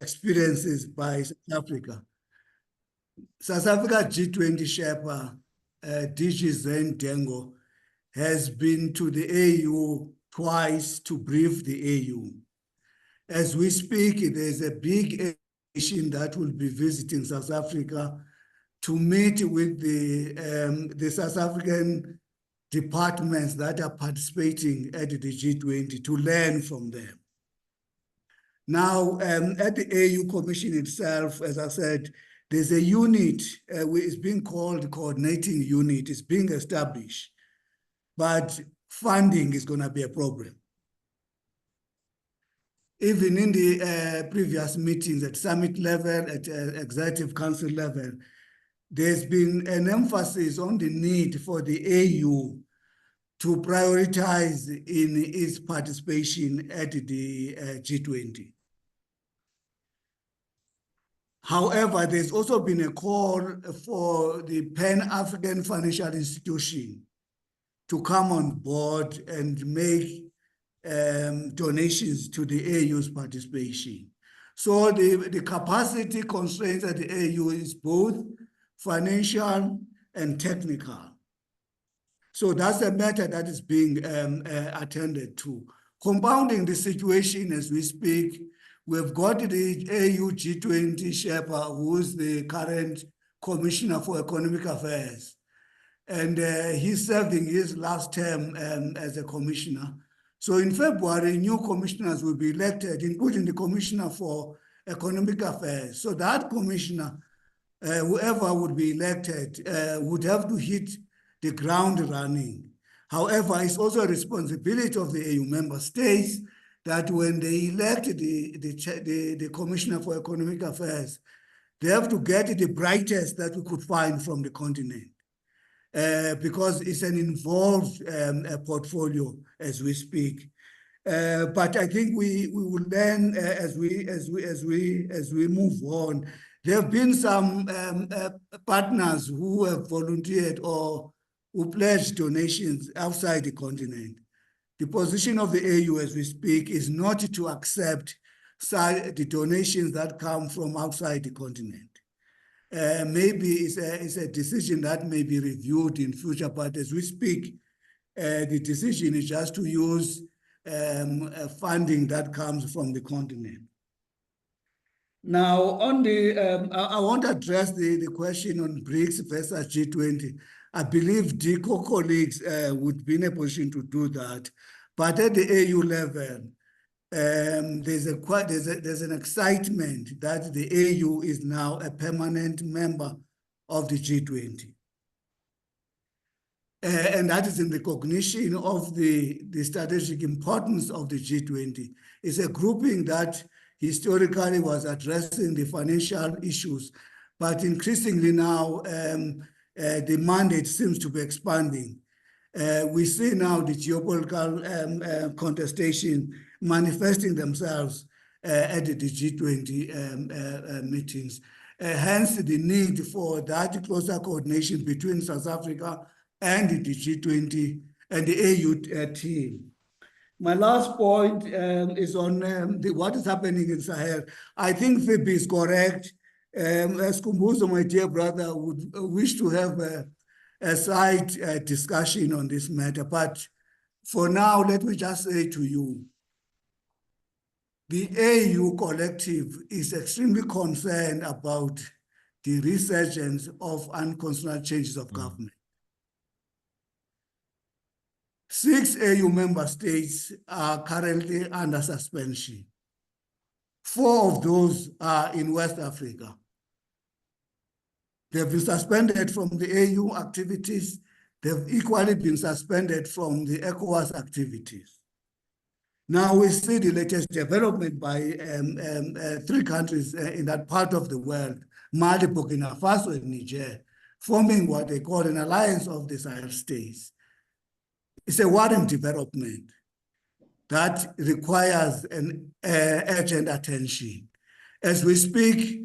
Experiences by South Africa. South Africa G20 Sherpa, DG Zen Dengo, has been to the AU twice to brief the AU. As we speak, there's a big nation that will be visiting South Africa to meet with the South African departments that are participating at the G20 to learn from them. Now, at the AU Commission itself, as I said, there's a unit, it's being called coordinating unit, it's being established. but funding is going to be a problem. Even in the previous meetings at summit level, at executive council level, there's been an emphasis on the need for the AU to prioritize in its participation at the G20. However, there's also been a call for the Pan-African financial institution to come on board and make donations to the AU's participation. So the capacity constraints at the AU is both financial and technical. So that's a matter that is being attended to. Compounding the situation as we speak, we've got the AU G20 Sherpa, who's the current Commissioner for Economic Affairs. And he's serving his last term as a commissioner. So in February, new commissioners will be elected, including the Commissioner for Economic Affairs. So that commissioner, whoever would be elected, would have to hit the ground running. However, it's also a responsibility of the AU member states that when they elect the Commissioner for Economic Affairs, they have to get the brightest that we could find from the continent. Because it's an involved portfolio as we speak. But I think we will learn as we move on. There have been some partners who have volunteered or who pledged donations outside the continent. The position of the AU as we speak is not to accept the donations that come from outside the continent. Maybe it's a decision that may be reviewed in future, but as we speak, the decision is just to use funding that comes from the continent. Now, on the, I want to address the question on BRICS versus G20. I believe DICO colleagues would be in a position to do that, but at the AU level, there's an excitement that the AU is now a permanent member of the G20. And that is in recognition of the strategic importance of the G20. It's a grouping that historically was addressing the financial issues, but increasingly now the mandate seems to be expanding. We see now the geopolitical contestation manifesting themselves at the G20 meetings. Hence the need for that closer coordination between South Africa and the G20 and the AU team. My last point is on what is happening in Sahel. I think Phoebe is correct. As Kumbuzo, my dear brother, would wish to have a side discussion on this matter. But for now, let me just say to you, the AU collective is extremely concerned about the resurgence of unconstitutional changes of government. 6 AU member states are currently under suspension. 4 of those are in West Africa. They've been suspended from the AU activities. They've equally been suspended from the ECOWAS activities. Now we see the latest development by 3 countries in that part of the world, Mali, Burkina Faso, and Niger, forming what they call an alliance of the Sahel states. It's a worrying development that requires an urgent attention. As we speak,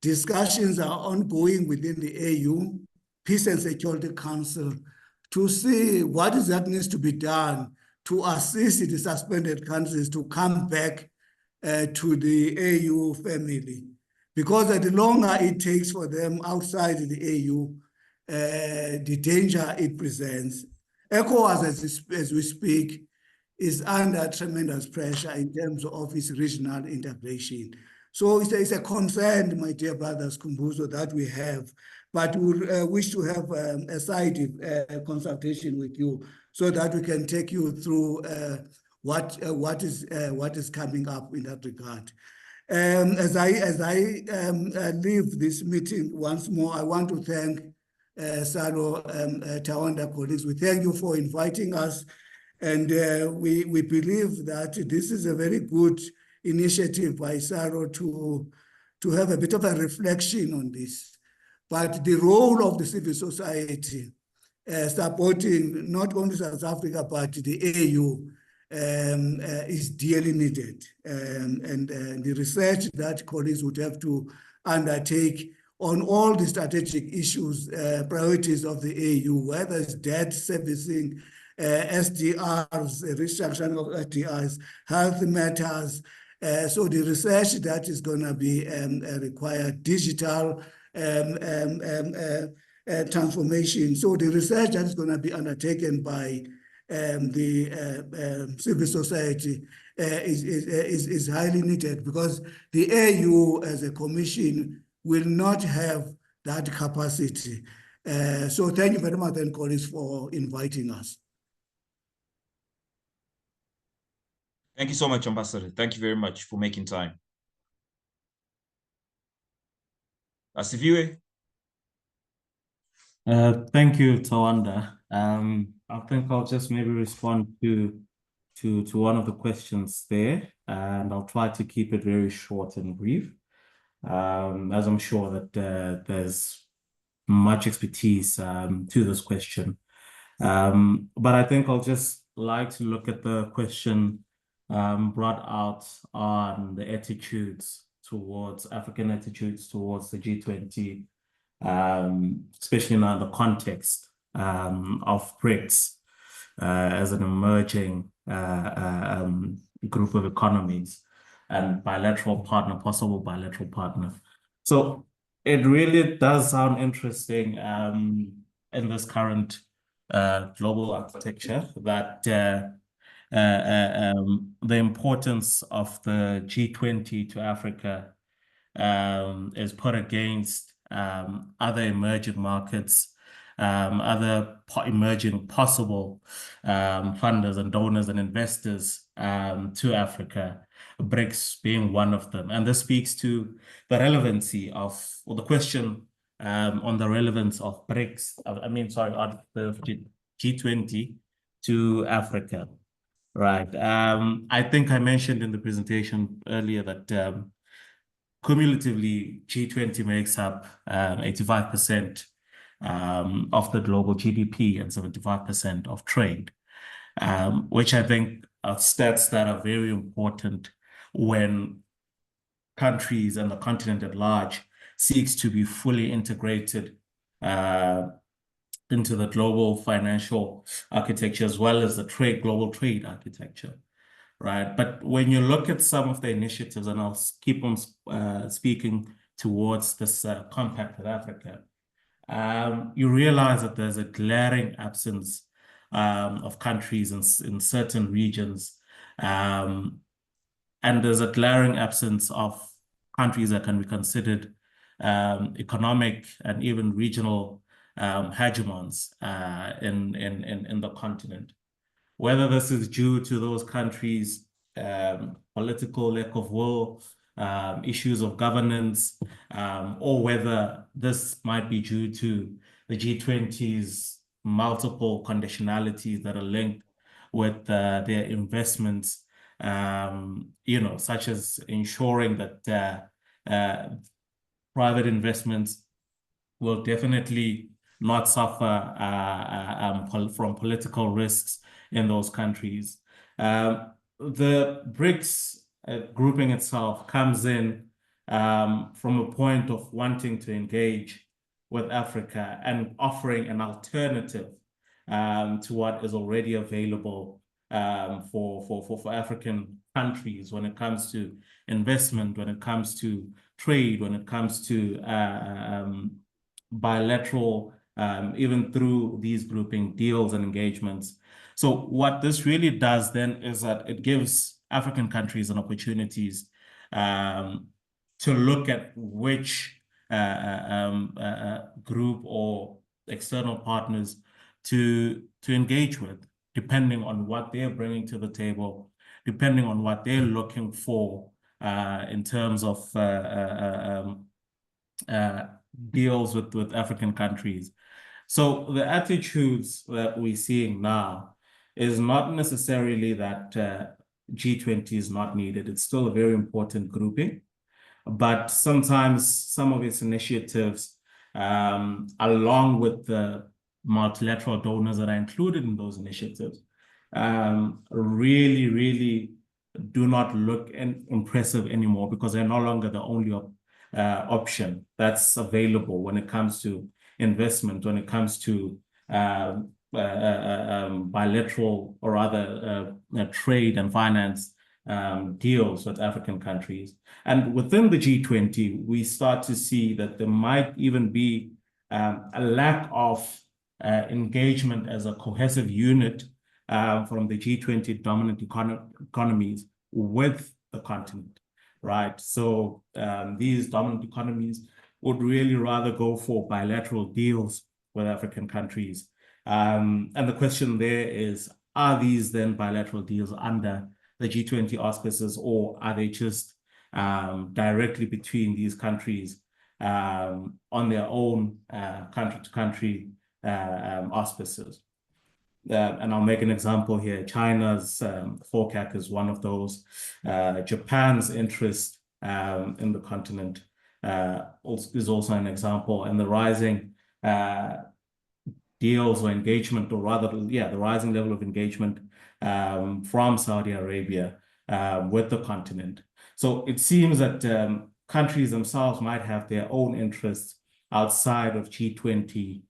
discussions are ongoing within the AU, Peace and Security Council, to see what is that needs to be done to assist the suspended countries to come back to the AU family. Because the longer it takes for them outside the AU, the danger it presents. ECOWAS, as we speak, is under tremendous pressure in terms of its regional integration. So it's a concern, my dear brothers, Kumbuzo, that we have, but we wish to have a side consultation with you so that we can take you through what is coming up in that regard. As I leave this meeting once more, I want to thank SALO, Tawanda colleagues. We thank you for inviting us. And we believe that this is a very good initiative by SALO to have a bit of a reflection on this. But the role of the civil society supporting not only South Africa, but the AU is dearly needed. And the research that colleagues would have to undertake on all the strategic issues, priorities of the AU, whether it's debt servicing, SDRs, restructuring of SDRs, health matters. So the research that is going to be required, digital transformation. So the research that is going to be undertaken by the civil society is highly needed, because the AU as a commission will not have that capacity. So thank you very much, then, colleagues, for inviting us. Thank you so much, Ambassador. Thank you very much for making time. Asifiwe. Thank you, Tawanda. I think I'll just maybe respond to one of the questions there, and I'll try to keep it very short and brief, as I'm sure that there's much expertise to this question. But I think I'll just like to look at the question brought out on the attitudes towards African attitudes towards the G20, especially now in the context of BRICS as an emerging group of economies and possible bilateral partner. So it really does sound interesting in this current global architecture that the importance of the G20 to Africa is put against other emerging markets, other emerging possible funders and donors and investors to Africa, BRICS being one of them. And this speaks to the relevancy of, or the question on the relevance of BRICS, on the G20 to Africa, right? I think I mentioned in the presentation earlier that cumulatively, G20 makes up 85% of the global GDP and 75% of trade, which I think are stats that are very important when countries and the continent at large seeks to be fully integrated into the global financial architecture as well as the global trade architecture. Right. But when you look at some of the initiatives, and I'll keep on speaking towards this Compact with Africa, you realize that there's a glaring absence of countries in certain regions, and there's a glaring absence of countries that can be considered economic and even regional hegemons in the continent. Whether this is due to those countries' political lack of will, issues of governance, or whether this might be due to the G20's multiple conditionalities that are linked with their investments, such as ensuring that private investments will definitely not suffer from political risks in those countries. The BRICS grouping itself comes in from a point of wanting to engage with Africa and offering an alternative to what is already available for African countries when it comes to investment, when it comes to trade, when it comes to bilateral, even through these grouping deals and engagements. So what this really does then is that it gives African countries an opportunities to look at which group or external partners to engage with, depending on what they're bringing to the table, depending on what they're looking for in terms of deals with African countries. So the attitudes that we're seeing now is not necessarily that G20 is not needed. It's still a very important grouping, but sometimes some of its initiatives, along with the multilateral donors that are included in those initiatives, really do not look impressive anymore, because they're no longer the only option that's available when it comes to investment, when it comes to bilateral or rather trade and finance deals with African countries. And within the G20, we start to see that there might even be a lack of engagement as a cohesive unit from the G20 dominant economies with the continent, right? So these dominant economies would really rather go for bilateral deals with African countries. And the question there is, are these then bilateral deals under the G20 auspices, or are they just directly between these countries on their own country-to-country auspices? And I'll make an example here. China's FOCAC is one of those. Japan's interest in the continent is also an example, and the rising deals or engagement, or rather, the rising level of engagement from Saudi Arabia with the continent. So it seems that countries themselves might have their own interests outside of G20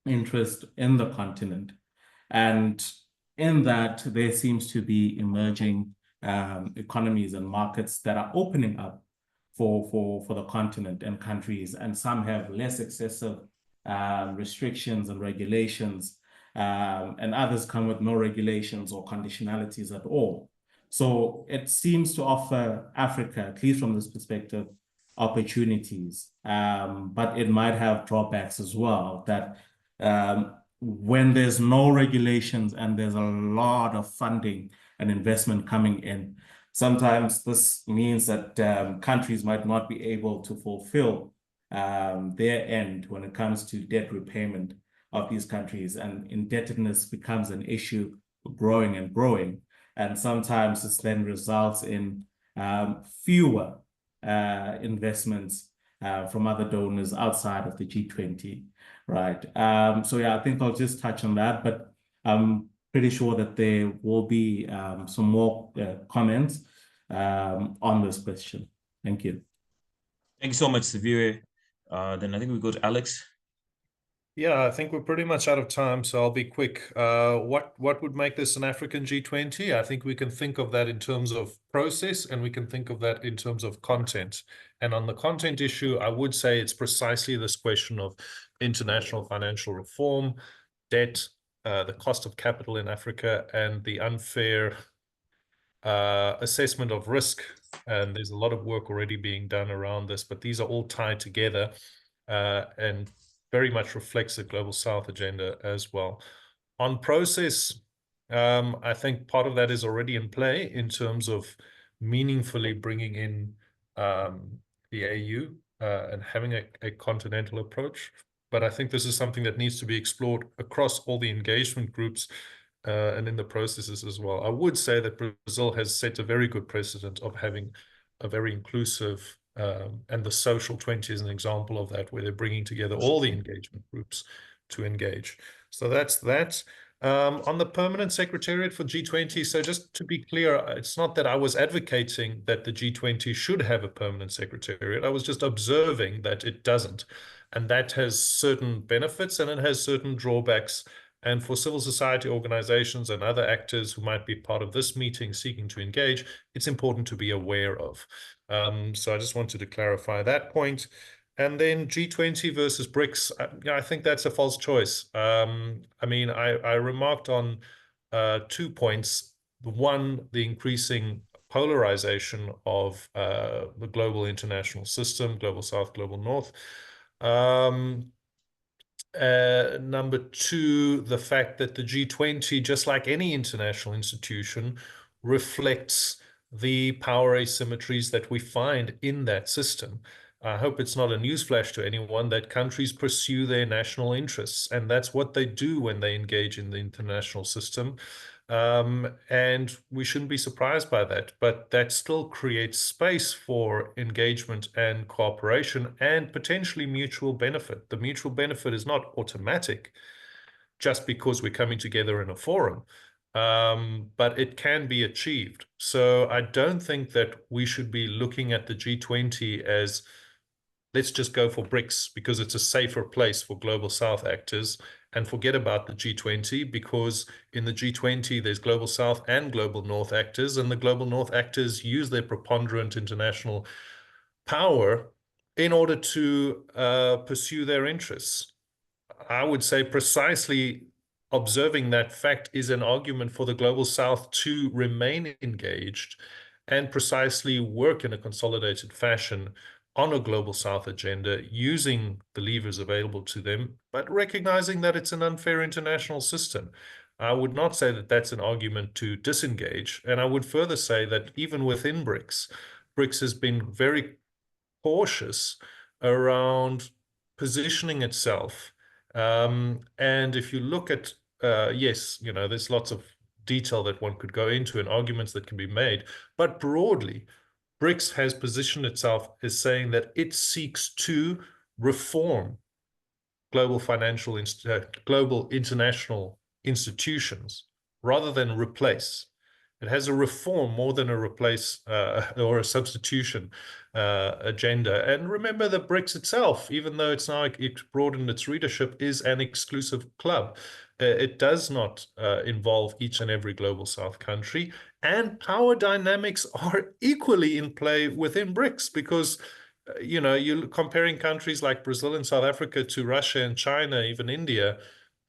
interest in the continent. And in that, there seems to be emerging economies and markets that are opening up for the continent and countries, and some have less excessive restrictions and regulations, and others come with no regulations or conditionalities at all. So it seems to offer Africa, at least from this perspective, opportunities, but it might have drawbacks as well, that when there's no regulations and there's a lot of funding and investment coming in, sometimes this means that countries might not be able to fulfill their end when it comes to debt repayment of these countries, and indebtedness becomes an issue growing and growing. And sometimes this then results in fewer investments from other donors outside of the G20, right? So yeah, I think I'll just touch on that, but I'm pretty sure that there will be some more comments on this question. Thank you. Thank you so much, Severe. Then I think we go to Alex. Yeah, I think we're pretty much out of time, so I'll be quick. What would make this an African G20? I think we can think of that in terms of process, and we can think of that in terms of content. And on the content issue, I would say it's precisely this question of international financial reform, debt, the cost of capital in Africa, and the unfair assessment of risk. And there's a lot of work already being done around this, but these are all tied together and very much reflects the Global South agenda as well. On process, I think part of that is already in play in terms of meaningfully bringing in the AU and having a continental approach. But I think this is something that needs to be explored across all the engagement groups and in the processes as well. I would say that Brazil has set a very good precedent of having a very inclusive, and the Social 20 is an example of that, where they're bringing together all the engagement groups to engage. So that's that. On the permanent secretariat for G20, so just to be clear, it's not that I was advocating that the G20 should have a permanent secretariat. I was just observing that it doesn't. And that has certain benefits and it has certain drawbacks. And for civil society organizations and other actors who might be part of this meeting seeking to engage, it's important to be aware of. So I just wanted to clarify that point. And then G20 versus BRICS, I think that's a false choice. I mean, I remarked on 2 points. One, the increasing polarization of the global international system, Global South, Global North. Number two, the fact that the G20, just like any international institution, reflects the power asymmetries that we find in that system. I hope it's not a newsflash to anyone that countries pursue their national interests, and that's what they do when they engage in the international system. And we shouldn't be surprised by that, but that still creates space for engagement and cooperation and potentially mutual benefit. The mutual benefit is not automatic just because we're coming together in a forum, but it can be achieved. So I don't think that we should be looking at the G20 as, let's just go for BRICS because it's a safer place for global South actors, and forget about the G20, because in the G20 there's global South and global North actors, and the global North actors use their preponderant international power in order to pursue their interests. I would say precisely observing that fact is an argument for the global South to remain engaged and precisely work in a consolidated fashion on a global South agenda, using the levers available to them, but recognizing that it's an unfair international system. I would not say that that's an argument to disengage. And I would further say that even within BRICS, BRICS has been very cautious around positioning itself. And if you look at, yes, you know, there's lots of detail that one could go into and arguments that can be made, but broadly, BRICS has positioned itself as saying that it seeks to reform global global international institutions rather than replace. It has a reform more than a replace or a substitution agenda. And remember that BRICS itself, even though it's now it broadened its readership, is an exclusive club. It does not involve each and every global South country. And power dynamics are equally in play within BRICS, because you know, you're comparing countries like Brazil and South Africa to Russia and China, even India.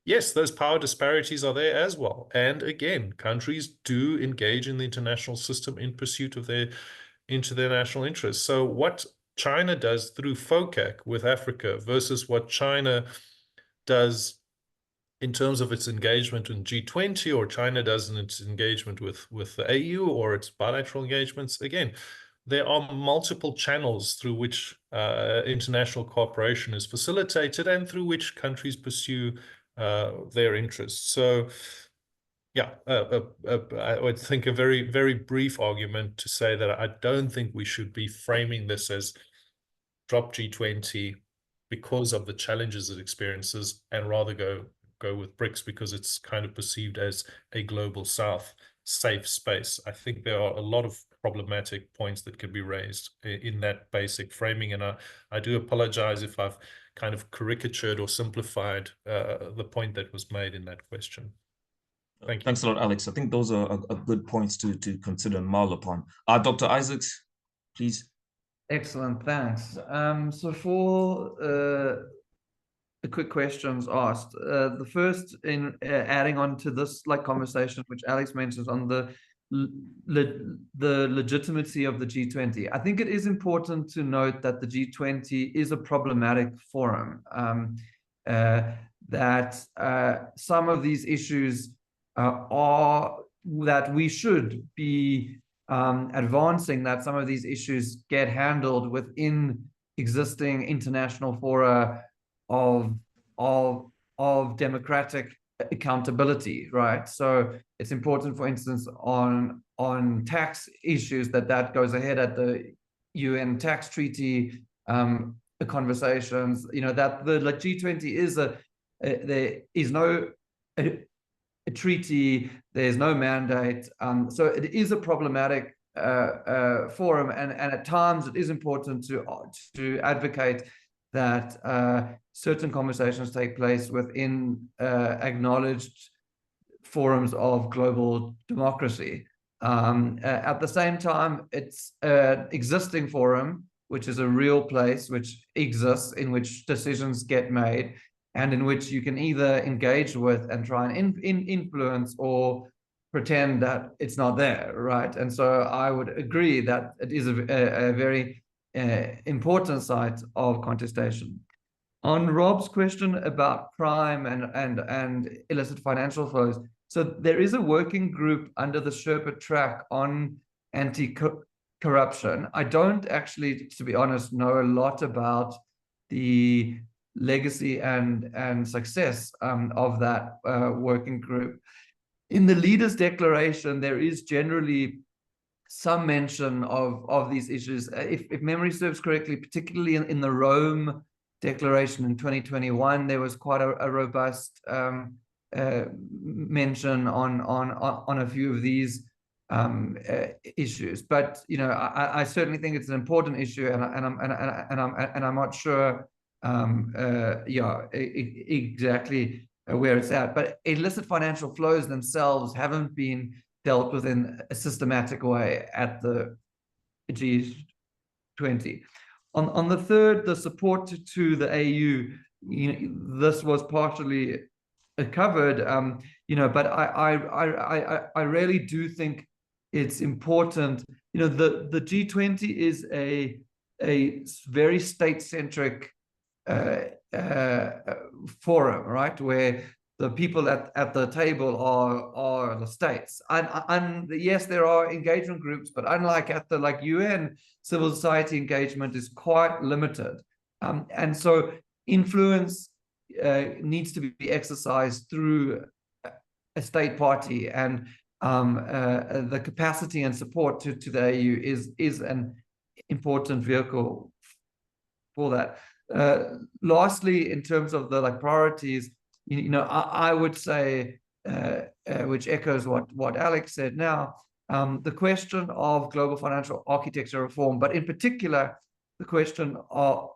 Yes, those power disparities are there as well. And again, countries do engage in the international system in pursuit of their national interests. So what China does through FOCAC with Africa versus what China does in terms of its engagement in G20, or China does in its engagement with the AU or its bilateral engagements, again, there are multiple channels through which international cooperation is facilitated and through which countries pursue their interests. So, yeah, I would think a very, very brief argument to say that I don't think we should be framing this as drop G20 because of the challenges it experiences, and rather go with BRICS because it's kind of perceived as a global South safe space. I think there are a lot of problematic points that could be raised in that basic framing, and I do apologize if I've kind of caricatured or simplified the point that was made in that question. Thank you. Thanks a lot, Alex. I think those are good points to consider and mull upon. Dr. Isaacs, please. Excellent, thanks. So for the quick questions asked, the first in adding on to this conversation, which Alex mentions on the legitimacy of the G20. I think it is important to note that the G20 is a problematic forum, that some of these issues are that we should be advancing, that some of these issues get handled within existing international fora of democratic accountability, right? So it's important, for instance, on tax issues, that goes ahead at the UN tax treaty conversations, you know, that the G20 is there is no a treaty, there's no mandate, so it is a problematic forum, and at times it is important to advocate that certain conversations take place within acknowledged forums of global democracy. At the same time, it's an existing forum, which is a real place, which exists, in which decisions get made, and in which you can either engage with and try and influence, or pretend that it's not there, right? And so I would agree that it is a very important site of contestation. On Rob's question about crime and illicit financial flows, so there is a working group under the Sherpa track on anti-corruption. I don't actually, to be honest, know a lot about the legacy and success of that working group. In the leaders' declaration, there is generally some mention of these issues. If memory serves correctly, particularly in the Rome Declaration in 2021, there was quite a robust mention on a few of these issues. But I certainly think it's an important issue, and I'm not sure exactly where it's at. But illicit financial flows themselves haven't been dealt with in a systematic way at the G20. On the third, the support to the AU, this was partially covered, but I really do think it's important. The G20 is a very state-centric forum, right, where the people at the table are the states, and yes, there are engagement groups, but unlike at the UN, civil society engagement is quite limited, and so influence needs to be exercised through a state party, and the capacity and support to the AU is an important vehicle for that. Lastly, in terms of the priorities, I would say, which echoes what Alex said now, the question of global financial architecture reform, but in particular, the question of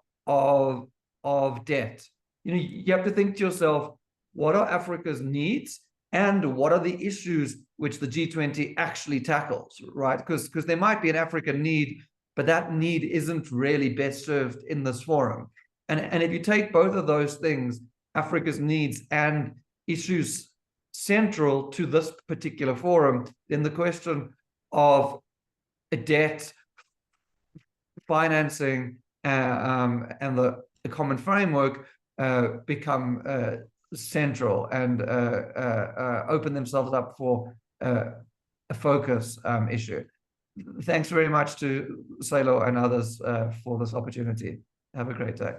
debt. You have to think to yourself, what are Africa's needs and what are the issues which the G20 actually tackles, right? Because there might be an African need, but that need isn't really best served in this forum. And if you take both of those things, Africa's needs and issues central to this particular forum, then the question of debt, financing, and the common framework become central and open themselves up for a focus issue. Thanks very much to SALO and others for this opportunity. Have a great day.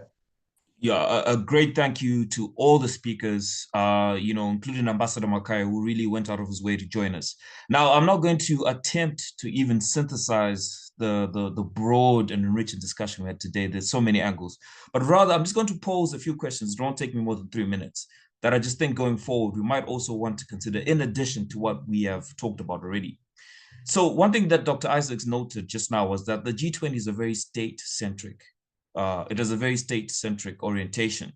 Yeah, a great thank you to all the speakers, including Ambassador Makai, who really went out of his way to join us. Now, I'm not going to attempt to even synthesize the broad and enriching discussion we had today. There's so many angles, but rather I'm just going to pose a few questions. It won't take me more than 3 minutes that I just think going forward, we might also want to consider in addition to what we have talked about already. So one thing that Dr. Isaacs noted just now was that the G20 is a very state-centric. It has a very state-centric orientation.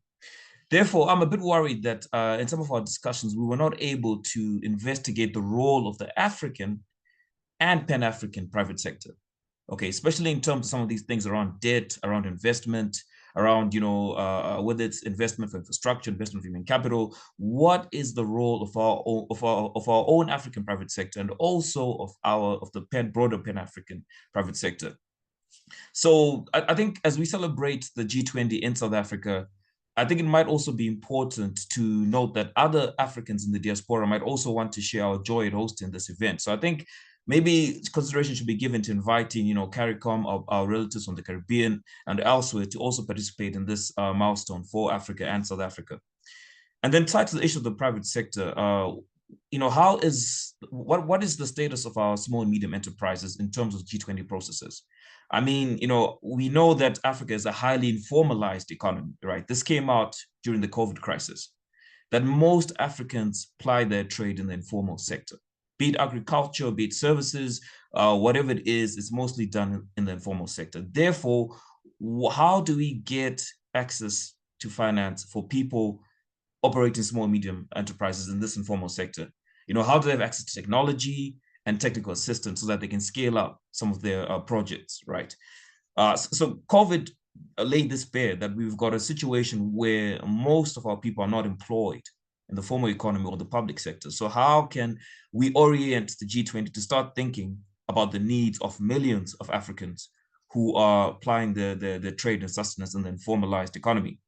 Therefore, I'm a bit worried that in some of our discussions, we were not able to investigate the role of the African and Pan-African private sector. Okay, especially in terms of some of these things around debt, around investment, around whether it's investment for infrastructure, investment for human capital. What is the role of our own African private sector and also of the broader Pan-African private sector? So I think as we celebrate the G20 in South Africa, I think it might also be important to note that other Africans in the diaspora might also want to share our joy at hosting this event. So I think maybe consideration should be given to inviting, CARICOM, our relatives from the Caribbean and elsewhere to also participate in this milestone for Africa and South Africa. And then tied to the issue of the private sector, what is the status of our small and medium enterprises in terms of G20 processes? I mean, we know that Africa is a highly informalized economy, right? This came out during the COVID crisis, that most Africans ply their trade in the informal sector, be it agriculture, be it services, whatever it is, it's mostly done in the informal sector. Therefore, how do we get access to finance for people operating small and medium enterprises in this informal sector? How do they have access to technology and technical assistance so that they can scale up some of their projects, right? So COVID laid this bare, that we've got a situation where most of our people are not employed in the formal economy or the public sector. So how can we orient the G20 to start thinking about the needs of millions of Africans who are applying their trade and sustenance in the informalized economy,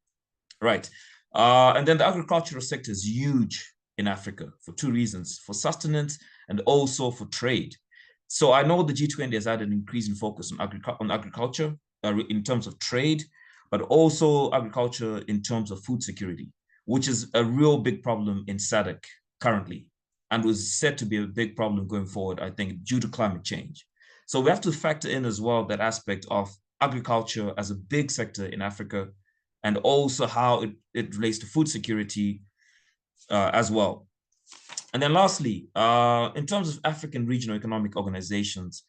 right? And then the agricultural sector is huge in Africa for two reasons: for sustenance and also for trade. So I know the G20 has had an increasing focus on agriculture in terms of trade, but also agriculture in terms of food security, which is a real big problem in SADC currently, and was set to be a big problem going forward, I think, due to climate change. So we have to factor in as well that aspect of agriculture as a big sector in Africa, and also how it relates to food security as well. And then lastly, in terms of African regional economic organizations,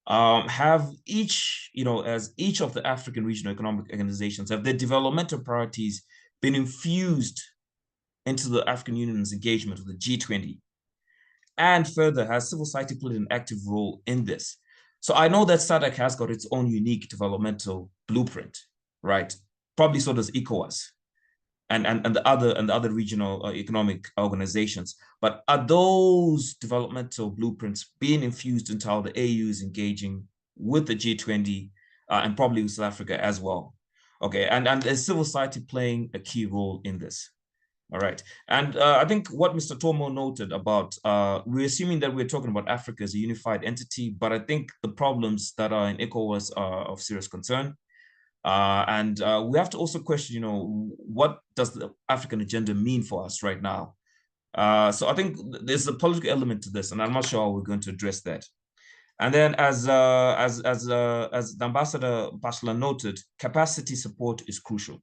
have each, as each of the African regional economic organizations, have their developmental priorities been infused into the African Union's engagement with the G20? And further, has civil society played an active role in this? So I know that SADC has got its own unique developmental blueprint, right? Probably so does ECOWAS and the other regional economic organizations. But are those developmental blueprints being infused into how the AU is engaging with the G20 and probably with South Africa as well? Okay, and is civil society playing a key role in this? All right, and I think what Mr. Tomo noted about, we're assuming that we're talking about Africa as a unified entity, but I think the problems that are in ECOWAS are of serious concern. And we have to also question, what does the African agenda mean for us right now? So I think there's a political element to this, and I'm not sure how we're going to address that. And then, as the Ambassador Bashla noted, capacity support is crucial.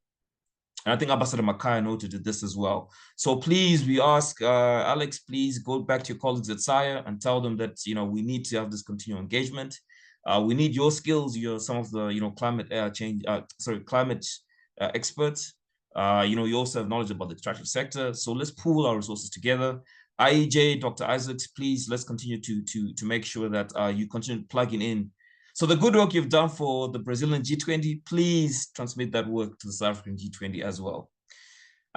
And I think Ambassador Makaya noted this as well. So please, we ask Alex, please go back to your colleagues at SAIA and tell them that we need to have this continual engagement. We need your skills. You're some of the climate change, climate experts. You also have knowledge about the extractive sector. So let's pool our resources together. IEJ, Dr. Isaacs, please let's continue to make sure that you continue plugging in. So the good work you've done for the Brazilian G20, please transmit that work to the South African G20 as well.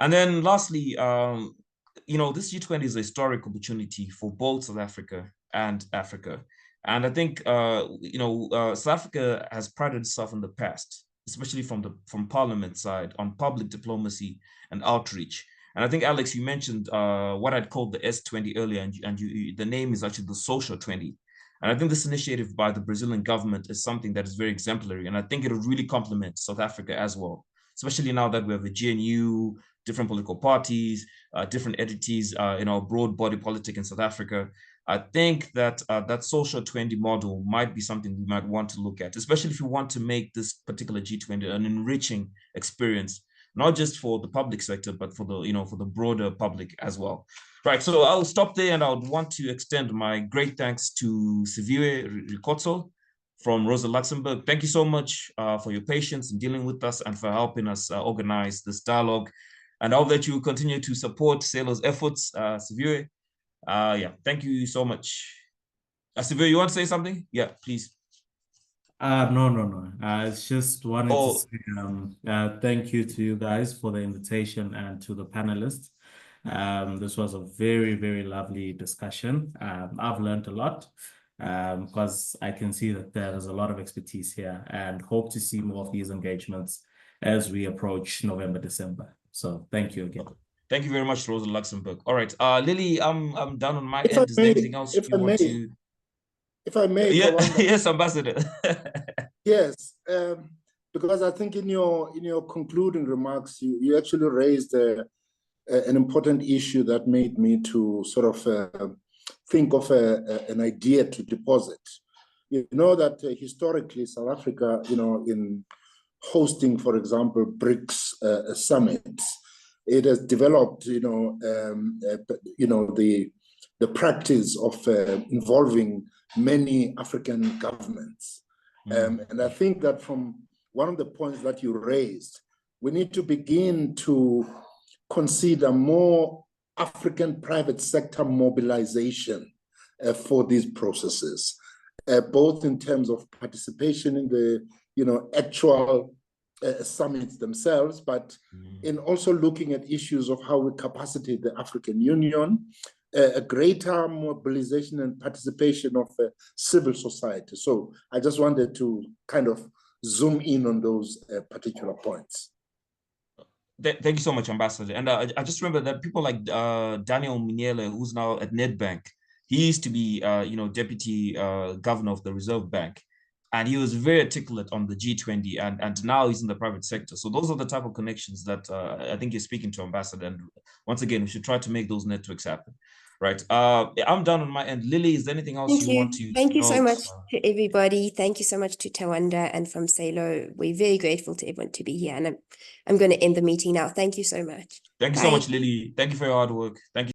And then lastly, this G20 is a historic opportunity for both South Africa and Africa. And I think, South Africa has prided itself in the past, especially from Parliament side, on public diplomacy and outreach. And I think, Alex, you mentioned what I'd called the S20 earlier, and the name is actually the Social 20. And I think this initiative by the Brazilian government is something that is very exemplary. And I think it'll really complement South Africa as well, especially now that we have a GNU, different political parties, different entities in our broad body politic in South Africa. I think that that Social 20 model might be something we might want to look at, especially if you want to make this particular G20 an enriching experience, not just for the public sector, but for the broader public as well. Right, so I'll stop there, and I would want to extend my great thanks to Siviwe Rikotso from Rosa Luxemburg. Thank you so much for your patience in dealing with us and for helping us organize this dialogue. And I hope that you continue to support SALO's efforts, Siviwe. Thank you so much. Siviwe, you want to say something? Yeah, please. No. It's just wanted to say thank you to you guys for the invitation and to the panelists. This was a very, very lovely discussion. I've learned a lot because I can see that there is a lot of expertise here, and hope to see more of these engagements as we approach November, December. So thank you again. Thank you very much, Rosa Luxemburg. All right, Lily, I'm done on my end. Is there anything else you want to? If I may, yeah, yes, Ambassador. Yes, because I think in your concluding remarks, you actually raised an important issue that made me to sort of think of an idea to deposit. You know that historically South Africa, in hosting, for example, BRICS summits, it has developed, the practice of involving many African governments. And I think that from one of the points that you raised, we need to begin to consider more African private sector mobilization for these processes, both in terms of participation in the actual summits themselves, but in also looking at issues of how we capacitate the African Union, a greater mobilization and participation of civil society. So I just wanted to kind of zoom in on those particular points. Thank you so much, Ambassador. And I just remember that people like Daniel Miniele, who's now at Nedbank, He used to be, deputy governor of the Reserve Bank, and he was very articulate on the G20, and now he's in the private sector. So those are the type of connections that I think you're speaking to, Ambassador. And once again, we should try to make those networks happen. Right. I'm done on my end. Lily, is there anything else you want to Thank you so note? much to everybody. Thank you so much to Tawanda and from SALO. We're very grateful to everyone to be here. And I'm going to end the meeting now. Thank you so much. Thank you so much, Lily. Thank you for your hard work. Thank you.